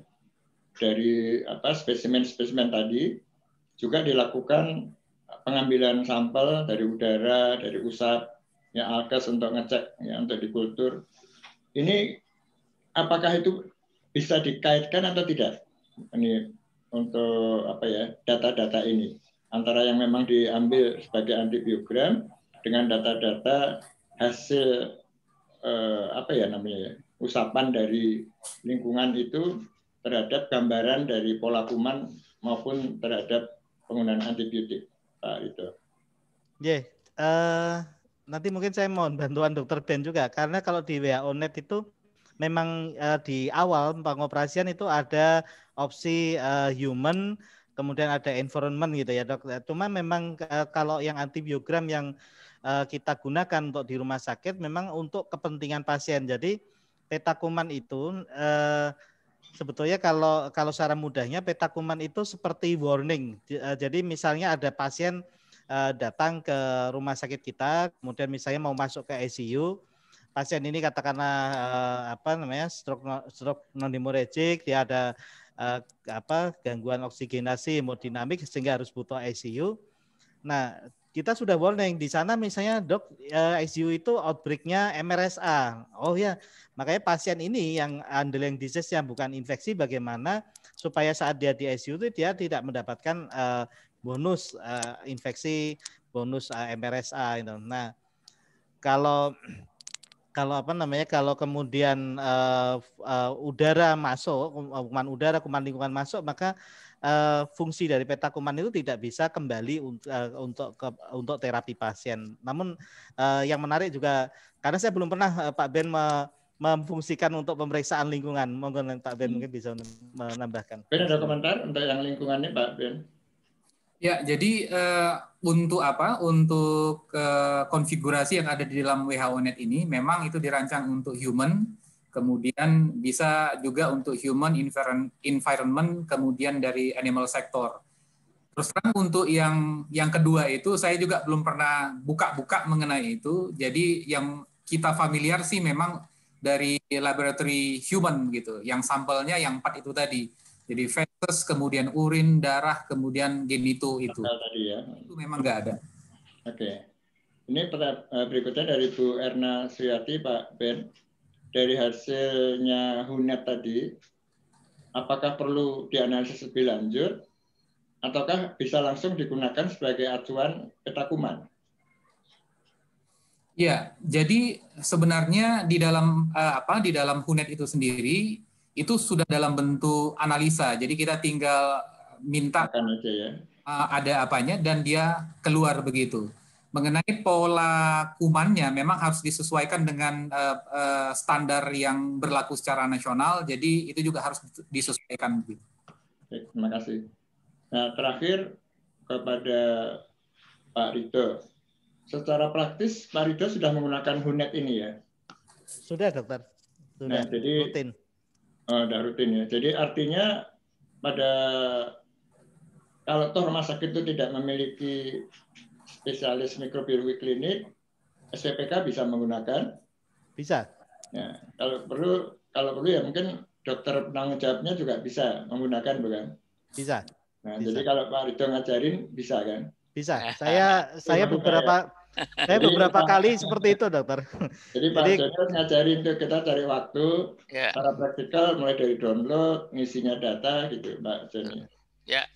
S1: dari spesimen-spesimen tadi juga dilakukan pengambilan sampel dari udara, dari usap, ya alkes untuk ngecek, ya untuk dikultur. Ini apakah itu bisa dikaitkan atau tidak? Ini untuk data-data ini antara yang memang diambil sebagai antibiogram dengan data-data hasil usapan dari lingkungan itu terhadap gambaran dari pola kuman maupun terhadap penggunaan antibiotik, Pak Rido.
S6: Nanti mungkin saya mohon bantuan Dr. Ben juga, karena kalau di WHO-Net itu memang di awal pengoperasian itu ada opsi human, kemudian ada environment gitu ya dok. Cuma memang kalau yang antibiogram yang kita gunakan untuk di rumah sakit memang untuk kepentingan pasien. Jadi peta kuman itu sebetulnya kalau secara mudahnya peta kuman itu seperti warning. Jadi misalnya ada pasien datang ke rumah sakit kita, kemudian misalnya mau masuk ke ICU, pasien ini katakanlah stroke non hemorrhagic, dia ada gangguan oksigenasi hemodinamik sehingga harus butuh ICU. Nah, kita sudah warning di sana misalnya dok, ICU itu outbreak-nya MRSA. Oh ya, makanya pasien ini yang underlying disease yang bukan infeksi, bagaimana supaya saat dia di ICU itu dia tidak mendapatkan bonus infeksi, bonus MRSA itu. Nah, kalau kemudian udara masuk, kuman udara, kuman lingkungan masuk, maka fungsi dari peta kuman itu tidak bisa kembali untuk terapi pasien. Namun yang menarik juga, karena saya belum pernah Pak Ben memfungsikan untuk pemeriksaan lingkungan, mungkin Pak Ben mungkin bisa menambahkan.
S1: Ben ada komentar untuk yang lingkungannya Pak Ben?
S7: Ya, jadi untuk konfigurasi yang ada di dalam WHO-Net ini memang itu dirancang untuk human, kemudian bisa juga untuk human environment, kemudian dari animal sector. Terus terang untuk yang kedua itu saya juga belum pernah buka-buka mengenai itu. Jadi yang kita familiar sih memang dari laboratory human gitu, yang sampelnya yang 4 itu tadi. Jadi feses, kemudian urin, darah, kemudian genito itu.
S1: Tadi ya.
S7: Itu memang nggak ada.
S1: Oke. Ini berikutnya dari Bu Erna Sriati, Pak Ben. Dari hasilnya HUNET tadi, apakah perlu dianalisis lebih lanjut, ataukah bisa langsung digunakan sebagai acuan peta kuman?
S7: Ya, jadi sebenarnya di dalam HUNET itu sendiri itu sudah dalam bentuk analisa. Jadi kita tinggal minta ada apanya dan dia keluar begitu. Mengenai pola kumannya memang harus disesuaikan dengan standar yang berlaku secara nasional. Jadi itu juga harus disesuaikan.
S1: Baik, terima kasih. Nah, terakhir kepada Pak Rido. Secara praktis Pak Rido sudah menggunakan HUNET ini ya?
S6: Sudah dokter. Sudah.
S1: Nah, jadi
S6: rutin.
S1: Udah rutin ya. Jadi artinya kalau toh rumah sakit itu tidak memiliki spesialis mikrobiologi klinik, SPPK bisa menggunakan?
S6: Bisa.
S1: Ya, kalau perlu ya mungkin dokter penanggung jawabnya juga bisa menggunakan, bukan?
S6: Bisa.
S1: Nah,
S6: bisa.
S1: Jadi kalau Pak Rido ngajarin bisa kan?
S6: Bisa. Saya beberapa kali seperti itu, dokter.
S1: Jadi Pak Jonius ngajarin tuh, kita cari waktu para praktikal mulai dari download, ngisinya data gitu, Pak Joni.
S2: Ya.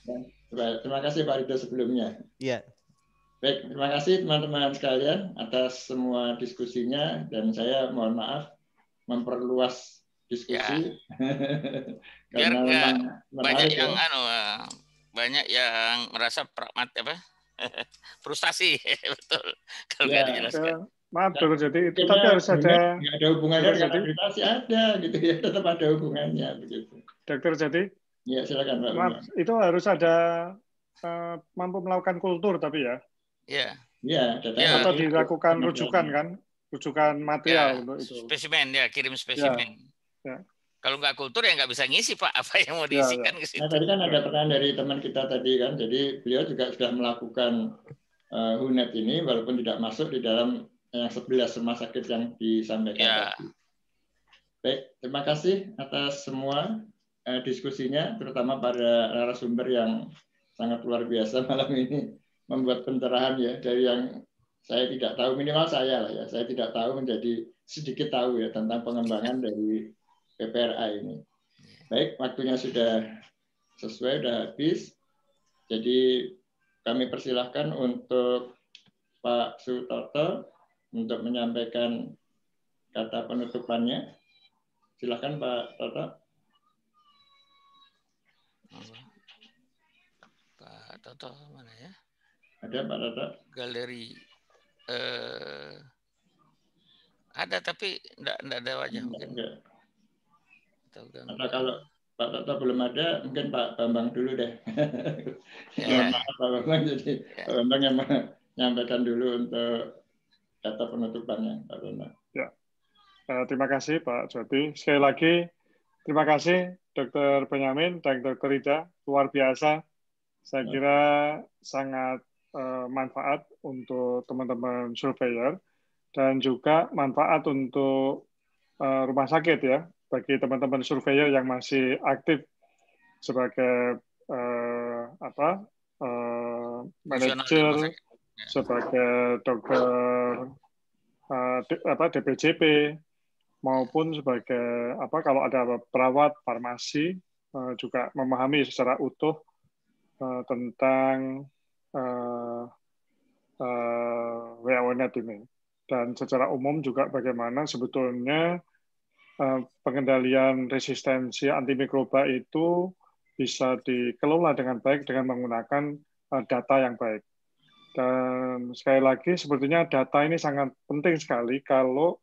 S1: Terima kasih Pak Rido sebelumnya.
S6: Iya.
S1: Baik, terima kasih teman-teman sekalian atas semua diskusinya, dan saya mohon maaf memperluas diskusi
S2: Biar
S1: karena
S2: nggak
S1: memang
S2: banyak
S1: menarik
S2: yang
S1: ya.
S2: banyak yang merasa pragmat frustasi betul kalau nggak dijelaskan.
S5: Maaf Dr. Jody, itu
S1: Mungkin
S5: tapi harus ada
S1: nggak ada hubungannya
S5: Dr.
S1: dengan
S5: Jody.
S1: akreditasi, ada gitu ya, tetap ada hubungannya begitu.
S5: Dr. Jody.
S1: Ya, silakan Pak.
S5: Maaf, itu harus ada mampu melakukan kultur tapi ya.
S2: Iya.
S1: Iya,
S5: atau dilakukan rujukan kan, rujukan material
S2: ya,
S5: untuk itu.
S2: Spesimen ya, kirim spesimen.
S5: Ya.
S2: Kalau nggak kultur ya nggak bisa ngisi Pak, apa yang mau diisikan ke situ.
S1: Nah, tadi kan ada pertanyaan dari teman kita tadi kan, jadi beliau juga sudah melakukan HUNET ini walaupun tidak masuk di dalam yang 11 rumah sakit yang disampaikan tadi. Baik, terima kasih atas semua diskusinya, terutama pada narasumber yang sangat luar biasa malam ini, membuat pencerahan ya dari yang saya tidak tahu, minimal saya lah ya, saya tidak tahu menjadi sedikit tahu ya tentang pengembangan dari PPRA ini. Baik, waktunya sudah sesuai, sudah habis. Jadi kami persilahkan untuk Pak Sutoto untuk menyampaikan kata penutupannya. Silakan Pak Toto.
S2: Pak Toto mana ya?
S1: Ada Pak Toto.
S2: Galeri ada tapi enggak ada wajah mungkin.
S1: Atau kalau Pak Toto belum ada, mungkin Pak Bambang dulu deh.
S2: Ya.
S1: Maaf Pak Bambang, jadi Pak Bambang yang menyampaikan dulu untuk kata penutupannya, Pak Bambang.
S5: Ya. Terima kasih Pak Jody. Sekali lagi terima kasih Dr. Benyamin dan Dr. Ida, luar biasa. Saya kira sangat manfaat untuk teman-teman surveyor dan juga manfaat untuk rumah sakit ya, bagi teman-teman surveyor yang masih aktif sebagai manajer, sebagai dokter DPJP, maupun sebagai kalau ada perawat farmasi juga memahami secara utuh tentang WHO-NET ini, dan secara umum juga bagaimana sebetulnya pengendalian resistensi antimikroba itu bisa dikelola dengan baik dengan menggunakan data yang baik. Dan sekali lagi sebetulnya data ini sangat penting sekali kalau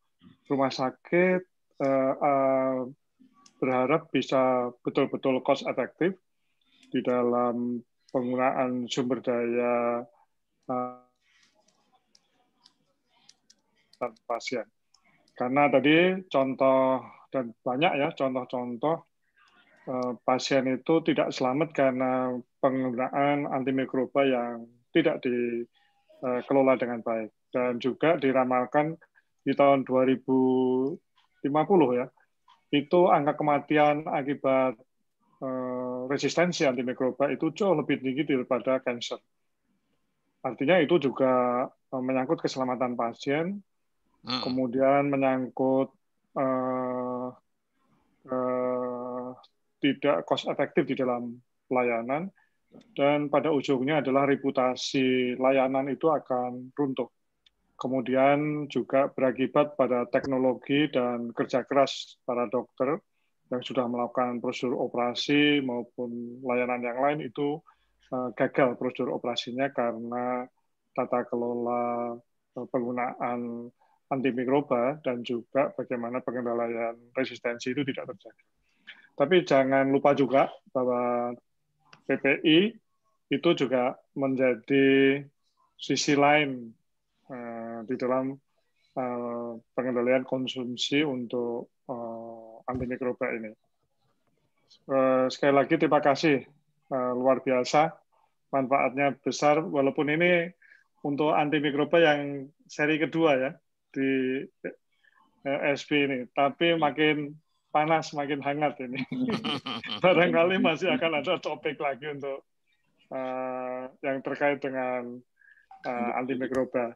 S5: rumah sakit berharap bisa betul-betul cost efektif di dalam penggunaan sumber daya pasien. Karena tadi contoh, dan banyak ya contoh-contoh pasien itu tidak selamat karena penggunaan antimikroba yang tidak dikelola dengan baik. Dan juga diramalkan di tahun 2050 ya, itu angka kematian akibat resistensi antimikroba itu jauh lebih tinggi daripada kanker. Artinya itu juga menyangkut keselamatan pasien, kemudian menyangkut tidak cost efektif di dalam pelayanan, dan pada ujungnya adalah reputasi layanan itu akan runtuh. Kemudian juga berakibat pada teknologi dan kerja keras para dokter yang sudah melakukan prosedur operasi maupun layanan yang lain itu gagal prosedur operasinya karena tata kelola penggunaan antimikroba dan juga bagaimana pengendalian resistensi itu tidak terjaga. Tapi jangan lupa juga bahwa PPI itu juga menjadi sisi lain di dalam pengendalian konsumsi untuk antimikroba ini. Sekali lagi terima kasih, luar biasa, manfaatnya besar, walaupun ini untuk antimikroba yang seri kedua ya di SB ini, tapi makin panas, makin hangat ini. Barangkali masih akan ada topik lagi untuk yang terkait dengan antimikroba.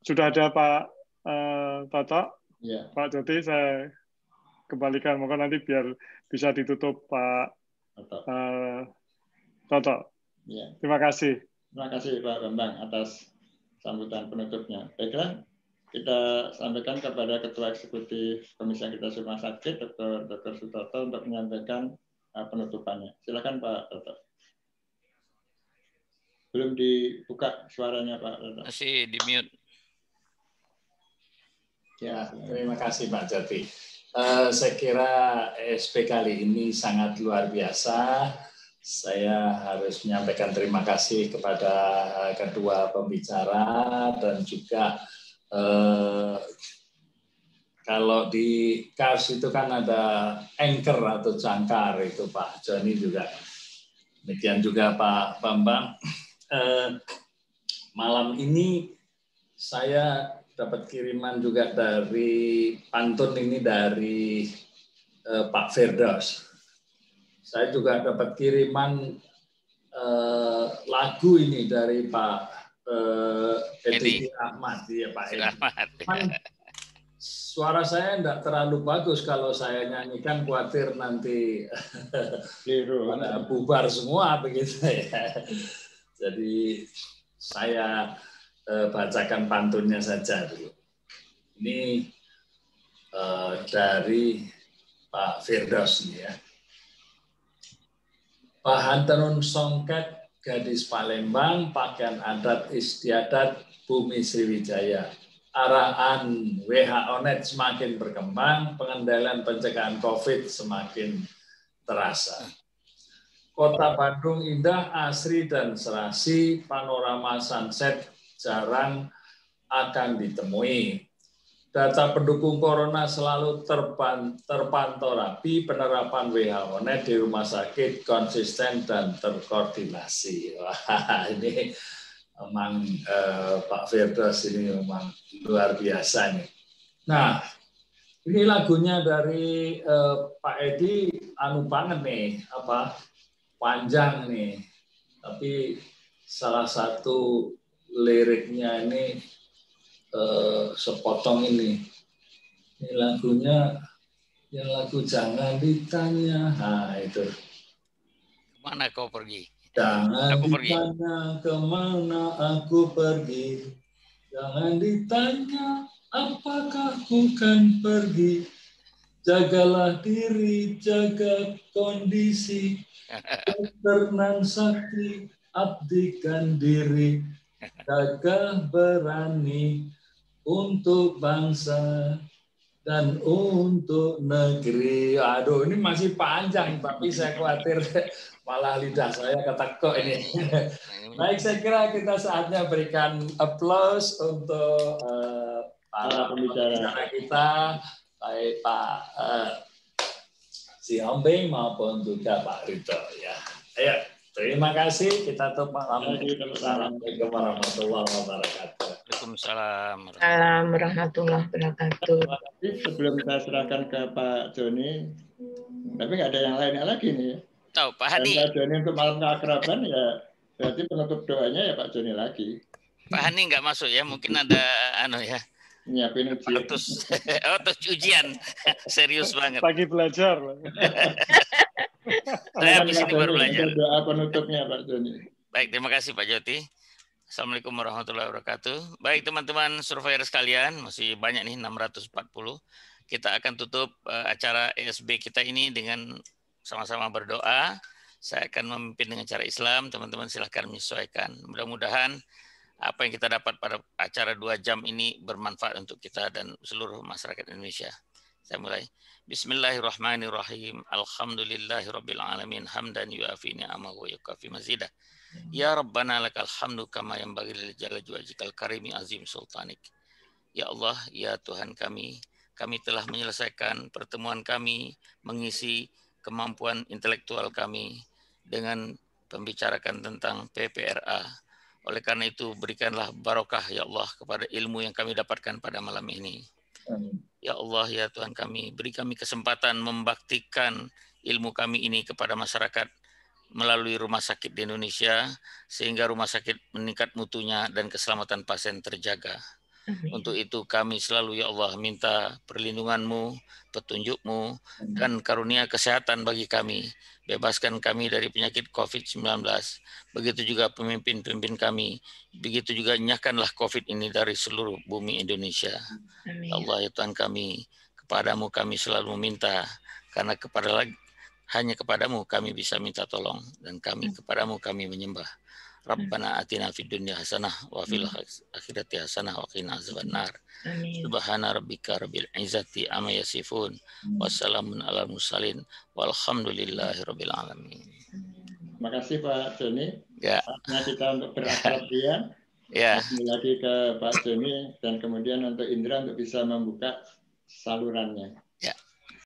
S5: Sudah ada Pak Toto, ya. Pak Jody, saya kembalikan, mungkin nanti biar bisa ditutup Pak Toto. Ya. Terima kasih.
S1: Terima kasih Pak Bambang atas sambutan penutupnya. Baiklah, kita sampaikan kepada Ketua Eksekutif Komisi Akreditasi Rumah Sakit, Dr. Sutoto, untuk menyampaikan penutupannya. Silakan Pak Toto. Belum dibuka suaranya Pak Toto.
S2: Masih di mute.
S4: Ya, terima kasih Pak Jati. Saya kira ESP kali ini sangat luar biasa. Saya harus menyampaikan terima kasih kepada kedua pembicara dan juga kalau di KARS itu kan ada anchor atau jangkar, itu Pak Joni juga. Demikian juga Pak Bambang. Malam ini saya dapat kiriman juga dari pantun ini dari Pak Firdaus. Saya juga dapat kiriman lagu ini dari Pak Edi Ahmad, ya Pak Edi. Suara saya tidak terlalu bagus kalau saya nyanyikan, khawatir nanti bubar semua begitu ya. Jadi saya bacakan pantunnya saja dulu. Ini dari Pak Firdaus ya. Bahan tenun songket gadis Palembang, pakaian adat istiadat bumi Sriwijaya. Arahan WHO-Net semakin berkembang, pengendalian pencegahan COVID semakin terasa. Kota Bandung indah, asri dan serasi, panorama sunset jarang akan ditemui. Data pendukung corona selalu terpantau rapi, penerapan WHO-Net di rumah sakit konsisten dan terkoordinasi. Wah, ini memang Pak Firdaus ini memang luar biasa nih. Nah, ini lagunya dari Pak Edi, anu banget nih, panjang nih. Tapi salah satu liriknya ini sepotong ini lagunya, yang lagu Jangan Ditanya. Nah itu.
S2: Kemana kau pergi?
S4: Jangan ditanya kemana aku pergi. Jangan ditanya apakah ku kan pergi. Jagalah diri, jaga kondisi. Tenang sakti, abdikan diri. Gagah berani untuk bangsa dan untuk negeri. Aduh, ini masih panjang, tapi saya khawatir malah lidah saya ketekuk ini. Baik, saya kira kita saatnya berikan aplaus untuk para pembicara kita, baik Pak Siombing maupun juga Pak Ridho. Ya, ayo. Terima kasih. Kita tutup malam ini. Assalamualaikum warahmatullahi wabarakatuh.
S2: Waalaikumsalam
S3: warahmatullahi wabarakatuh.
S1: Sebelum saya serahkan ke Pak Joni, tapi nggak ada yang lainnya lagi nih.
S2: Tahu Pak Hani.
S1: Pak Joni untuk malam keakraban ya berarti penutup doanya ya Pak Joni lagi.
S2: Pak Hani nggak masuk ya, mungkin ada ya.
S1: Nyiapin ujian.
S2: Ujian. Serius banget.
S5: Lagi belajar.
S2: Saya habis ini baru belajar.
S1: Doa penutupnya Pak Joni.
S2: Baik, terima kasih Pak Joti. Assalamualaikum warahmatullahi wabarakatuh. Baik teman-teman surveyor sekalian, masih banyak nih 640. Kita akan tutup acara ESB kita ini dengan sama-sama berdoa. Saya akan memimpin dengan cara Islam, teman-teman silahkan menyesuaikan. Mudah-mudahan apa yang kita dapat pada acara 2 jam ini bermanfaat untuk kita dan seluruh masyarakat Indonesia. Saya mulai. Bismillahirrahmanirrahim. Alhamdulillahirabbil alamin hamdan yuafi ni'amahu wa yukafi mazidah. Ya Rabbana lakal hamdu kama yanbaghi lil jalali wajhikal karimi azim sultanik. Ya Allah, ya Tuhan kami telah menyelesaikan pertemuan kami, mengisi kemampuan intelektual kami dengan membicarakan tentang PPRA. Oleh karena itu berikanlah barokah ya Allah kepada ilmu yang kami dapatkan pada malam ini. Ya Allah, ya Tuhan kami, beri kami kesempatan membaktikan ilmu kami ini kepada masyarakat melalui rumah sakit di Indonesia, sehingga rumah sakit meningkat mutunya dan keselamatan pasien terjaga. Untuk itu kami selalu ya Allah minta perlindungan-Mu, petunjuk-Mu, dan karunia kesehatan bagi kami. Bebaskan kami dari penyakit COVID-19. Begitu juga pemimpin-pemimpin kami. Begitu juga nyahkanlah COVID ini dari seluruh bumi Indonesia.
S3: Amin.
S2: Ya Allah ya Tuhan kami, kepadamu kami selalu meminta, karena hanya kepadamu kami bisa minta tolong, dan kepadamu kami menyembah. Rabbana atina fid dunya hasanah wa fil akhirati hasanah wa qina azabannar. Subhana rabbika rabbil izzati amma yasifun. Wassalamun ala mursalin walhamdulillahi rabbil alamin.
S1: Terima kasih Pak Joni.
S2: Ya.
S1: Saatnya kita untuk berakrab ya.
S2: Ya.
S1: Kembali lagi ke Pak Joni dan kemudian untuk Indra untuk bisa membuka salurannya.